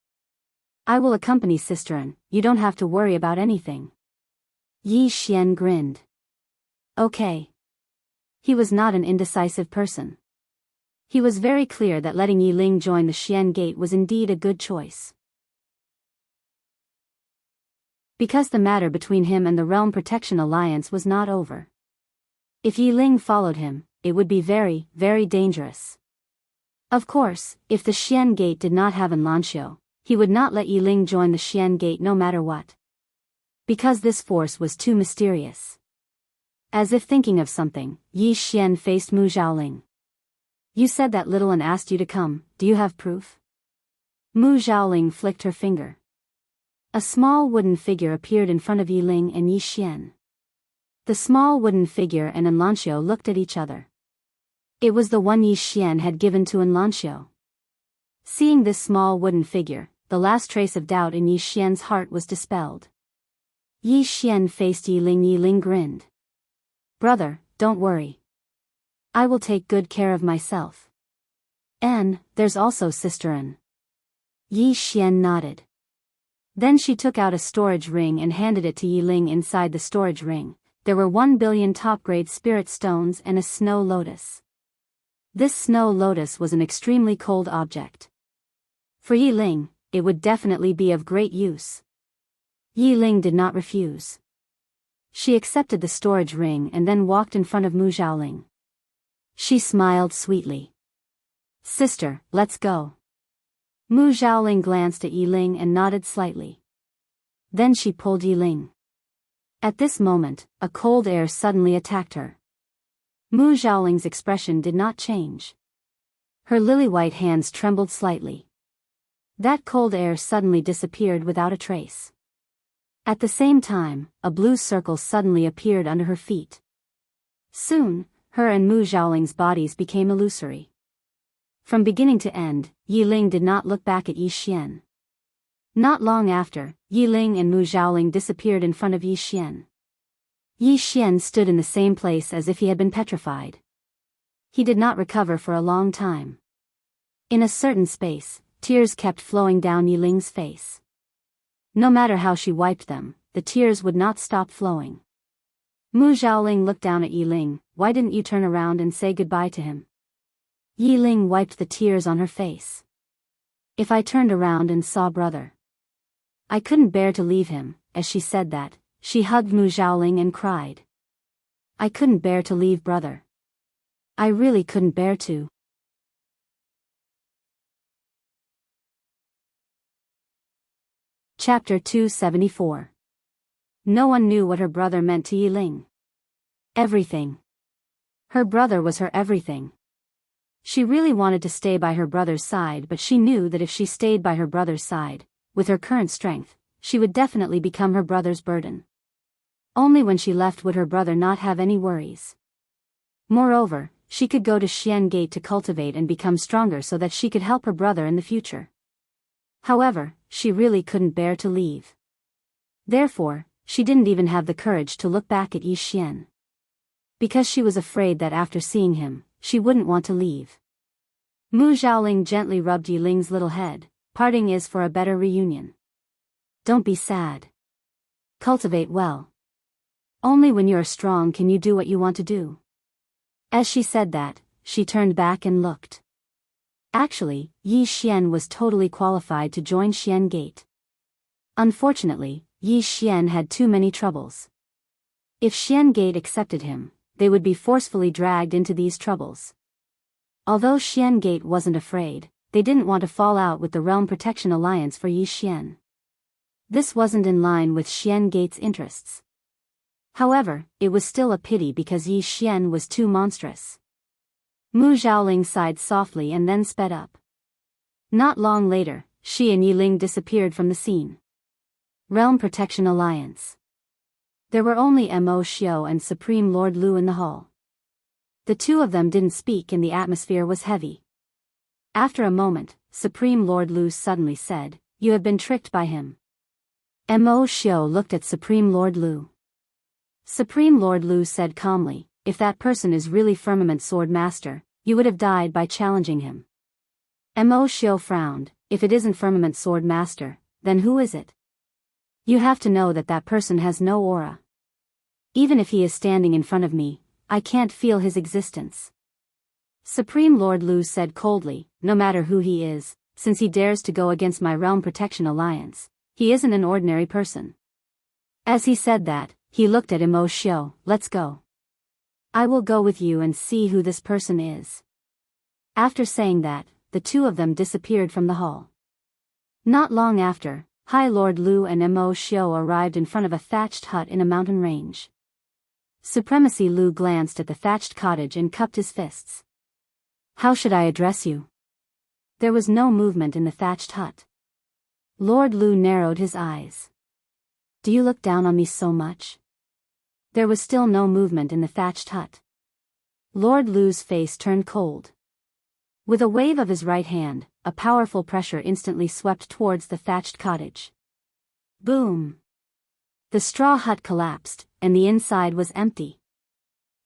[SPEAKER 1] I will accompany Sisterin, you don't have to worry about anything. Yi Xian grinned. Okay. He was not an indecisive person. He was very clear that letting Yi Ling join the Xian Gate was indeed a good choice. Because the matter between him and the Realm Protection Alliance was not over. If Yi Ling followed him, it would be very, very dangerous. Of course, if the Xian Gate did not have an Lanxiu, he would not let Yi Ling join the Xian Gate no matter what. Because this force was too mysterious. As if thinking of something, Yi Xian faced Mu Zhaoling. You said that little and asked you to come, do you have proof? Mu Zhaoling flicked her finger. A small wooden figure appeared in front of Yi Ling and Yi Xian. The small wooden figure and Lanxiu looked at each other. It was the one Yi Xian had given to Lanxiu. Seeing this small wooden figure, the last trace of doubt in Yi Xian's heart was dispelled. Yi Xian faced Yi Ling. Yi Ling grinned. Brother, don't worry. I will take good care of myself. And there's also Sisterin. Yi Xian nodded. Then she took out a storage ring and handed it to Yi Ling. Inside the storage ring, there were 1 billion top-grade spirit stones and a snow lotus. This snow lotus was an extremely cold object. For Yi Ling, it would definitely be of great use. Yi Ling did not refuse. She accepted the storage ring and then walked in front of Mu Zhaoling. She smiled sweetly. Sister, let's go. Mu Zhaoling glanced at Yi Ling and nodded slightly. Then she pulled Yi Ling. At this moment, a cold air suddenly attacked her. Mu Zhaoling's expression did not change. Her lily-white hands trembled slightly. That cold air suddenly disappeared without a trace. At the same time, a blue circle suddenly appeared under her feet. Soon, her and Mu Zhaoling's bodies became illusory. From beginning to end, Yi Ling did not look back at Yi Xian. Not long after, Yi Ling and Mu Zhaoling disappeared in front of Yi Xian. Yi Xian stood in the same place as if he had been petrified. He did not recover for a long time. In a certain space, tears kept flowing down Yiling's face. No matter how she wiped them, the tears would not stop flowing. Mu Zhaoling looked down at Yiling. Why didn't you turn around and say goodbye to him? Yiling wiped the tears on her face. If I turned around and saw brother. I couldn't bear to leave him. As she said that, she hugged Mu Zhaoling and cried. I couldn't bear to leave brother. I really couldn't bear to. Chapter 274. No one knew what her brother meant to Yiling. Everything. Her brother was her everything. She really wanted to stay by her brother's side, but she knew that if she stayed by her brother's side, with her current strength, she would definitely become her brother's burden. Only when she left would her brother not have any worries. Moreover, she could go to Xian Gate to cultivate and become stronger so that she could help her brother in the future. However, she really couldn't bear to leave. Therefore, she didn't even have the courage to look back at Yi Xian. Because she was afraid that after seeing him, she wouldn't want to leave. Mu Zhaoling gently rubbed Yiling's little head. Parting is for a better reunion. Don't be sad. Cultivate well. Only when you are strong can you do what you want to do. As she said that, she turned back and looked. Actually, Yi Xian was totally qualified to join Xian Gate. Unfortunately, Yi Xian had too many troubles. If Xian Gate accepted him, they would be forcefully dragged into these troubles. Although Xian Gate wasn't afraid, they didn't want to fall out with the Realm Protection Alliance for Yi Xian. This wasn't in line with Xian Gate's interests. However, it was still a pity because Yi Xian was too monstrous. Mu Zhaoling sighed softly and then sped up. Not long later, she and Yiling disappeared from the scene. Realm Protection Alliance. There were only Mo Xiao and Supreme Lord Lu in the hall. The two of them didn't speak and the atmosphere was heavy. After a moment, Supreme Lord Lu suddenly said, "You have been tricked by him." Mo Xiao looked at Supreme Lord Lu. Supreme Lord Lu said calmly, "If that person is really Firmament Sword Master, you would have died by challenging him." Mo Xiao frowned. "If it isn't Firmament Sword Master, then who is it? You have to know that that person has no aura. Even if he is standing in front of me, I can't feel his existence." Supreme Lord Lu said coldly, "No matter who he is, since he dares to go against my Realm Protection Alliance, he isn't an ordinary person." As he said that, he looked at Mo Xiao. "Let's go. I will go with you and see who this person is." After saying that, the two of them disappeared from the hall. Not long after, High Lord Lu and Mo Xiao arrived in front of a thatched hut in a mountain range. Supremacy Lu glanced at the thatched cottage and cupped his fists. "How should I address you?" There was no movement in the thatched hut. Lord Lu narrowed his eyes. "Do you look down on me so much?" There was still no movement in the thatched hut. Lord Lu's face turned cold. With a wave of his right hand, a powerful pressure instantly swept towards the thatched cottage. Boom! The straw hut collapsed, and the inside was empty.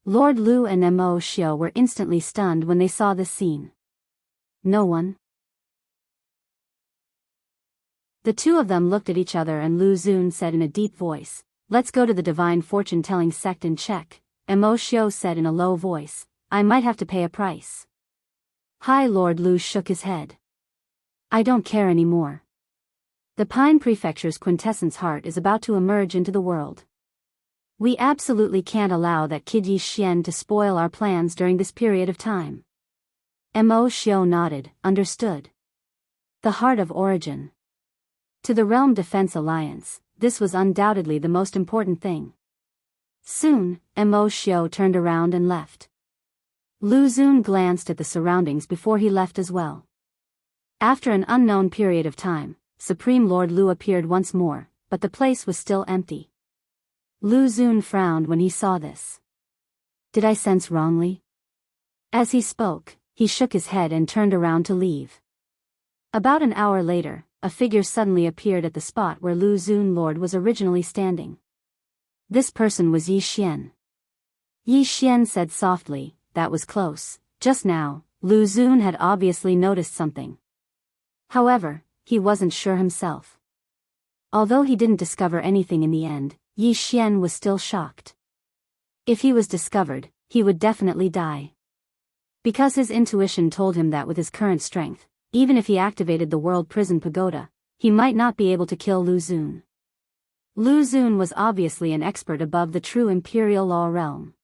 [SPEAKER 1] Lord Lu and Mo Xiao were instantly stunned when they saw this scene. No one. The two of them looked at each other and Lu Xun said in a deep voice, "Let's go to the Divine Fortune-Telling Sect and check." Mo Xiao said in a low voice, "I might have to pay a price." High Lord Lu shook his head. "I don't care anymore. The Pine Prefecture's quintessence heart is about to emerge into the world. We absolutely can't allow that kid Yi Xian to spoil our plans during this period of time." Mo Xiao nodded, understood. The heart of origin. To the Realm Defense Alliance, this was undoubtedly the most important thing. Soon, Mo Xiao turned around and left. Lu Xun glanced at the surroundings before he left as well. After an unknown period of time, Supreme Lord Lu appeared once more, but the place was still empty. Lu Xun frowned when he saw this. "Did I sense wrongly?" As he spoke, he shook his head and turned around to leave. About an hour later, a figure suddenly appeared at the spot where Lu Xun Lord was originally standing. This person was Yi Xian. Yi Xian said softly, "That was close." Just now, Lu Xun had obviously noticed something. However, he wasn't sure himself. Although he didn't discover anything in the end, Yi Xian was still shocked. If he was discovered, he would definitely die. Because his intuition told him that with his current strength, even if he activated the World Prison Pagoda, he might not be able to kill Lu Xun. Lu Xun was obviously an expert above the true Imperial Law realm.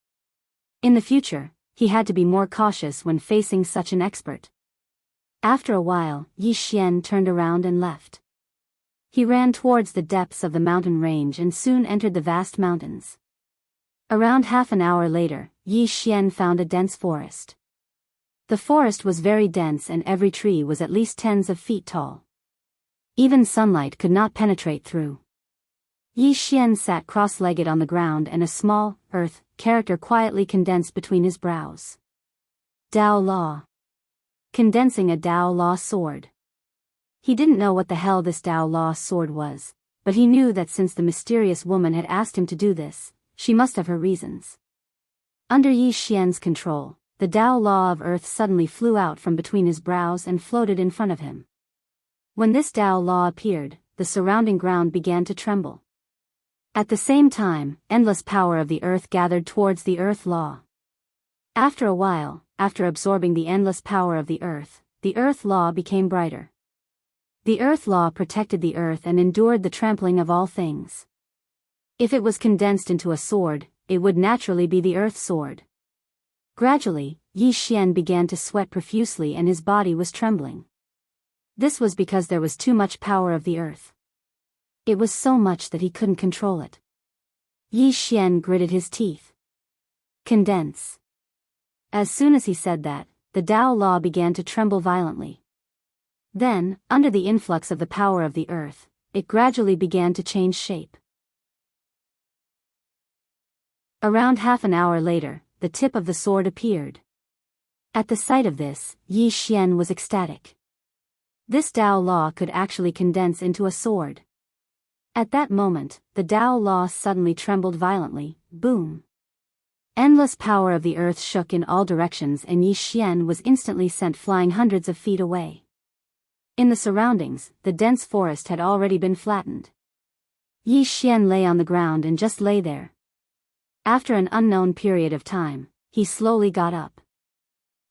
[SPEAKER 1] In the future, he had to be more cautious when facing such an expert. After a while, Yi Xian turned around and left. He ran towards the depths of the mountain range and soon entered the vast mountains. Around half an hour later, Yi Xian found a dense forest. The forest was very dense and every tree was at least tens of feet tall. Even sunlight could not penetrate through. Yi Xian sat cross-legged on the ground and a small, earth, character quietly condensed between his brows. Dao Law. Condensing a Dao Law sword. He didn't know what the hell this Dao Law sword was, but he knew that since the mysterious woman had asked him to do this, she must have her reasons. Under Yi Xian's control, the Dao Law of Earth suddenly flew out from between his brows and floated in front of him. When this Dao Law appeared, the surrounding ground began to tremble. At the same time, endless power of the earth gathered towards the Earth Law. After a while, after absorbing the endless power of the Earth Law became brighter. The Earth Law protected the Earth and endured the trampling of all things. If it was condensed into a sword, it would naturally be the Earth Sword. Gradually, Yi Xian began to sweat profusely and his body was trembling. This was because there was too much power of the Earth. It was so much that he couldn't control it. Yi Xian gritted his teeth. Condense. As soon as he said that, the Dao Law began to tremble violently. Then, under the influx of the power of the Earth, it gradually began to change shape. Around half an hour later, the tip of the sword appeared. At the sight of this, Yi Xian was ecstatic. This Dao Law could actually condense into a sword. At that moment, the Dao Law suddenly trembled violently, boom. Endless power of the earth shook in all directions and Yi Xian was instantly sent flying hundreds of feet away. In the surroundings, the dense forest had already been flattened. Yi Xian lay on the ground and just lay there. After an unknown period of time, he slowly got up.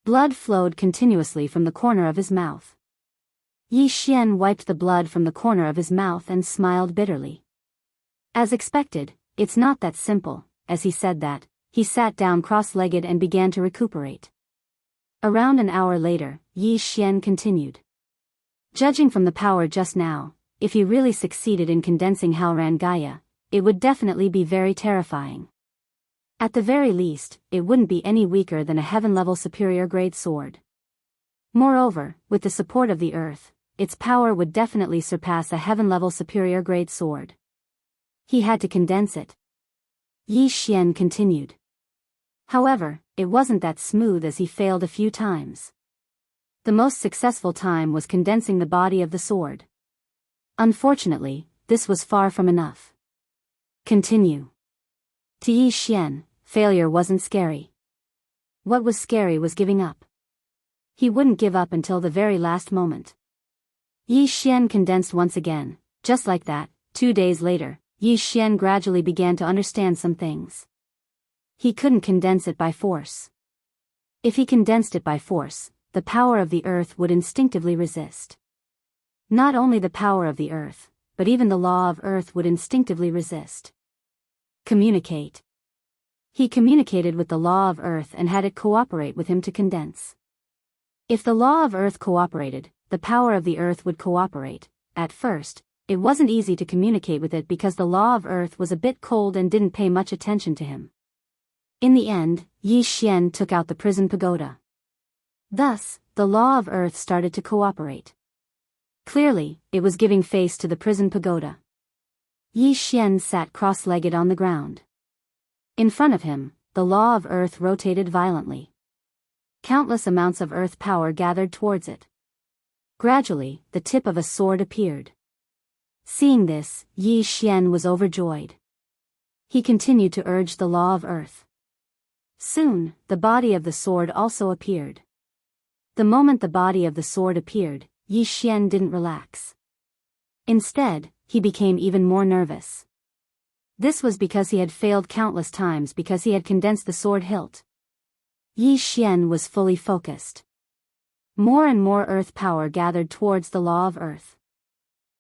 [SPEAKER 1] Blood flowed continuously from the corner of his mouth. Yi Xian wiped the blood from the corner of his mouth and smiled bitterly. As expected, it's not that simple. As he said that, he sat down cross-legged and began to recuperate. Around an hour later, Yi Xian continued. Judging from the power just now, if he really succeeded in condensing Halran Gaia, it would definitely be very terrifying. At the very least, it wouldn't be any weaker than a heaven-level superior-grade sword. Moreover, with the support of the earth, its power would definitely surpass a heaven-level superior-grade sword. He had to condense it. Yi Xian continued. However, it wasn't that smooth as he failed a few times. The most successful time was condensing the body of the sword. Unfortunately, this was far from enough. Continue. To Yi Xian, failure wasn't scary. What was scary was giving up. He wouldn't give up until the very last moment. Yi Xian condensed once again, just like that. 2 days later, Yi Xian gradually began to understand some things. He couldn't condense it by force. If he condensed it by force, the power of the earth would instinctively resist. Not only the power of the earth, but even the law of earth would instinctively resist. Communicate. He communicated with the law of earth and had it cooperate with him to condense. If the law of earth cooperated, the power of the earth would cooperate. At first, it wasn't easy to communicate with it because the law of earth was a bit cold and didn't pay much attention to him. In the end, Yi Xian took out the prison pagoda. Thus, the law of earth started to cooperate. Clearly, it was giving face to the prison pagoda. Yi Xian sat cross-legged on the ground. In front of him, the law of earth rotated violently. Countless amounts of earth power gathered towards it. Gradually, the tip of a sword appeared. Seeing this, Yi Xian was overjoyed. He continued to urge the law of earth. Soon, the body of the sword also appeared. The moment the body of the sword appeared, Yi Xian didn't relax. Instead, he became even more nervous. This was because he had failed countless times because he had condensed the sword hilt. Yi Xian was fully focused. More and more earth power gathered towards the law of earth.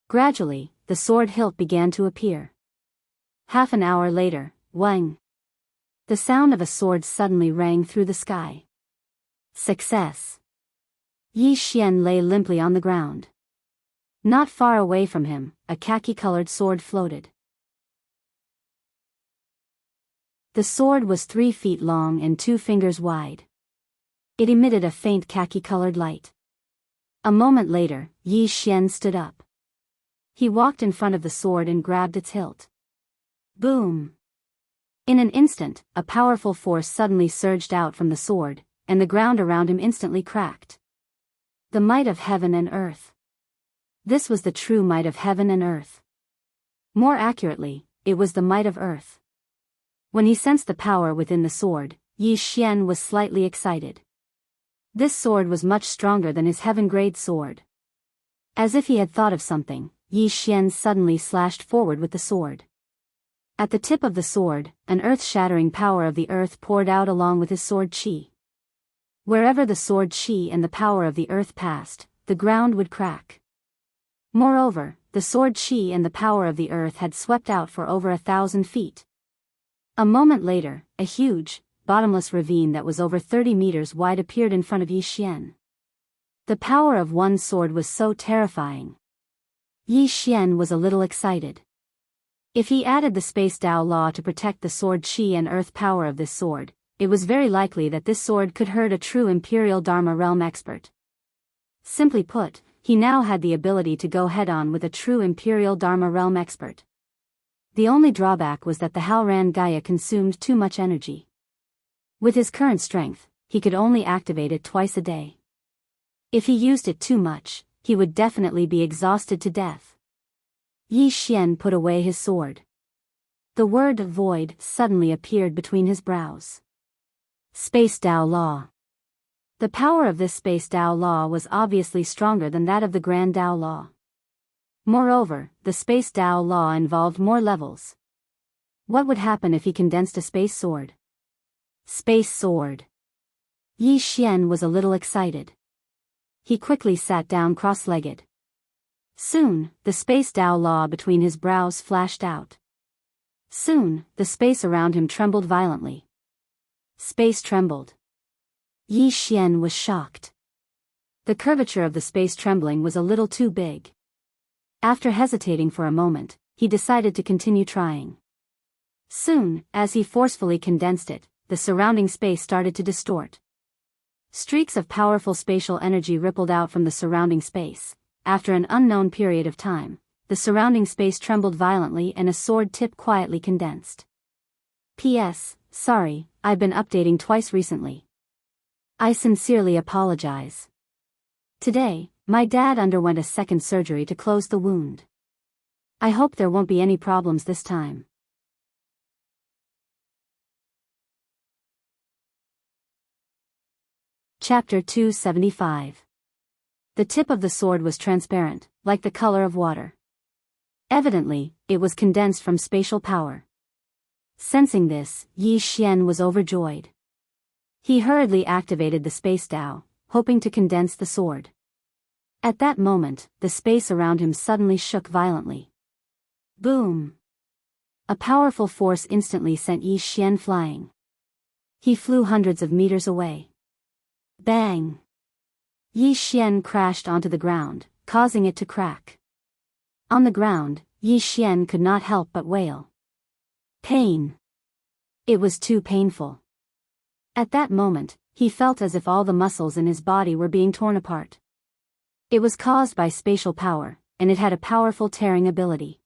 [SPEAKER 1] Gradually, the sword hilt began to appear. Half an hour later, whang! The sound of a sword suddenly rang through the sky. Success! Yi Xian lay limply on the ground. Not far away from him, a khaki-colored sword floated. The sword was 3 feet long and 2 fingers wide. It emitted a faint khaki-colored light. A moment later, Yi Xian stood up. He walked in front of the sword and grabbed its hilt. Boom! In an instant, a powerful force suddenly surged out from the sword, and the ground around him instantly cracked. The might of heaven and earth. This was the true might of heaven and earth. More accurately, it was the might of earth. When he sensed the power within the sword, Yi Xian was slightly excited. This sword was much stronger than his heaven-grade sword. As if he had thought of something, Yi Xian suddenly slashed forward with the sword. At the tip of the sword, an earth-shattering power of the earth poured out along with his sword chi. Wherever the sword chi and the power of the earth passed, the ground would crack. Moreover, the sword chi and the power of the earth had swept out for over 1,000 feet. A moment later, a huge, bottomless ravine that was over 30 meters wide appeared in front of Yi Xian. The power of one sword was so terrifying. Yi Xian was a little excited. If he added the Space Dao Law to protect the sword chi and earth power of this sword, it was very likely that this sword could hurt a true Imperial Dharma realm expert. Simply put, he now had the ability to go head-on with a true Imperial Dharma realm expert. The only drawback was that the Halran Gaia consumed too much energy. With his current strength, he could only activate it twice a day. If he used it too much, he would definitely be exhausted to death. Yi Xian put away his sword. The word void suddenly appeared between his brows. Space Dao Law. The power of this Space Dao Law was obviously stronger than that of the Grand Dao Law. Moreover, the Space Dao Law involved more levels. What would happen if he condensed a space sword? Space sword. Yi Xian was a little excited. He quickly sat down cross-legged. Soon, the Space Dao Law between his brows flashed out. Soon, the space around him trembled violently. Space trembled. Yi Xian was shocked. The curvature of the space trembling was a little too big. After hesitating for a moment, he decided to continue trying. Soon, as he forcefully condensed it, the surrounding space started to distort. Streaks of powerful spatial energy rippled out from the surrounding space. After an unknown period of time, the surrounding space trembled violently and a sword tip quietly condensed. P.S. Sorry, I've been updating twice recently. I sincerely apologize. Today, my dad underwent a second surgery to close the wound. I hope there won't be any problems this time. Chapter 275. The tip of the sword was transparent, like the color of water. Evidently, it was condensed from spatial power. Sensing this, Yi Xian was overjoyed. He hurriedly activated the Space Dao, hoping to condense the sword. At that moment, the space around him suddenly shook violently. Boom! A powerful force instantly sent Yi Xian flying. He flew hundreds of meters away. Bang! Yi Xian crashed onto the ground, causing it to crack. On the ground, Yi Xian could not help but wail. Pain! It was too painful. At that moment, he felt as if all the muscles in his body were being torn apart. It was caused by spatial power, and it had a powerful tearing ability.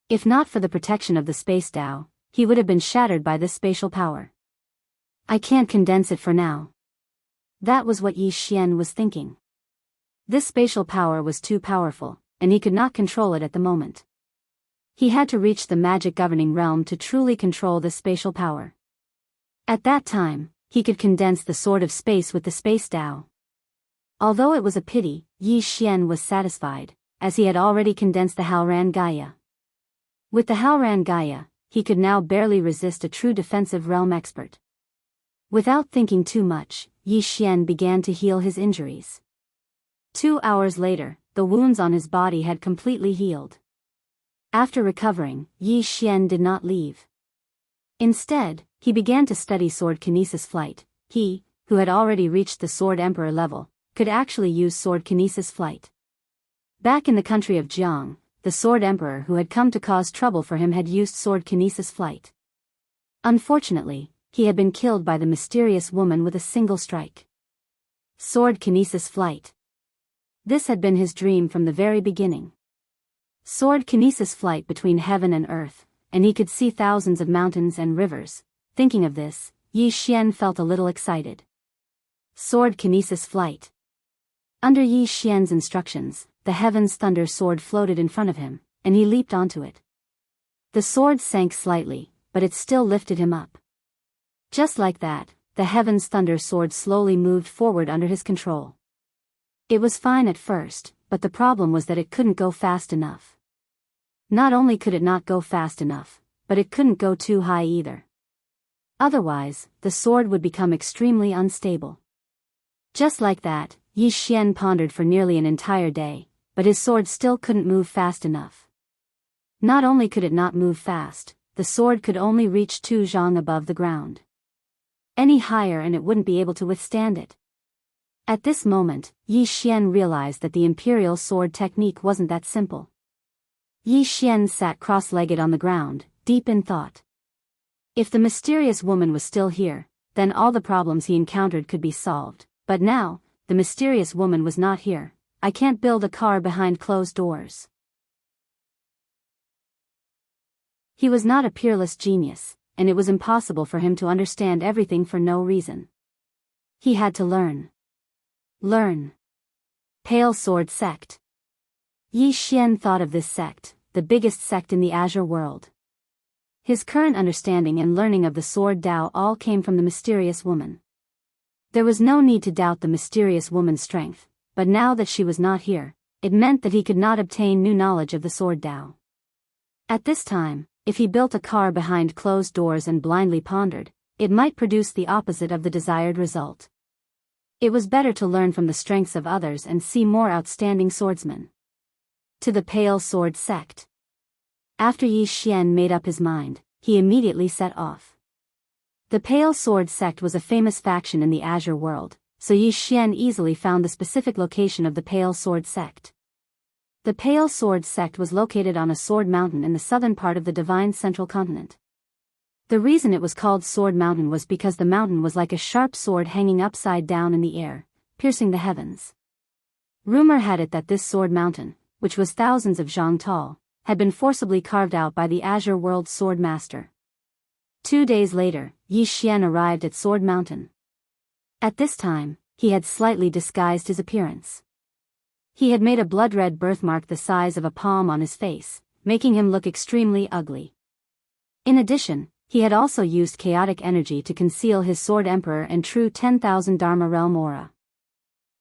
[SPEAKER 1] If not for the protection of the Space Dao, he would have been shattered by this spatial power. I can't condense it for now. That was what Yi Xian was thinking. This spatial power was too powerful, and he could not control it at the moment. He had to reach the magic governing realm to truly control this spatial power. At that time, he could condense the sword of space with the space Tao. Although it was a pity, Yi Xian was satisfied, as he had already condensed the Halran Gaia. With the Halran Gaia, he could now barely resist a true defensive realm expert. Without thinking too much, Yi Xian began to heal his injuries. 2 hours later, the wounds on his body had completely healed. After recovering, Yi Xian did not leave. Instead, he began to study sword kinesis flight. He, who had already reached the sword emperor level, could actually use sword kinesis flight. Back in the country of Jianghu, the sword emperor who had come to cause trouble for him had used sword kinesis flight. Unfortunately, he had been killed by the mysterious woman with a single strike. Sword kinesis flight. This had been his dream from the very beginning. Sword kinesis flight between heaven and earth, and he could see thousands of mountains and rivers. Thinking of this, Yi Xian felt a little excited. Sword kinesis flight. Under Yi Xian's instructions, the heaven's thunder sword floated in front of him, and he leaped onto it. The sword sank slightly, but it still lifted him up. Just like that, the heaven's thunder sword slowly moved forward under his control. It was fine at first, but the problem was that it couldn't go fast enough. Not only could it not go fast enough, but it couldn't go too high either. Otherwise, the sword would become extremely unstable. Just like that, Yi Xian pondered for nearly an entire day, but his sword still couldn't move fast enough. Not only could it not move fast, the sword could only reach 2 zhang above the ground. Any higher and it wouldn't be able to withstand it. At this moment, Yi Xian realized that the imperial sword technique wasn't that simple. Yi Xian sat cross-legged on the ground, deep in thought. If the mysterious woman was still here, then all the problems he encountered could be solved, but now, the mysterious woman was not here. I can't build a car behind closed doors. He was not a peerless genius, and it was impossible for him to understand everything for no reason. He had to learn. Learn. Pale Sword Sect. Yi Xian thought of this sect, the biggest sect in the Azure world. His current understanding and learning of the sword Tao all came from the mysterious woman. There was no need to doubt the mysterious woman's strength, but now that she was not here, it meant that he could not obtain new knowledge of the sword Tao. At this time, if he built a car behind closed doors and blindly pondered, it might produce the opposite of the desired result. It was better to learn from the strengths of others and see more outstanding swordsmen. To the Pale Sword Sect. After Yi Xian made up his mind, he immediately set off. The Pale Sword Sect was a famous faction in the Azure world, so Yi Xian easily found the specific location of the Pale Sword Sect. The Pale Sword Sect was located on a sword mountain in the southern part of the divine central continent. The reason it was called Sword Mountain was because the mountain was like a sharp sword hanging upside down in the air, piercing the heavens. Rumor had it that this Sword Mountain, which was thousands of zhang tall, had been forcibly carved out by the Azure World Sword Master. 2 days later, Yi Xian arrived at Sword Mountain. At this time, he had slightly disguised his appearance. He had made a blood-red birthmark the size of a palm on his face, making him look extremely ugly. In addition, he had also used chaotic energy to conceal his Sword Emperor and true 10,000 Dharma Realm aura.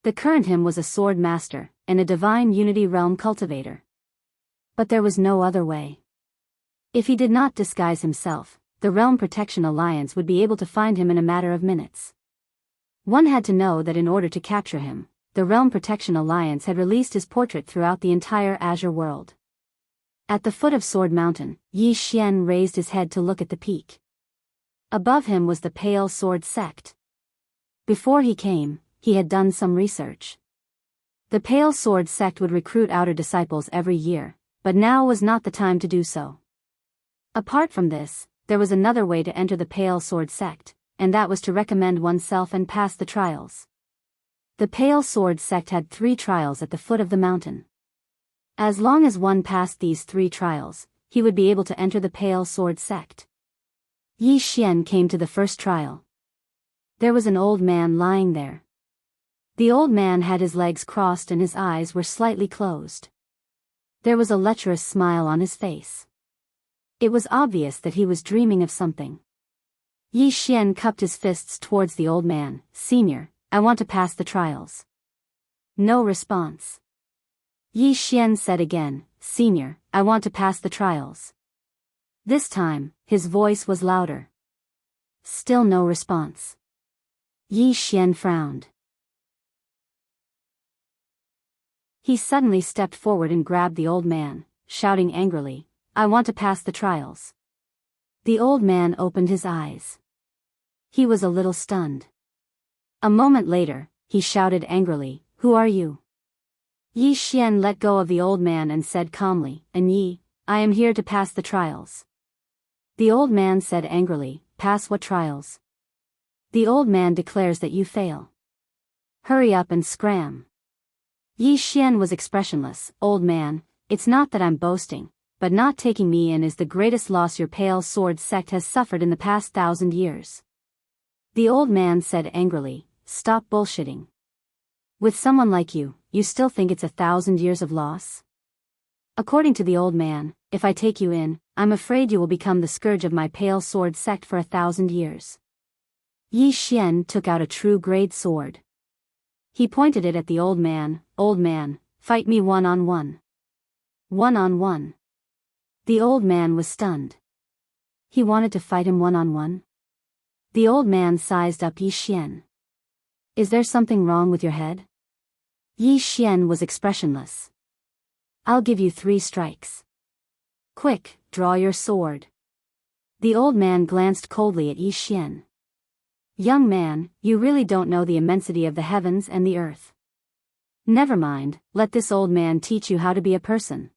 [SPEAKER 1] The current him was a Sword Master, and a Divine Unity Realm cultivator. But there was no other way. If he did not disguise himself, the Realm Protection Alliance would be able to find him in a matter of minutes. One had to know that in order to capture him, the Realm Protection Alliance had released his portrait throughout the entire Azure world. At the foot of Sword Mountain, Yi Xian raised his head to look at the peak. Above him was the Pale Sword Sect. Before he came, he had done some research. The Pale Sword Sect would recruit outer disciples every year, but now was not the time to do so. Apart from this, there was another way to enter the Pale Sword Sect, and that was to recommend oneself and pass the trials. The Pale Sword Sect had 3 trials at the foot of the mountain. As long as one passed these 3 trials, he would be able to enter the Pale Sword Sect. Yi Xian came to the first trial. There was an old man lying there. The old man had his legs crossed and his eyes were slightly closed. There was a lecherous smile on his face. It was obvious that he was dreaming of something. Yi Xian cupped his fists towards the old man. Senior, I want to pass the trials. No response. Yi Xian said again, Senior, I want to pass the trials. This time, his voice was louder. Still no response. Yi Xian frowned. He suddenly stepped forward and grabbed the old man, shouting angrily, I want to pass the trials. The old man opened his eyes. He was a little stunned. A moment later, he shouted angrily, Who are you? Yi Xian let go of the old man and said calmly, Yi, I am here to pass the trials. The old man said angrily, Pass what trials? The old man declares that you fail. Hurry up and scram. Yi Xian was expressionless. Old man, it's not that I'm boasting, but not taking me in is the greatest loss your pale sword sect has suffered in the past 1,000 years. The old man said angrily, Stop bullshitting. With someone like you, you still think it's 1,000 years of loss? According to the old man, if I take you in, I'm afraid you will become the scourge of my pale sword sect for 1,000 years. Yi Xian took out a true grade sword. He pointed it at the old man. Old man, fight me one-on-one. One-on-one. The old man was stunned. He wanted to fight him one-on-one? The old man sized up Yi Xian. Is there something wrong with your head? Yi Xian was expressionless. I'll give you 3 strikes. Quick, draw your sword. The old man glanced coldly at Yi Xian. Young man, you really don't know the immensity of the heavens and the earth. Never mind, let this old man teach you how to be a person.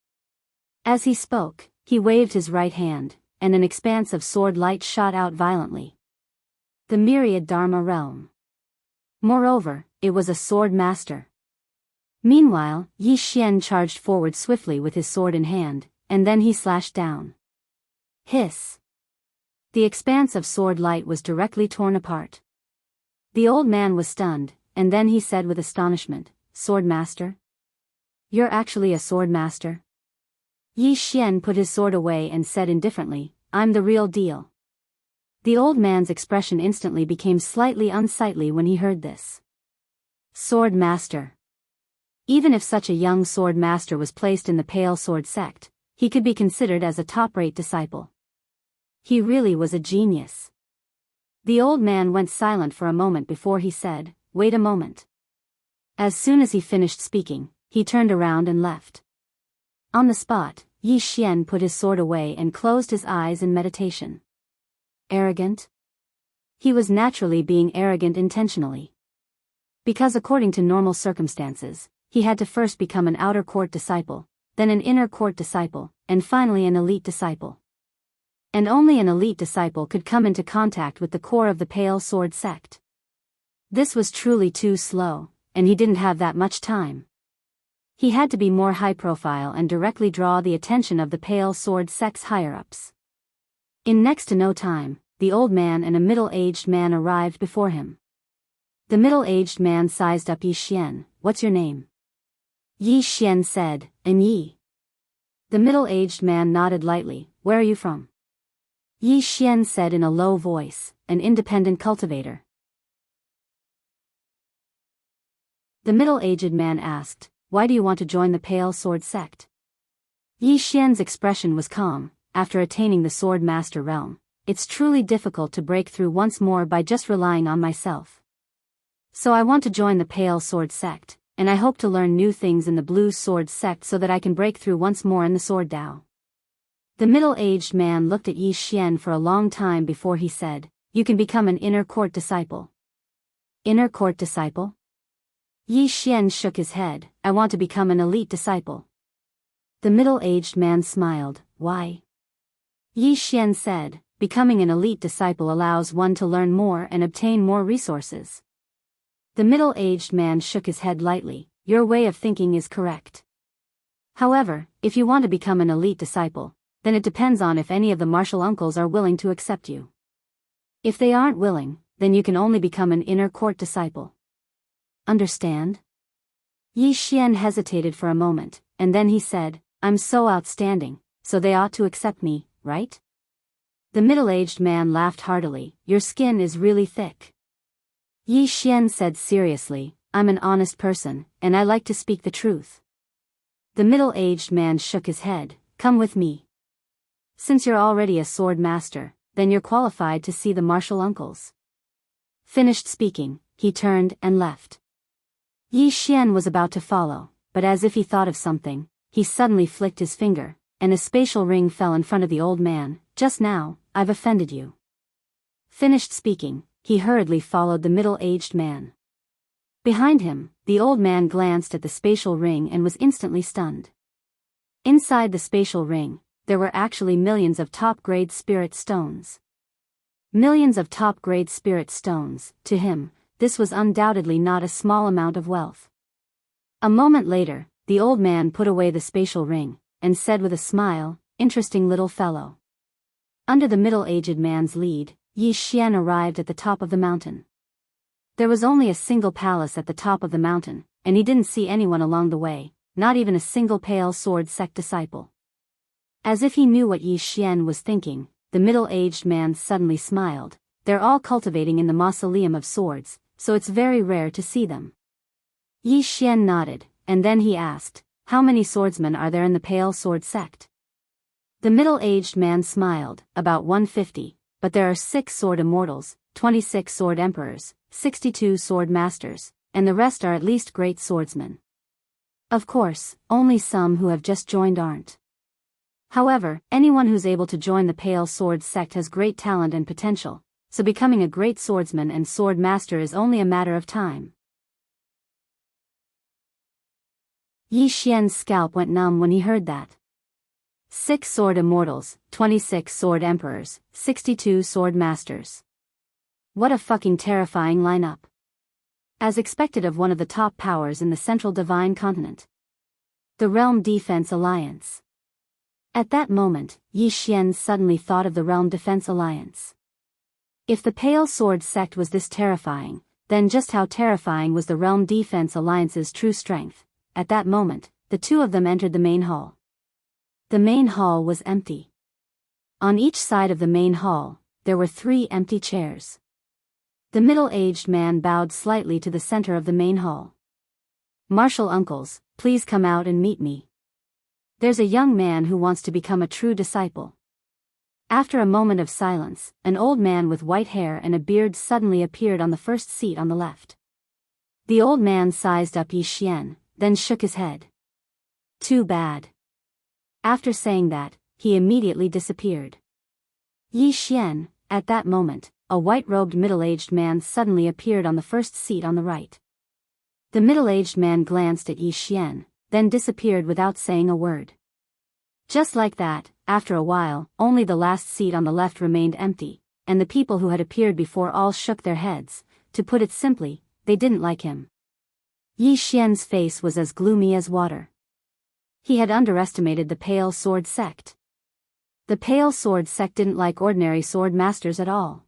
[SPEAKER 1] As he spoke, he waved his right hand, and an expanse of sword light shot out violently. The myriad Dharma realm. Moreover, it was a sword master. Meanwhile, Yi Xian charged forward swiftly with his sword in hand, and then he slashed down. Hiss. The expanse of sword light was directly torn apart. The old man was stunned, and then he said with astonishment, Sword master? You're actually a sword master? Yi Xian put his sword away and said indifferently, I'm the real deal. The old man's expression instantly became slightly unsightly when he heard this. Sword master. Even if such a young sword master was placed in the Pale Sword sect, he could be considered as a top-rate disciple. He really was a genius. The old man went silent for a moment before he said, Wait a moment. As soon as he finished speaking, he turned around and left. On the spot, Yi Xian put his sword away and closed his eyes in meditation. Arrogant? He was naturally being arrogant intentionally. Because according to normal circumstances, he had to first become an outer court disciple, then an inner court disciple, and finally an elite disciple. And only an elite disciple could come into contact with the core of the Pale Sword sect. This was truly too slow, and he didn't have that much time. He had to be more high-profile and directly draw the attention of the Pale Sword sect's higher-ups. In next to no time, the old man and a middle-aged man arrived before him. The middle-aged man sized up Yi Xian. What's your name? Yi Xian said, Yi. The middle-aged man nodded lightly. Where are you from? Yi Xian said in a low voice, an independent cultivator. The middle-aged man asked, Why do you want to join the Pale Sword sect? Yi Xian's expression was calm. After attaining the Sword Master realm, it's truly difficult to break through once more by just relying on myself. So I want to join the Pale Sword sect, and I hope to learn new things in the Blue Sword sect so that I can break through once more in the Sword Dao. The middle-aged man looked at Yi Xian for a long time before he said, You can become an inner court disciple. Inner court disciple? Yi Xian shook his head. I want to become an elite disciple. The middle-aged man smiled. Why? Yi Xian said, Becoming an elite disciple allows one to learn more and obtain more resources. The middle-aged man shook his head lightly. Your way of thinking is correct. However, if you want to become an elite disciple, then it depends on if any of the martial uncles are willing to accept you. If they aren't willing, then you can only become an inner court disciple. Understand? Yi Xian hesitated for a moment, and then he said, I'm so outstanding, so they ought to accept me, right? The middle-aged man laughed heartily. Your skin is really thick. Yi Xian said seriously, I'm an honest person, and I like to speak the truth. The middle-aged man shook his head. Come with me. Since you're already a sword master, then you're qualified to see the martial uncles. Finished speaking, he turned and left. Yi Xian was about to follow, but as if he thought of something, he suddenly flicked his finger, and a spatial ring fell in front of the old man. Just now, I've offended you. Finished speaking, he hurriedly followed the middle-aged man. Behind him, the old man glanced at the spatial ring and was instantly stunned. Inside the spatial ring, there were actually millions of top-grade spirit stones. Millions of top-grade spirit stones. To him, this was undoubtedly not a small amount of wealth. A moment later, the old man put away the spatial ring, and said with a smile, interesting little fellow. Under the middle-aged man's lead, Yi Xian arrived at the top of the mountain. There was only a single palace at the top of the mountain, and he didn't see anyone along the way, not even a single pale sword sect disciple. As if he knew what Yi Xian was thinking, the middle-aged man suddenly smiled. They're all cultivating in the mausoleum of swords, so it's very rare to see them. Yi Xian nodded, and then he asked, how many swordsmen are there in the pale sword sect? The middle-aged man smiled, about 150, but there are 6 sword immortals, 26 sword emperors, 62 sword masters, and the rest are at least great swordsmen. Of course, only some who have just joined aren't. However, anyone who's able to join the pale sword sect has great talent and potential, so becoming a great swordsman and sword master is only a matter of time. Yi Xian's scalp went numb when he heard that. 6 sword immortals, 26 sword emperors, 62 sword masters. What a fucking terrifying lineup. As expected of one of the top powers in the Central Divine Continent. The Realm Defense Alliance. At that moment, Yi Xian suddenly thought of the Realm Defense Alliance. If the Pale Sword sect was this terrifying, then just how terrifying was the Realm Defense Alliance's true strength? At that moment, the two of them entered the main hall. The main hall was empty. On each side of the main hall, there were 3 empty chairs. The middle-aged man bowed slightly to the center of the main hall. Martial uncles, please come out and meet me. There's a young man who wants to become a true disciple. After a moment of silence, an old man with white hair and a beard suddenly appeared on the first seat on the left. The old man sized up Yi Xian, then shook his head. Too bad. After saying that, he immediately disappeared. Yi Xian, at that moment, a white-robed middle-aged man suddenly appeared on the first seat on the right. The middle-aged man glanced at Yi Xian, then disappeared without saying a word. Just like that, after a while, only the last seat on the left remained empty, and the people who had appeared before all shook their heads. To put it simply, they didn't like him. Yi Xian's face was as gloomy as water. He had underestimated the Pale Sword sect. The Pale Sword sect didn't like ordinary sword masters at all.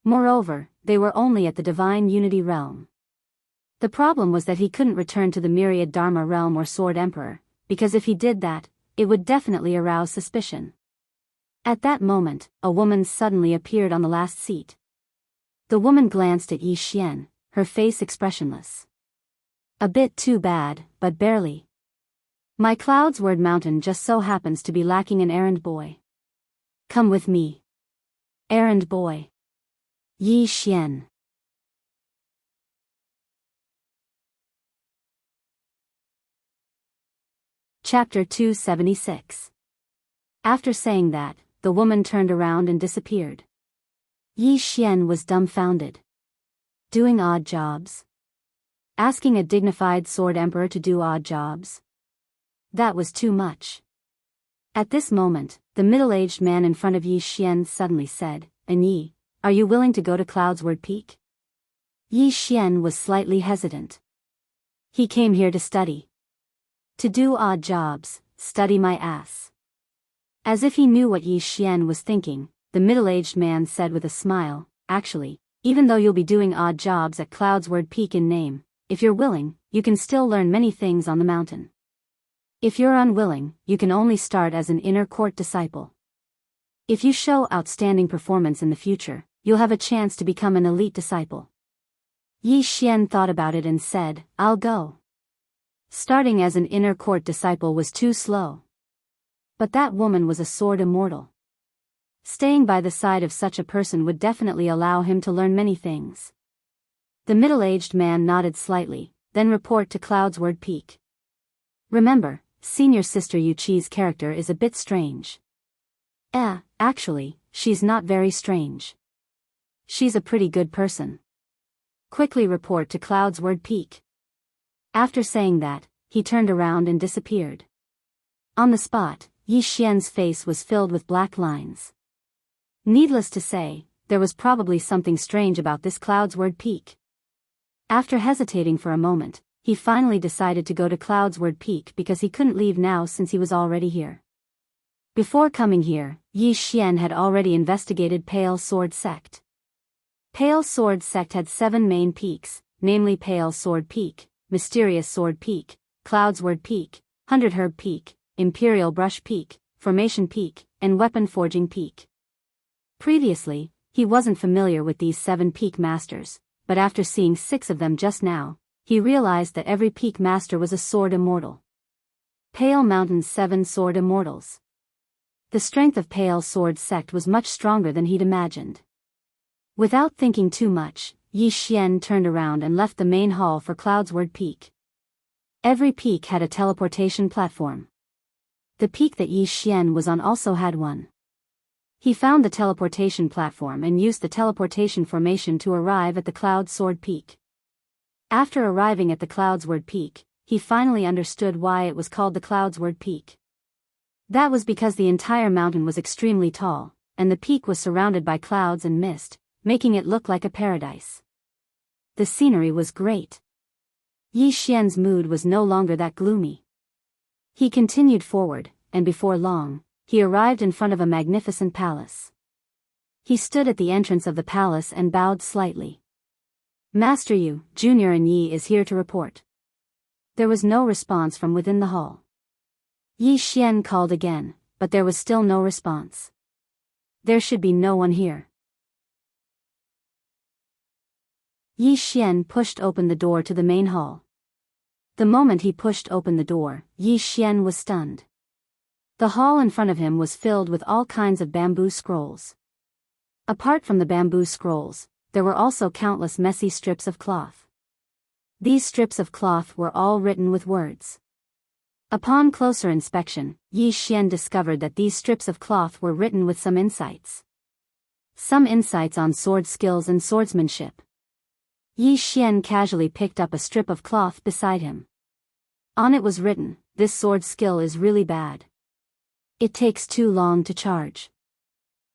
[SPEAKER 1] Moreover, they were only at the Divine Unity realm. The problem was that he couldn't return to the Myriad Dharma realm or Sword Emperor, because if he did that, it would definitely arouse suspicion. At that moment, a woman suddenly appeared on the last seat. The woman glanced at Yi Xian, her face expressionless. A bit too bad, but barely. My Cloudsward Mountain just so happens to be lacking an errand boy. Come with me. Errand boy. Yi Xian. Chapter 276. After saying that, the woman turned around and disappeared. Yi Xian was dumbfounded. Doing odd jobs? Asking a dignified sword emperor to do odd jobs? That was too much. At this moment, the middle-aged man in front of Yi Xian suddenly said, Yi, are you willing to go to Cloudsward Peak? Yi Xian was slightly hesitant. He came here to study. To do odd jobs, study my ass. As if he knew what Yi Xian was thinking, the middle-aged man said with a smile, actually, even though you'll be doing odd jobs at Cloudsward Peak in name, if you're willing, you can still learn many things on the mountain. If you're unwilling, you can only start as an inner court disciple. If you show outstanding performance in the future, you'll have a chance to become an elite disciple. Yi Xian thought about it and said, I'll go. Starting as an inner court disciple was too slow. But that woman was a sword immortal. Staying by the side of such a person would definitely allow him to learn many things. The middle-aged man nodded slightly, then report to Cloudsword Peak. Remember, senior sister Yuqi's character is a bit strange. Actually, she's not very strange. She's a pretty good person. Quickly report to Cloudsword Peak. After saying that, he turned around and disappeared. On the spot, Yi Xian's face was filled with black lines. Needless to say, there was probably something strange about this Cloudsword Peak. After hesitating for a moment, he finally decided to go to Cloudsword Peak because he couldn't leave now since he was already here. Before coming here, Yi Xian had already investigated Pale Sword Sect. Pale Sword Sect had 7 main peaks, namely Pale Sword Peak, Mysterious Sword Peak, Cloudsword Peak, 100 Herb Peak, Imperial Brush Peak, Formation Peak, and Weapon Forging Peak. Previously, he wasn't familiar with these 7 peak masters, but after seeing 6 of them just now, he realized that every peak master was a sword immortal. Pale Mountain's 7 sword immortals. The strength of Pale Sword Sect was much stronger than he'd imagined. Without thinking too much, Yi Xian turned around and left the main hall for Cloudsword Peak. Every peak had a teleportation platform. The peak that Yi Xian was on also had one. He found the teleportation platform and used the teleportation formation to arrive at the Cloudsword Peak. After arriving at the Cloudsword Peak, he finally understood why it was called the Cloudsword Peak. That was because the entire mountain was extremely tall, and the peak was surrounded by clouds and mist, making it look like a paradise. The scenery was great. Yi Xian's mood was no longer that gloomy. He continued forward, and before long, he arrived in front of a magnificent palace. He stood at the entrance of the palace and bowed slightly. Master Yu, Junior and Yi is here to report. There was no response from within the hall. Yi Xian called again, but there was still no response. There should be no one here. Yi Xian pushed open the door to the main hall. The moment he pushed open the door, Yi Xian was stunned. The hall in front of him was filled with all kinds of bamboo scrolls. Apart from the bamboo scrolls, there were also countless messy strips of cloth. These strips of cloth were all written with words. Upon closer inspection, Yi Xian discovered that these strips of cloth were written with some insights. Some insights on sword skills and swordsmanship. Yi Xian casually picked up a strip of cloth beside him. On it was written, "This sword skill is really bad. It takes too long to charge.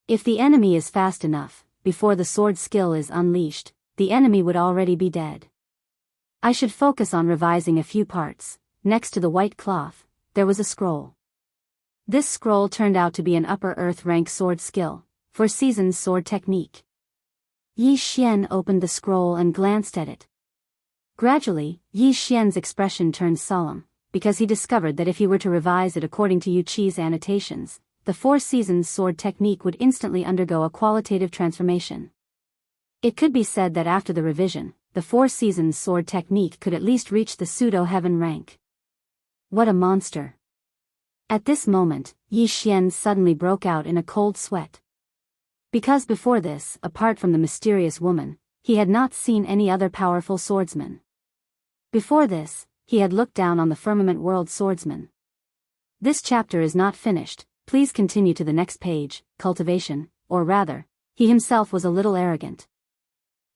[SPEAKER 1] If the enemy is fast enough, before the sword skill is unleashed, the enemy would already be dead. I should focus on revising a few parts." Next to the white cloth, there was a scroll. This scroll turned out to be an upper earth rank sword skill, for seasoned sword technique. Yi Xian opened the scroll and glanced at it. Gradually, Yi Xian's expression turned solemn, because he discovered that if he were to revise it according to Yuqi's annotations, the 4 seasons sword technique would instantly undergo a qualitative transformation. It could be said that after the revision, the 4 seasons sword technique could at least reach the pseudo-heaven rank. What a monster! At this moment, Yi Xian suddenly broke out in a cold sweat. Because before this, apart from the mysterious woman, he had not seen any other powerful swordsman. Before this, he had looked down on the firmament world swordsman. This chapter is not finished, please continue to the next page, cultivation, or rather, he himself was a little arrogant.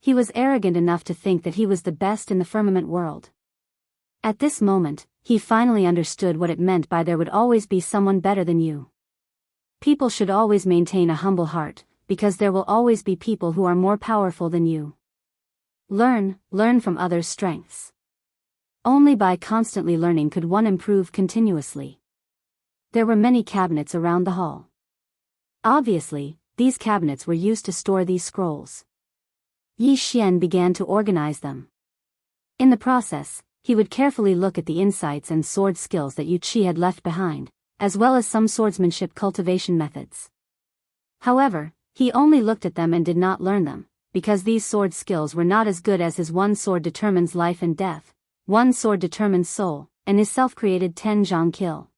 [SPEAKER 1] He was arrogant enough to think that he was the best in the firmament world. At this moment, he finally understood what it meant by there would always be someone better than you. People should always maintain a humble heart, because there will always be people who are more powerful than you. Learn from others' strengths. Only by constantly learning could one improve continuously. There were many cabinets around the hall. Obviously, these cabinets were used to store these scrolls. Yi Xian began to organize them. In the process, he would carefully look at the insights and sword skills that Yuqi had left behind, as well as some swordsmanship cultivation methods. However, he only looked at them and did not learn them, because these sword skills were not as good as his one sword determines life and death, one sword determines soul, and his self-created Tenjong kill.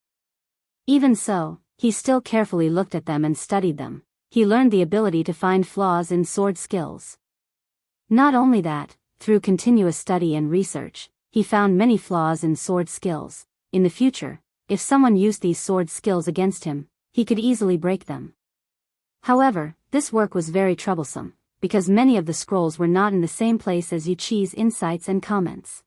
[SPEAKER 1] Even so, he still carefully looked at them and studied them. He learned the ability to find flaws in sword skills. Not only that, through continuous study and research, he found many flaws in sword skills. In the future, if someone used these sword skills against him, he could easily break them. However, this work was very troublesome, because many of the scrolls were not in the same place as Yuqi's insights and comments.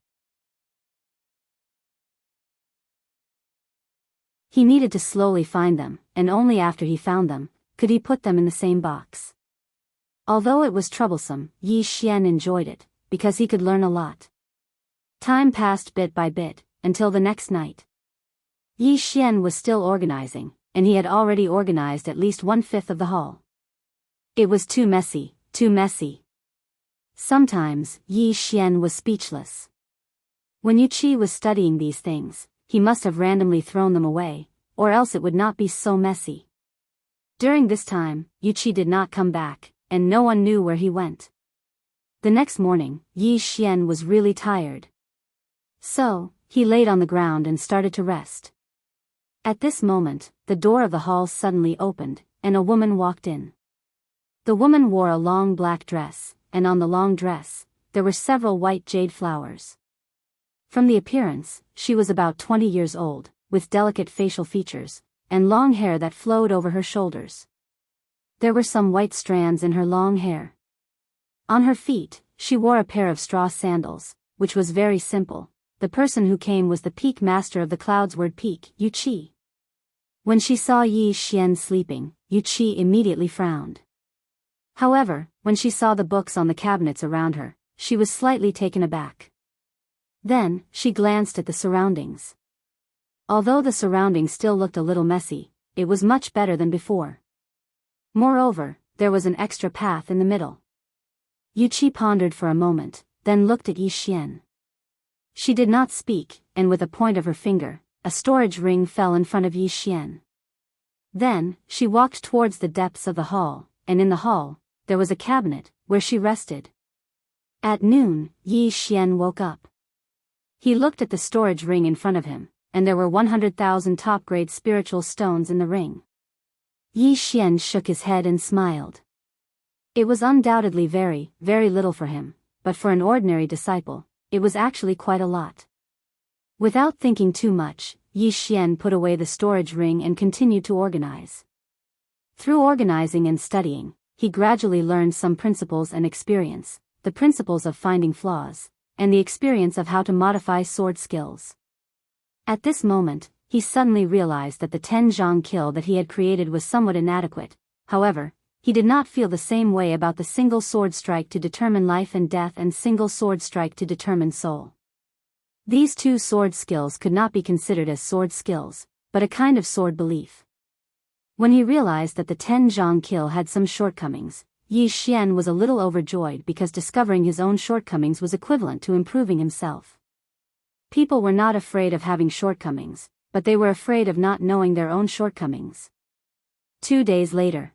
[SPEAKER 1] He needed to slowly find them, and only after he found them, could he put them in the same box. Although it was troublesome, Yi Xian enjoyed it, because he could learn a lot. Time passed bit by bit, until the next night. Yi Xian was still organizing, and he had already organized at least 1/5 of the hall. It was too messy, too messy. Sometimes, Yi Xian was speechless. When Yuqi was studying these things, he must have randomly thrown them away, or else it would not be so messy. During this time, Yuqi did not come back, and no one knew where he went. The next morning, Yi Xian was really tired. So, he laid on the ground and started to rest. At this moment, the door of the hall suddenly opened, and a woman walked in. The woman wore a long black dress, and on the long dress, there were several white jade flowers. From the appearance, she was about 20 years old, with delicate facial features, and long hair that flowed over her shoulders. There were some white strands in her long hair. On her feet, she wore a pair of straw sandals, which was very simple. The person who came was the peak master of the clouds word peak, Yuqi. When she saw Yi Xian sleeping, Yuqi immediately frowned. However, when she saw the books on the cabinets around her, she was slightly taken aback. Then, she glanced at the surroundings. Although the surroundings still looked a little messy, it was much better than before. Moreover, there was an extra path in the middle. Yuqi pondered for a moment, then looked at Yi Xian. She did not speak, and with a point of her finger, a storage ring fell in front of Yi Xian. Then, she walked towards the depths of the hall, and in the hall, there was a cabinet, where she rested. At noon, Yi Xian woke up. He looked at the storage ring in front of him, and there were 100,000 top-grade spiritual stones in the ring. Yi Xian shook his head and smiled. It was undoubtedly very, very little for him, but for an ordinary disciple, it was actually quite a lot. Without thinking too much, Yi Xian put away the storage ring and continued to organize. Through organizing and studying, he gradually learned some principles and experience, the principles of finding flaws, and the experience of how to modify sword skills. At this moment, he suddenly realized that the Tenjong kill that he had created was somewhat inadequate. However, he did not feel the same way about the single sword strike to determine life and death and single sword strike to determine soul. These two sword skills could not be considered as sword skills, but a kind of sword belief. When he realized that the Tenjong kill had some shortcomings, Yi Xian was a little overjoyed because discovering his own shortcomings was equivalent to improving himself. People were not afraid of having shortcomings, but they were afraid of not knowing their own shortcomings. 2 days later.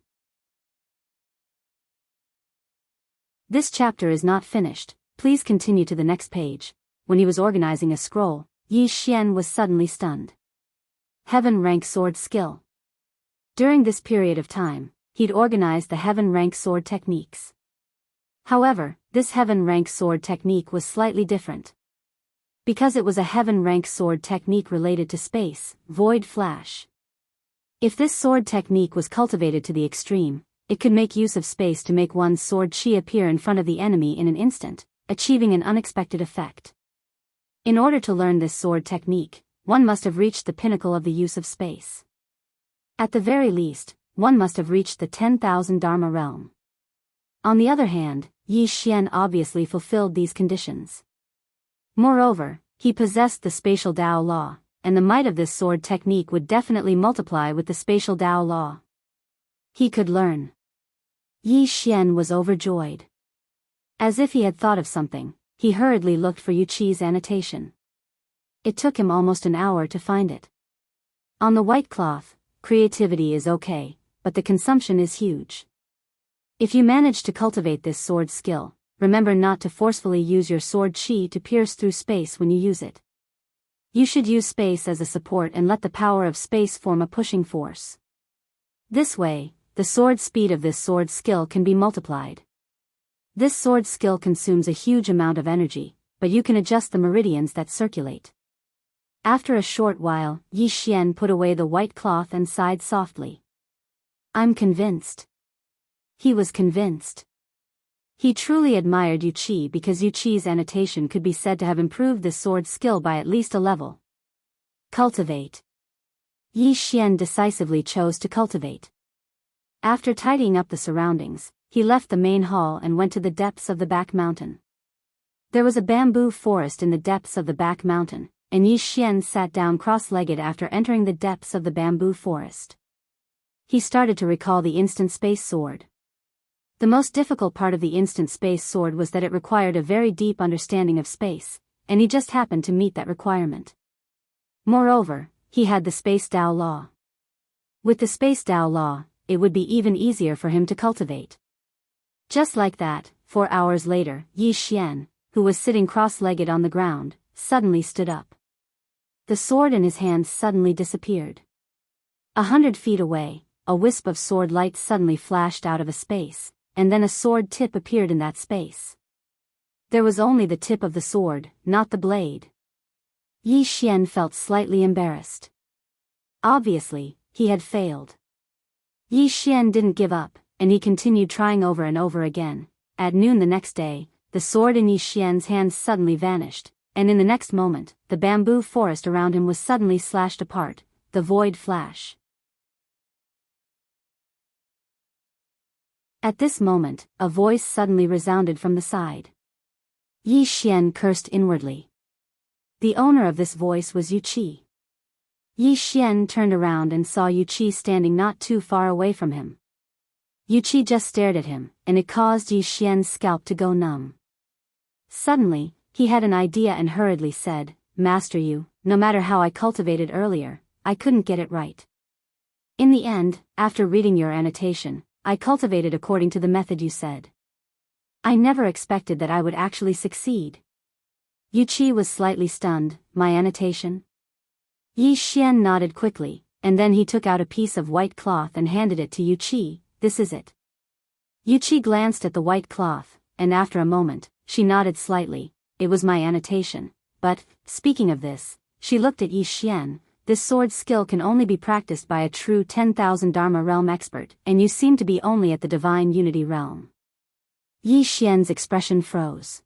[SPEAKER 1] This chapter is not finished, please continue to the next page. When he was organizing a scroll, Yi Xian was suddenly stunned. Heaven rank sword skill. During this period of time, he'd organized the heaven rank sword techniques. However, this heaven rank sword technique was slightly different. Because it was a heaven rank sword technique related to space, void flash. If this sword technique was cultivated to the extreme, it could make use of space to make one's sword chi appear in front of the enemy in an instant, achieving an unexpected effect. In order to learn this sword technique, one must have reached the pinnacle of the use of space. At the very least, one must have reached the 10,000 Dharma realm. On the other hand, Yi Xian obviously fulfilled these conditions. Moreover, he possessed the spatial Tao law, and the might of this sword technique would definitely multiply with the spatial Tao law. He could learn. Yi Xian was overjoyed. As if he had thought of something, he hurriedly looked for Yuqi's annotation. It took him almost an hour to find it. On the white cloth, creativity is okay, but the consumption is huge. If you manage to cultivate this sword skill, remember not to forcefully use your sword chi to pierce through space when you use it. You should use space as a support and let the power of space form a pushing force. This way, the sword speed of this sword skill can be multiplied. This sword skill consumes a huge amount of energy, but you can adjust the meridians that circulate. After a short while, Yi Xian put away the white cloth and sighed softly. I'm convinced. He was convinced. He truly admired Yu Qi because Yu Qi's annotation could be said to have improved this sword skill by at least a level. Cultivate. Yi Xian decisively chose to cultivate. After tidying up the surroundings, he left the main hall and went to the depths of the back mountain. There was a bamboo forest in the depths of the back mountain, and Yi Xian sat down cross-legged after entering the depths of the bamboo forest. He started to recall the instant space sword. The most difficult part of the instant space sword was that it required a very deep understanding of space, and he just happened to meet that requirement. Moreover, he had the Space Dao Law. With the Space Dao Law, it would be even easier for him to cultivate. Just like that, 4 hours later, Yi Xian, who was sitting cross-legged on the ground, suddenly stood up. The sword in his hands suddenly disappeared. 100 feet away, a wisp of sword light suddenly flashed out of a space, and then a sword tip appeared in that space. There was only the tip of the sword, not the blade. Yi Xian felt slightly embarrassed. Obviously, he had failed. Yi Xian didn't give up, and he continued trying over and over again. At noon the next day, the sword in Yi Xian's hands suddenly vanished, and in the next moment, the bamboo forest around him was suddenly slashed apart, the void flash. At this moment, a voice suddenly resounded from the side. Yi Xian cursed inwardly. The owner of this voice was Yu Qi. Yi Xian turned around and saw Yu Qi standing not too far away from him. Yu Qi just stared at him, and it caused Yi Xian's scalp to go numb. Suddenly, he had an idea and hurriedly said, Master Yu, no matter how I cultivated earlier, I couldn't get it right. In the end, after reading your annotation, I cultivated according to the method you said. I never expected that I would actually succeed. Yu Qi was slightly stunned. My annotation? Yi Xian nodded quickly, and then he took out a piece of white cloth and handed it to Yu Qi. This is it. Yu Qi glanced at the white cloth, and after a moment, she nodded slightly. It was my annotation, but, speaking of this, she looked at Yi Xian. This sword skill can only be practiced by a true 10,000 Dharma realm expert, and you seem to be only at the Divine Unity realm. Yi Xian's expression froze.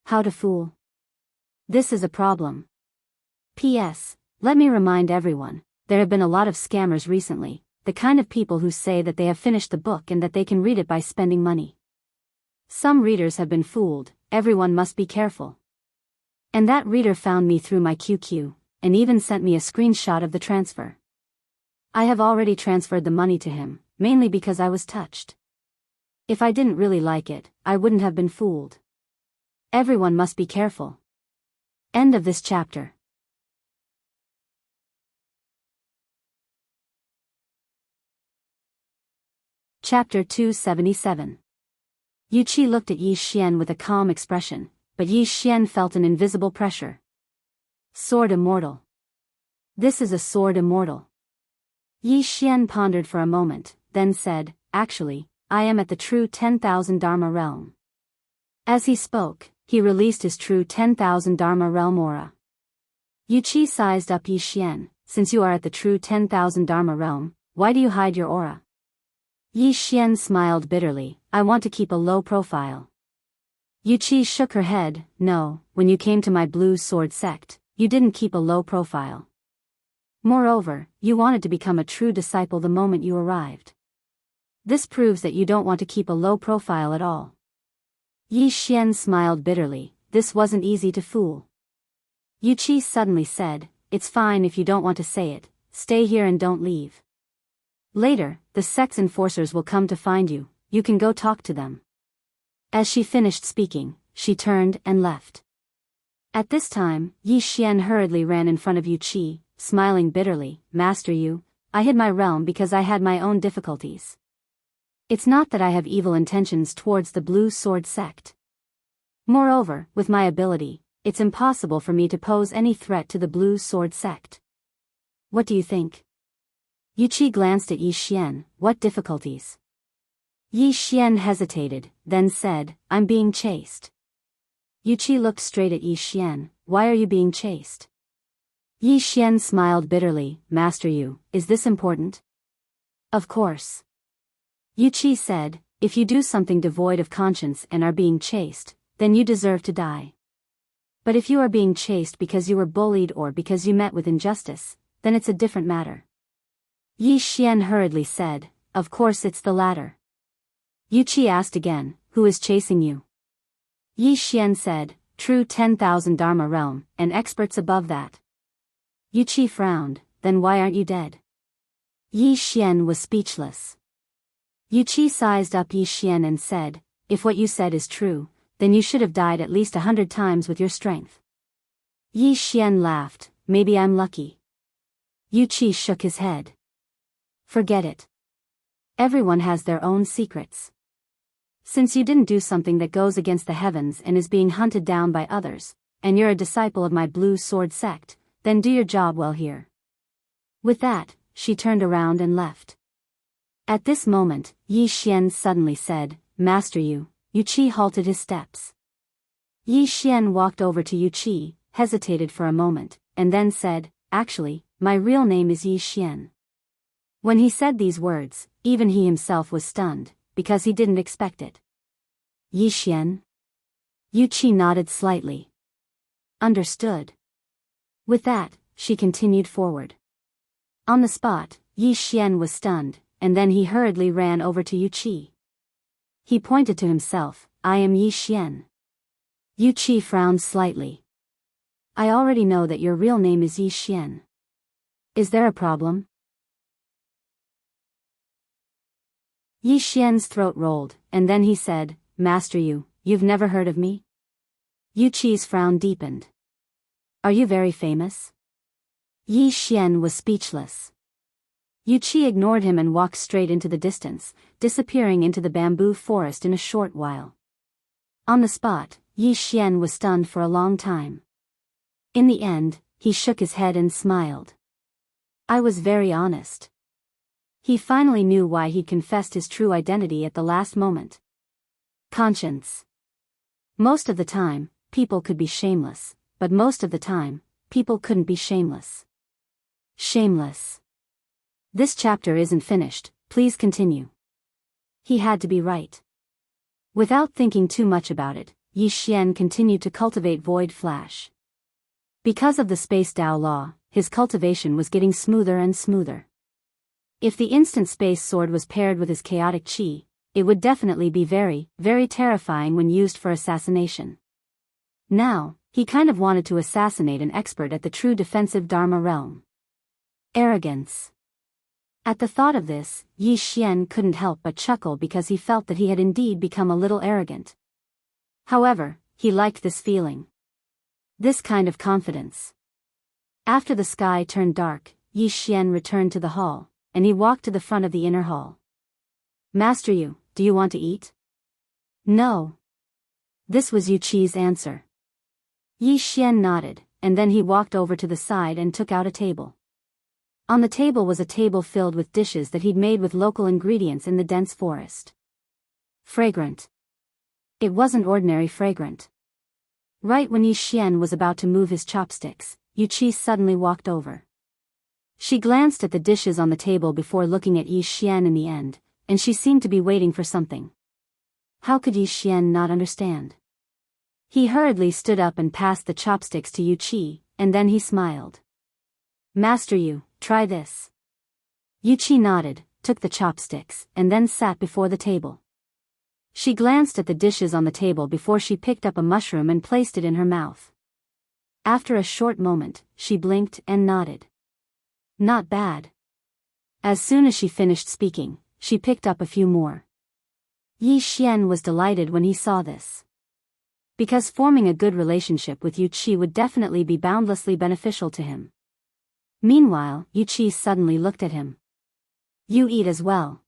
[SPEAKER 1] How to fool? This is a problem. P.S. Let me remind everyone, there have been a lot of scammers recently, the kind of people who say that they have finished the book and that they can read it by spending money. Some readers have been fooled, everyone must be careful. And that reader found me through my QQ, and even sent me a screenshot of the transfer. I have already transferred the money to him, mainly because I was touched. If I didn't really like it, I wouldn't have been fooled. Everyone must be careful. End of this chapter. Chapter 277. Yu Qi looked at Yi Xian with a calm expression, but Yi Xian felt an invisible pressure. Sword Immortal. This is a sword immortal. Yi Xian pondered for a moment, then said, Actually, I am at the true 10,000 Dharma realm. As he spoke, he released his true 10,000 Dharma realm aura. Yu Qi sized up Yi Xian. Since you are at the true 10,000 Dharma realm, why do you hide your aura? Yi Xian smiled bitterly. I want to keep a low profile. Yu Qi shook her head. No, when you came to my blue sword sect, you didn't keep a low profile. Moreover, you wanted to become a true disciple the moment you arrived. This proves that you don't want to keep a low profile at all. Yi Xian smiled bitterly. This wasn't easy to fool. Yu Qi suddenly said, It's fine if you don't want to say it, stay here and don't leave. Later, the sect's enforcers will come to find you, you can go talk to them. As she finished speaking, she turned and left. At this time, Yi Xian hurriedly ran in front of Yu Qi, smiling bitterly. Master Yu, I hid my realm because I had my own difficulties. It's not that I have evil intentions towards the Blue Sword sect. Moreover, with my ability, it's impossible for me to pose any threat to the Blue Sword sect. What do you think? Yu Qi glanced at Yi Xian. What difficulties? Yi Xian hesitated, then said, I'm being chased. Yu Qi looked straight at Yi Xian. Why are you being chased? Yi Xian smiled bitterly. Master Yu, is this important? Of course. Yu Qi said, if you do something devoid of conscience and are being chased, then you deserve to die. But if you are being chased because you were bullied or because you met with injustice, then it's a different matter. Yi Xian hurriedly said, of course it's the latter. Yu Qi asked again, who is chasing you? Yi Xian said, true 10,000 Dharma realm, and experts above that. Yu Qi frowned, then why aren't you dead? Yi Xian was speechless. Yu Qi sized up Yi Xian and said, if what you said is true, then you should have died at least 100 times with your strength. Yi Xian laughed, maybe I'm lucky. Yu Qi shook his head. Forget it. Everyone has their own secrets. Since you didn't do something that goes against the heavens and is being hunted down by others, and you're a disciple of my Blue Sword sect, then do your job well here. With that, she turned around and left. At this moment, Yi Xian suddenly said, Master Yu. Yu Qi halted his steps. Yi Xian walked over to Yu Qi, hesitated for a moment, and then said, actually, my real name is Yi Xian. When he said these words, even he himself was stunned, because he didn't expect it. Yi Xian? Yu Qi nodded slightly. Understood. With that, she continued forward. On the spot, Yi Xian was stunned, and then he hurriedly ran over to Yu Qi. He pointed to himself, I am Yi Xian. Yu Qi frowned slightly. I already know that your real name is Yi Xian. Is there a problem? Yi Xian's throat rolled, and then he said, Master Yu, you've never heard of me? Yu Qi's frown deepened. Are you very famous? Yi Xian was speechless. Yu Qi ignored him and walked straight into the distance, disappearing into the bamboo forest in a short while. On the spot, Yi Xian was stunned for a long time. In the end, he shook his head and smiled. I was very honest. He finally knew why he'd confessed his true identity at the last moment. Conscience. Most of the time, people could be shameless, but most of the time, people couldn't be shameless. Shameless. This chapter isn't finished, please continue. He had to be right. Without thinking too much about it, Yi Xian continued to cultivate Void Flash. Because of the Space Dao law, his cultivation was getting smoother and smoother. If the instant space sword was paired with his chaotic chi, it would definitely be very, very terrifying when used for assassination. Now, he kind of wanted to assassinate an expert at the true defensive Dharma realm. Arrogance. At the thought of this, Yi Xian couldn't help but chuckle because he felt that he had indeed become a little arrogant. However, he liked this feeling. This kind of confidence. After the sky turned dark, Yi Xian returned to the hall, and he walked to the front of the inner hall. Master Yu, do you want to eat? No. This was Yu Qi's answer. Yi Xian nodded, and then he walked over to the side and took out a table. On the table was a table filled with dishes that he'd made with local ingredients in the dense forest. Fragrant. It wasn't ordinary fragrant. Right when Yi Xian was about to move his chopsticks, Yu Qi suddenly walked over. She glanced at the dishes on the table before looking at Yi Xian in the end, and she seemed to be waiting for something. How could Yi Xian not understand? He hurriedly stood up and passed the chopsticks to Yu Qi, and then he smiled. Master Yu, try this. Yu Qi nodded, took the chopsticks, and then sat before the table. She glanced at the dishes on the table before she picked up a mushroom and placed it in her mouth. After a short moment, she blinked and nodded. Not bad. As soon as she finished speaking, she picked up a few more. Yi Xian was delighted when he saw this. Because forming a good relationship with Yu Qi would definitely be boundlessly beneficial to him. Meanwhile, Yu Qi suddenly looked at him. You eat as well.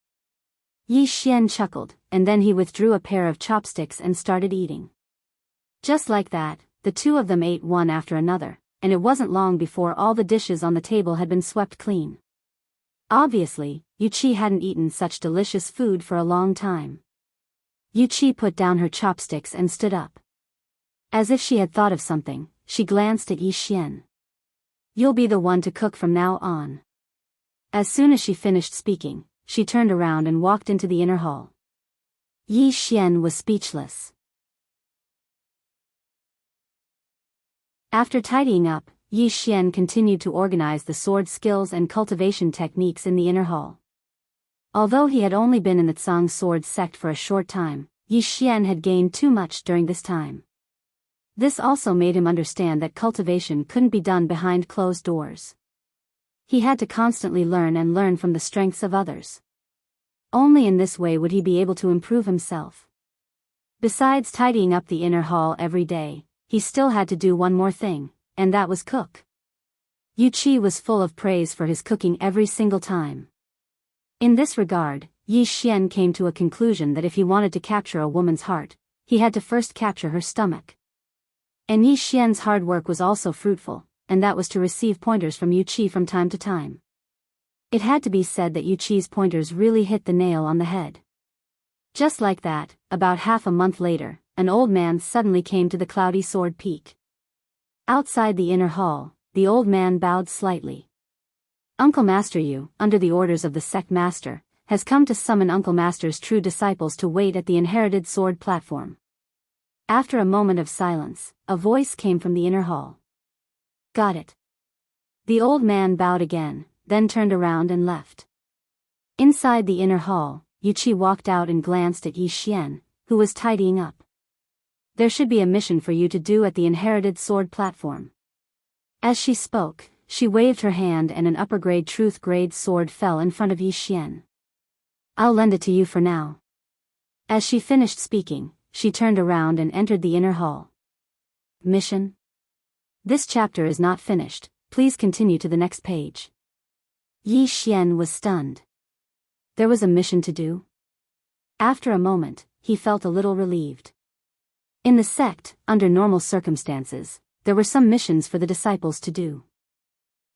[SPEAKER 1] Yi Xian chuckled, and then he withdrew a pair of chopsticks and started eating. Just like that, the two of them ate one after another, and it wasn't long before all the dishes on the table had been swept clean. Obviously, Yuqi hadn't eaten such delicious food for a long time. Yuqi put down her chopsticks and stood up. As if she had thought of something, she glanced at Yi Xian. You'll be the one to cook from now on. As soon as she finished speaking, she turned around and walked into the inner hall. Yi Xian was speechless. After tidying up, Yi Xian continued to organize the sword skills and cultivation techniques in the inner hall. Although he had only been in the Tsang sword sect for a short time, Yi Xian had gained too much during this time. This also made him understand that cultivation couldn't be done behind closed doors. He had to constantly learn and learn from the strengths of others. Only in this way would he be able to improve himself. Besides tidying up the inner hall every day, he still had to do one more thing, and that was cook. Yuqi was full of praise for his cooking every single time. In this regard, Yi Xian came to a conclusion that if he wanted to capture a woman's heart, he had to first capture her stomach. And Yi Xian's hard work was also fruitful, and that was to receive pointers from Yuqi from time to time. It had to be said that Yuqi's pointers really hit the nail on the head. Just like that, about half a month later, an old man suddenly came to the cloudy sword peak. Outside the inner hall, the old man bowed slightly. Uncle Master Yu, under the orders of the sect master, has come to summon Uncle Master's true disciples to wait at the inherited sword platform. After a moment of silence, a voice came from the inner hall. Got it. The old man bowed again, then turned around and left. Inside the inner hall, Yuqi walked out and glanced at Yi Xian, who was tidying up. There should be a mission for you to do at the inherited sword platform. As she spoke, she waved her hand and an upper-grade truth-grade sword fell in front of Yi Xian. I'll lend it to you for now. As she finished speaking, she turned around and entered the inner hall. Mission? This chapter is not finished, please continue to the next page. Yi Xian was stunned. There was a mission to do? After a moment, he felt a little relieved. In the sect, under normal circumstances, there were some missions for the disciples to do.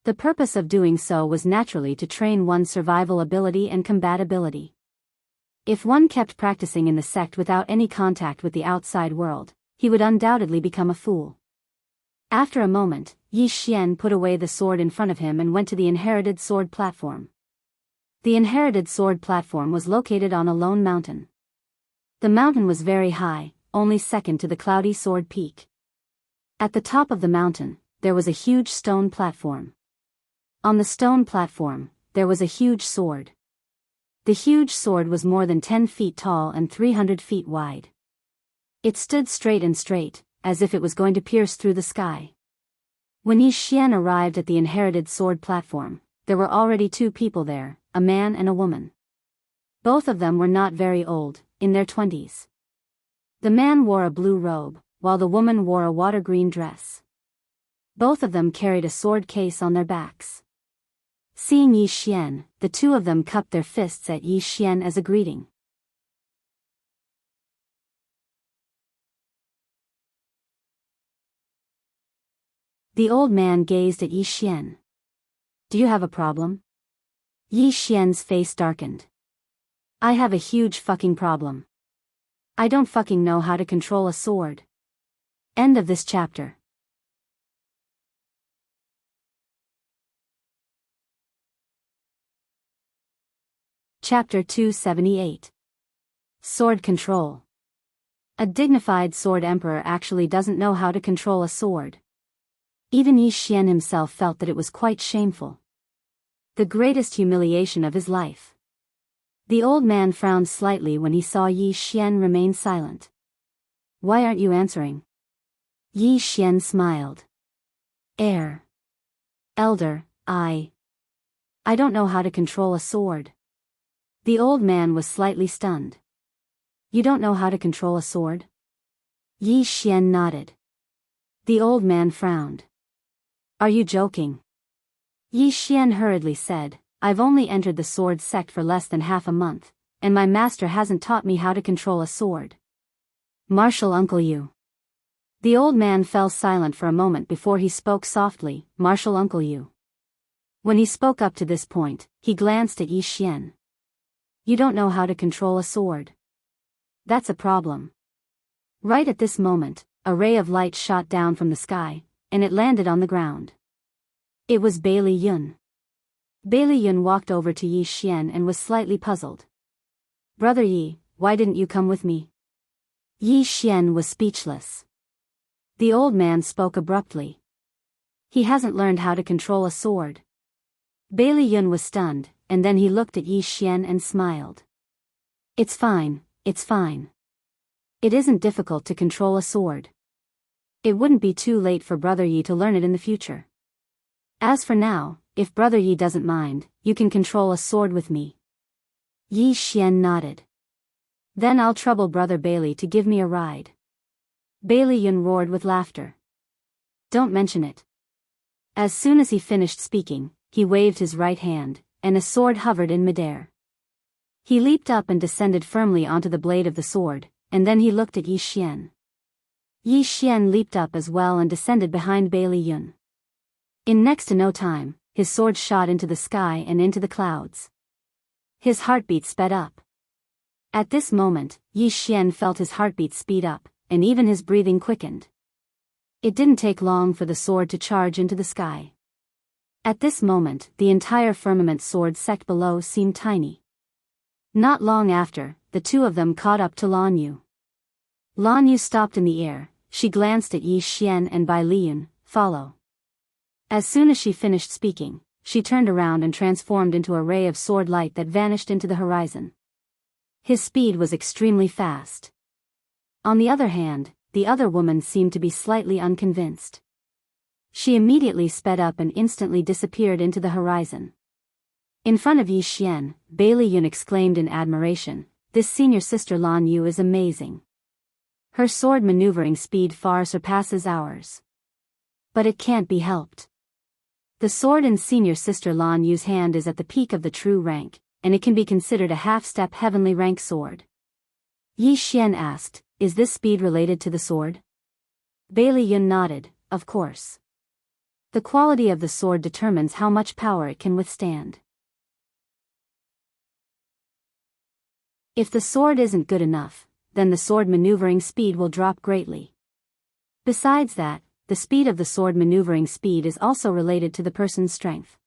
[SPEAKER 1] The purpose of doing so was naturally to train one's survival ability and combat ability. If one kept practicing in the sect without any contact with the outside world, he would undoubtedly become a fool. After a moment, Yi Xian put away the sword in front of him and went to the inherited sword platform. The inherited sword platform was located on a lone mountain. The mountain was very high, only second to the cloudy sword peak. At the top of the mountain, there was a huge stone platform. On the stone platform, there was a huge sword. The huge sword was more than 10 feet tall and 300 feet wide. It stood straight, as if it was going to pierce through the sky. When Yi Xian arrived at the inherited sword platform, there were already two people there, a man and a woman. Both of them were not very old, in their 20s. The man wore a blue robe, while the woman wore a water-green dress. Both of them carried a sword case on their backs. Seeing Yi Xian, the two of them cupped their fists at Yi Xian as a greeting. The old man gazed at Yi Xian. Do you have a problem? Yi Xian's face darkened. I have a huge fucking problem. I don't fucking know how to control a sword. End of this chapter. Chapter 278. Sword Control. A dignified sword emperor actually doesn't know how to control a sword. Even Yi Xian himself felt that it was quite shameful. The greatest humiliation of his life. The old man frowned slightly when he saw Yi Xian remain silent. Why aren't you answering? Yi Xian smiled. Elder, I don't know how to control a sword. The old man was slightly stunned. You don't know how to control a sword? Yi Xian nodded. The old man frowned. Are you joking? Yi Xian hurriedly said, I've only entered the sword sect for less than half a month, and my master hasn't taught me how to control a sword. Martial uncle you. The old man fell silent for a moment before he spoke softly, Martial uncle you. When he spoke up to this point, he glanced at Yi Xian. You don't know how to control a sword. That's a problem. Right at this moment, a ray of light shot down from the sky, and it landed on the ground. It was Bailey Yun. Bailey Yun walked over to Yi Xian and was slightly puzzled. Brother Yi, why didn't you come with me? Yi Xian was speechless. The old man spoke abruptly. He hasn't learned how to control a sword. Bailey Yun was stunned, and then he looked at Yi Xian and smiled. It's fine, it's fine. It isn't difficult to control a sword. It wouldn't be too late for Brother Yi to learn it in the future. As for now, if Brother Yi doesn't mind, you can control a sword with me. Yi Xian nodded. Then I'll trouble Brother Bailey to give me a ride. Bailey Yun roared with laughter. Don't mention it. As soon as he finished speaking, he waved his right hand, and a sword hovered in midair. He leaped up and descended firmly onto the blade of the sword, and then he looked at Yi Xian. Yi Xian leaped up as well and descended behind Bailey Yun. In next to no time, his sword shot into the sky and into the clouds. His heartbeat sped up. At this moment, Yi Xian felt his heartbeat speed up, and even his breathing quickened. It didn't take long for the sword to charge into the sky. At this moment, the entire firmament sword sect below seemed tiny. Not long after, the two of them caught up to Lan Yu. Lan Yu stopped in the air, she glanced at Yi Xian and Bai Liyun, follow. As soon as she finished speaking, she turned around and transformed into a ray of sword light that vanished into the horizon. His speed was extremely fast. On the other hand, the other woman seemed to be slightly unconvinced. She immediately sped up and instantly disappeared into the horizon. In front of Yi Xian, Bailey Yun exclaimed in admiration, this senior sister Lan Yu is amazing. Her sword maneuvering speed far surpasses ours. But it can't be helped. The sword in senior sister Lan Yu's hand is at the peak of the true rank, and it can be considered a half-step heavenly rank sword. Yi Xian asked, is this speed related to the sword? Bailey Yun nodded, of course. The quality of the sword determines how much power it can withstand. If the sword isn't good enough, then the sword maneuvering speed will drop greatly. Besides that, the speed of the sword maneuvering speed is also related to the person's strength.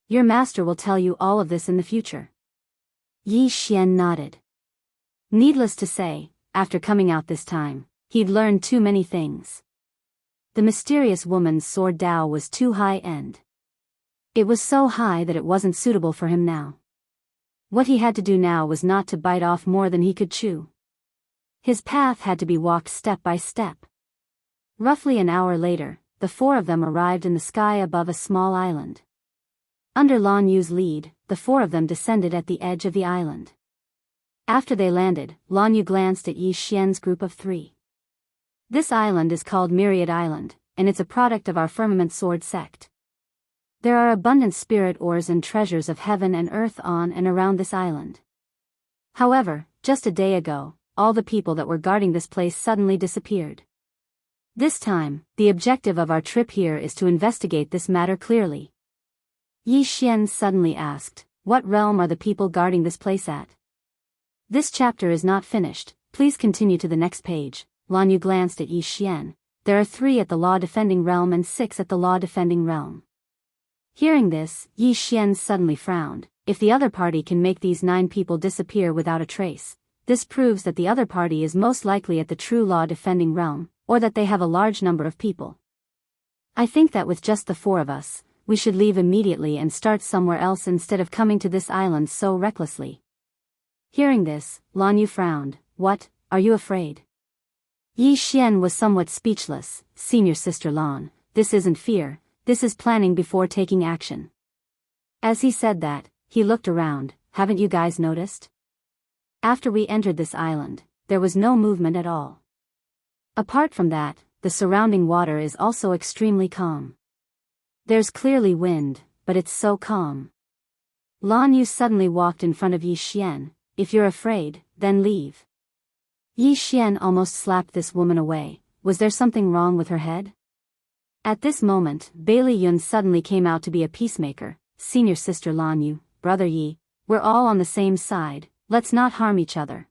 [SPEAKER 1] Your master will tell you all of this in the future. Yi Xian nodded. Needless to say, after coming out this time, he'd learned too many things. The mysterious woman's sword Dao was too high-end. It was so high that it wasn't suitable for him now. What he had to do now was not to bite off more than he could chew. His path had to be walked step by step. Roughly an hour later, the four of them arrived in the sky above a small island. Under Lan Yu's lead, the four of them descended at the edge of the island. After they landed, Lan Yu glanced at Yi Xian's group of three. This island is called Myriad Island, and it's a product of our firmament sword sect. There are abundant spirit ores and treasures of heaven and earth on and around this island. However, just a day ago, all the people that were guarding this place suddenly disappeared. This time, the objective of our trip here is to investigate this matter clearly. Yi Xian suddenly asked, what realm are the people guarding this place at? This chapter is not finished, please continue to the next page. Lan Yu glanced at Yi Xian. There are 3 at the law-defending realm and 6 at the law-defending realm. Hearing this, Yi Xian suddenly frowned. If the other party can make these 9 people disappear without a trace, this proves that the other party is most likely at the true law-defending realm, or that they have a large number of people. I think that with just the 4 of us, we should leave immediately and start somewhere else instead of coming to this island so recklessly. Hearing this, Lan Yu frowned. What, are you afraid? Yi Xian was somewhat speechless. Senior sister Lan, this isn't fear, this is planning before taking action. As he said that, he looked around. Haven't you guys noticed? After we entered this island, there was no movement at all. Apart from that, the surrounding water is also extremely calm. There's clearly wind, but it's so calm. Lan Yu suddenly walked in front of Yi Xian. If you're afraid, then leave. Yi Xian almost slapped this woman away. Was there something wrong with her head? At this moment, Bailey Yun suddenly came out to be a peacemaker. Senior sister Lan Yu, brother Yi, we're all on the same side, let's not harm each other.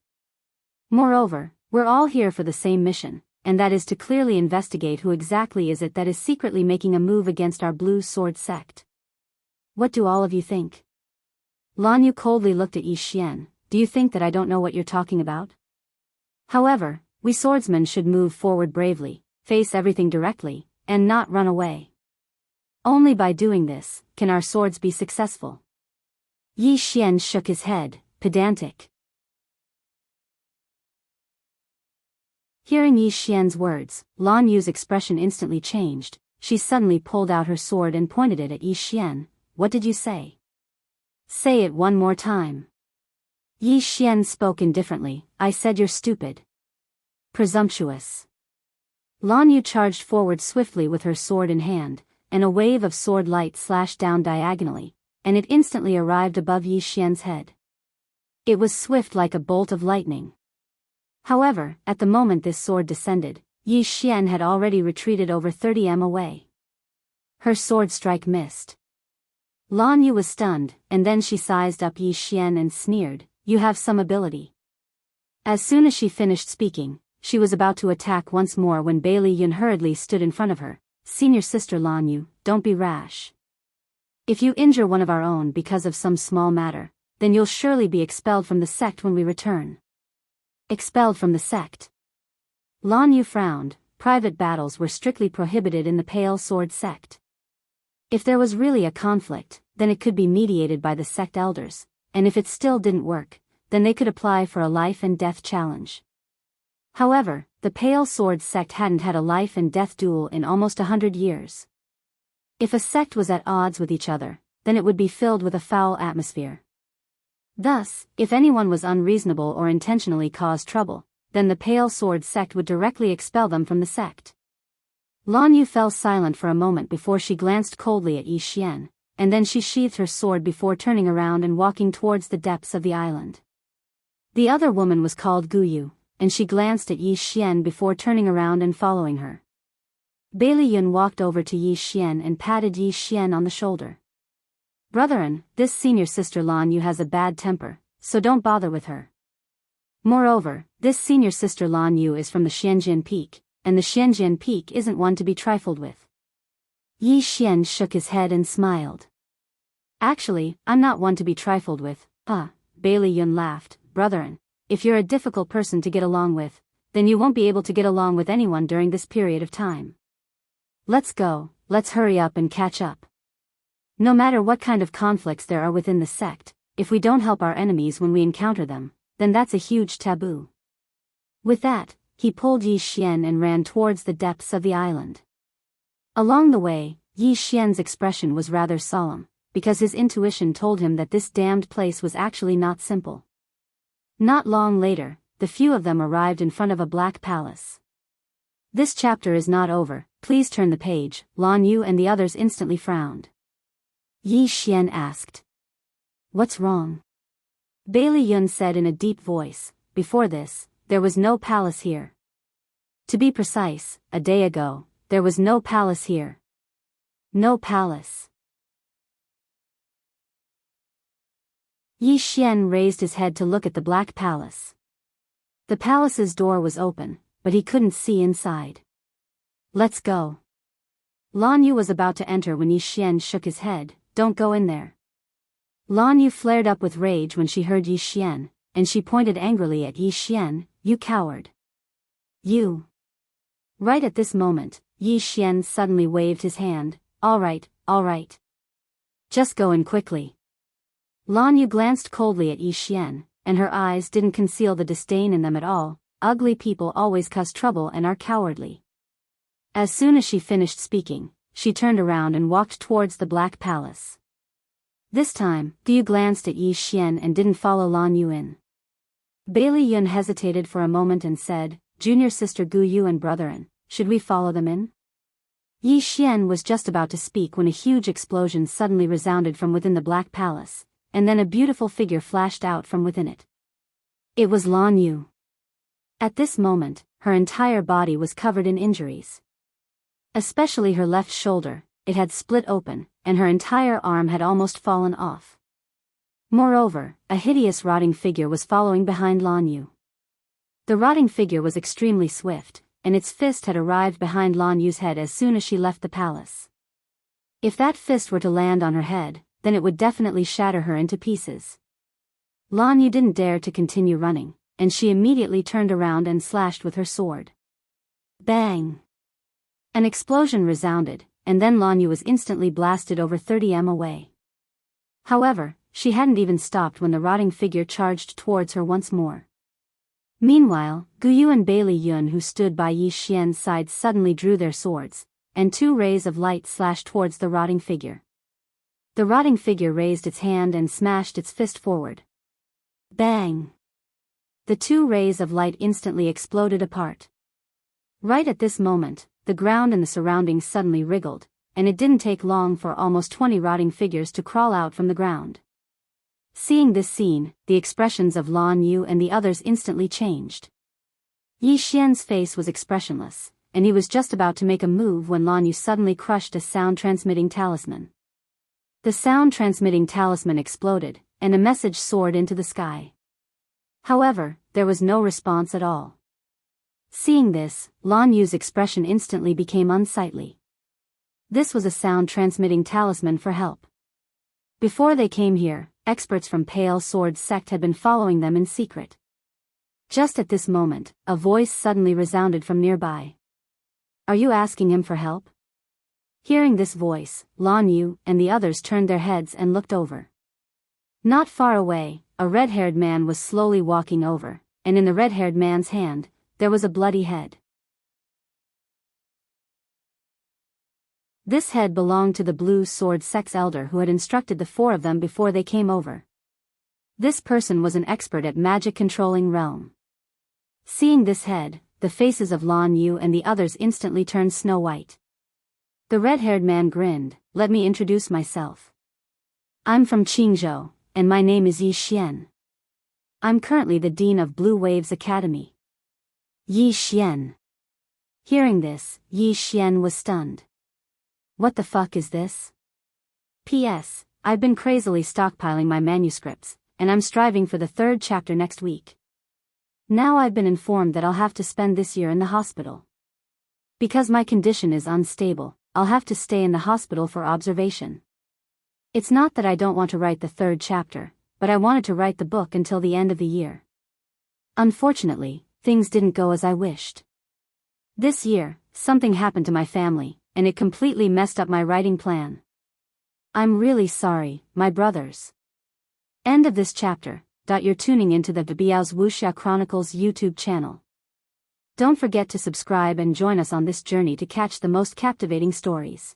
[SPEAKER 1] Moreover, we're all here for the same mission, and that is to clearly investigate who exactly is it that is secretly making a move against our Blue Sword sect. What do all of you think? Lan Yu coldly looked at Yi Xian. Do you think that I don't know what you're talking about? However, we swordsmen should move forward bravely, face everything directly, and not run away. Only by doing this, can our swords be successful. Yi Xian shook his head, pedantic. Hearing Yi Xian's words, Lan Yu's expression instantly changed. She suddenly pulled out her sword and pointed it at Yi Xian. What did you say? Say it one more time. Yi Xian spoke indifferently. I said you're stupid. Presumptuous. Lan Yu charged forward swiftly with her sword in hand, and a wave of sword light slashed down diagonally, and it instantly arrived above Yi Xian's head. It was swift like a bolt of lightning. However, at the moment this sword descended, Yi Xian had already retreated over 30 m away. Her sword strike missed. Lan Yu was stunned, and then she sized up Yi Xian and sneered, you have some ability. As soon as she finished speaking, she was about to attack once more when Bailey Yun hurriedly stood in front of her. Senior sister Lan Yu, don't be rash. If you injure one of our own because of some small matter, then you'll surely be expelled from the sect when we return. Expelled from the sect. Lan Yu frowned. Private battles were strictly prohibited in the Pale Sword sect. If there was really a conflict, then it could be mediated by the sect elders, and if it still didn't work, then they could apply for a life and death challenge. However, the Pale Sword sect hadn't had a life and death duel in almost 100 years. If a sect was at odds with each other, then it would be filled with a foul atmosphere. Thus, if anyone was unreasonable or intentionally caused trouble, then the Pale Sword sect would directly expel them from the sect. Lan Yu fell silent for a moment before she glanced coldly at Yi Xian, and then she sheathed her sword before turning around and walking towards the depths of the island. The other woman was called Gu Yu, and she glanced at Yi Xian before turning around and following her. Bailey Yun walked over to Yi Xian and patted Yi Xian on the shoulder. Brethren, this senior sister Lan Yu has a bad temper, so don't bother with her. Moreover, this senior sister Lan Yu is from the Xianjian Peak, and the Xianjian Peak isn't one to be trifled with. Yi Xian shook his head and smiled. Actually, I'm not one to be trifled with. Bailey Yun laughed. Brethren, if you're a difficult person to get along with, then you won't be able to get along with anyone during this period of time. Let's go, let's hurry up and catch up. No matter what kind of conflicts there are within the sect, if we don't help our enemies when we encounter them, then that's a huge taboo. With that, he pulled Yi Xian and ran towards the depths of the island. Along the way, Yi Xian's expression was rather solemn, because his intuition told him that this damned place was actually not simple. Not long later, the few of them arrived in front of a black palace. This chapter is not over, please turn the page. Lan Yu and the others instantly frowned. Yi Xian asked. What's wrong? Bailey Yun said in a deep voice, before this, there was no palace here. To be precise, a day ago, there was no palace here. No palace. Yi Xian raised his head to look at the black palace. The palace's door was open, but he couldn't see inside. Let's go. Lan Yu was about to enter when Yi Xian shook his head. Don't go in there. Lan Yu flared up with rage when she heard Yi Xian, and she pointed angrily at Yi Xian. You coward. You. Right at this moment, Yi Xian suddenly waved his hand. All right. Just go in quickly. Lan Yu glanced coldly at Yi Xian, and her eyes didn't conceal the disdain in them at all. Ugly people always cause trouble and are cowardly. As soon as she finished speaking, she turned around and walked towards the Black Palace. This time, Gu Yu glanced at Yi Xian and didn't follow Lan Yu in. Bailey Yun hesitated for a moment and said, Junior sister Gu Yu and brethren, should we follow them in? Yi Xian was just about to speak when a huge explosion suddenly resounded from within the Black Palace, and then a beautiful figure flashed out from within it. It was Lan Yu. At this moment, her entire body was covered in injuries. Especially her left shoulder, it had split open, and her entire arm had almost fallen off. Moreover, a hideous rotting figure was following behind Lan Yu. The rotting figure was extremely swift, and its fist had arrived behind Lan Yu's head as soon as she left the palace. If that fist were to land on her head, then it would definitely shatter her into pieces. Lan Yu didn't dare to continue running, and she immediately turned around and slashed with her sword. Bang! An explosion resounded, and then Lan Yu was instantly blasted over 30 m away. However, she hadn't even stopped when the rotting figure charged towards her once more. Meanwhile, Gu Yu and Bailey Yun, who stood by Yi Xian's side, suddenly drew their swords, and 2 rays of light slashed towards the rotting figure. The rotting figure raised its hand and smashed its fist forward. Bang! The 2 rays of light instantly exploded apart. Right at this moment, the ground and the surroundings suddenly wriggled, and it didn't take long for almost 20 rotting figures to crawl out from the ground. Seeing this scene, the expressions of Lan Yu and the others instantly changed. Yi Xian's face was expressionless, and he was just about to make a move when Lan Yu suddenly crushed a sound-transmitting talisman. The sound-transmitting talisman exploded, and a message soared into the sky. However, there was no response at all. Seeing this, Lan Yu's expression instantly became unsightly. This was a sound-transmitting talisman for help. Before they came here, experts from Pale Sword Sect had been following them in secret. Just at this moment, a voice suddenly resounded from nearby. Are you asking him for help? Hearing this voice, Lan Yu and the others turned their heads and looked over. Not far away, a red-haired man was slowly walking over, and in the red-haired man's hand, there was a bloody head. This head belonged to the Blue Sword Sect's elder who had instructed the 4 of them before they came over. This person was an expert at magic controlling realm. Seeing this head, the faces of Lan Yu and the others instantly turned snow white. The red-haired man grinned. Let me introduce myself. I'm from Qingzhou, and my name is Yi Xian. I'm currently the Dean of Blue Waves Academy. Yi Xian. Hearing this, Yi Xian was stunned. What the fuck is this? P.S. I've been crazily stockpiling my manuscripts, and I'm striving for the 3rd chapter next week. Now I've been informed that I'll have to spend this year in the hospital. Because my condition is unstable, I'll have to stay in the hospital for observation. It's not that I don't want to write the 3rd chapter, but I wanted to write the book until the end of the year. Unfortunately, things didn't go as I wished. This year, something happened to my family, and it completely messed up my writing plan. I'm really sorry, my brothers. End of this chapter. You're tuning into the Biyao's Wuxia Chronicles YouTube channel. Don't forget to subscribe and join us on this journey to catch the most captivating stories.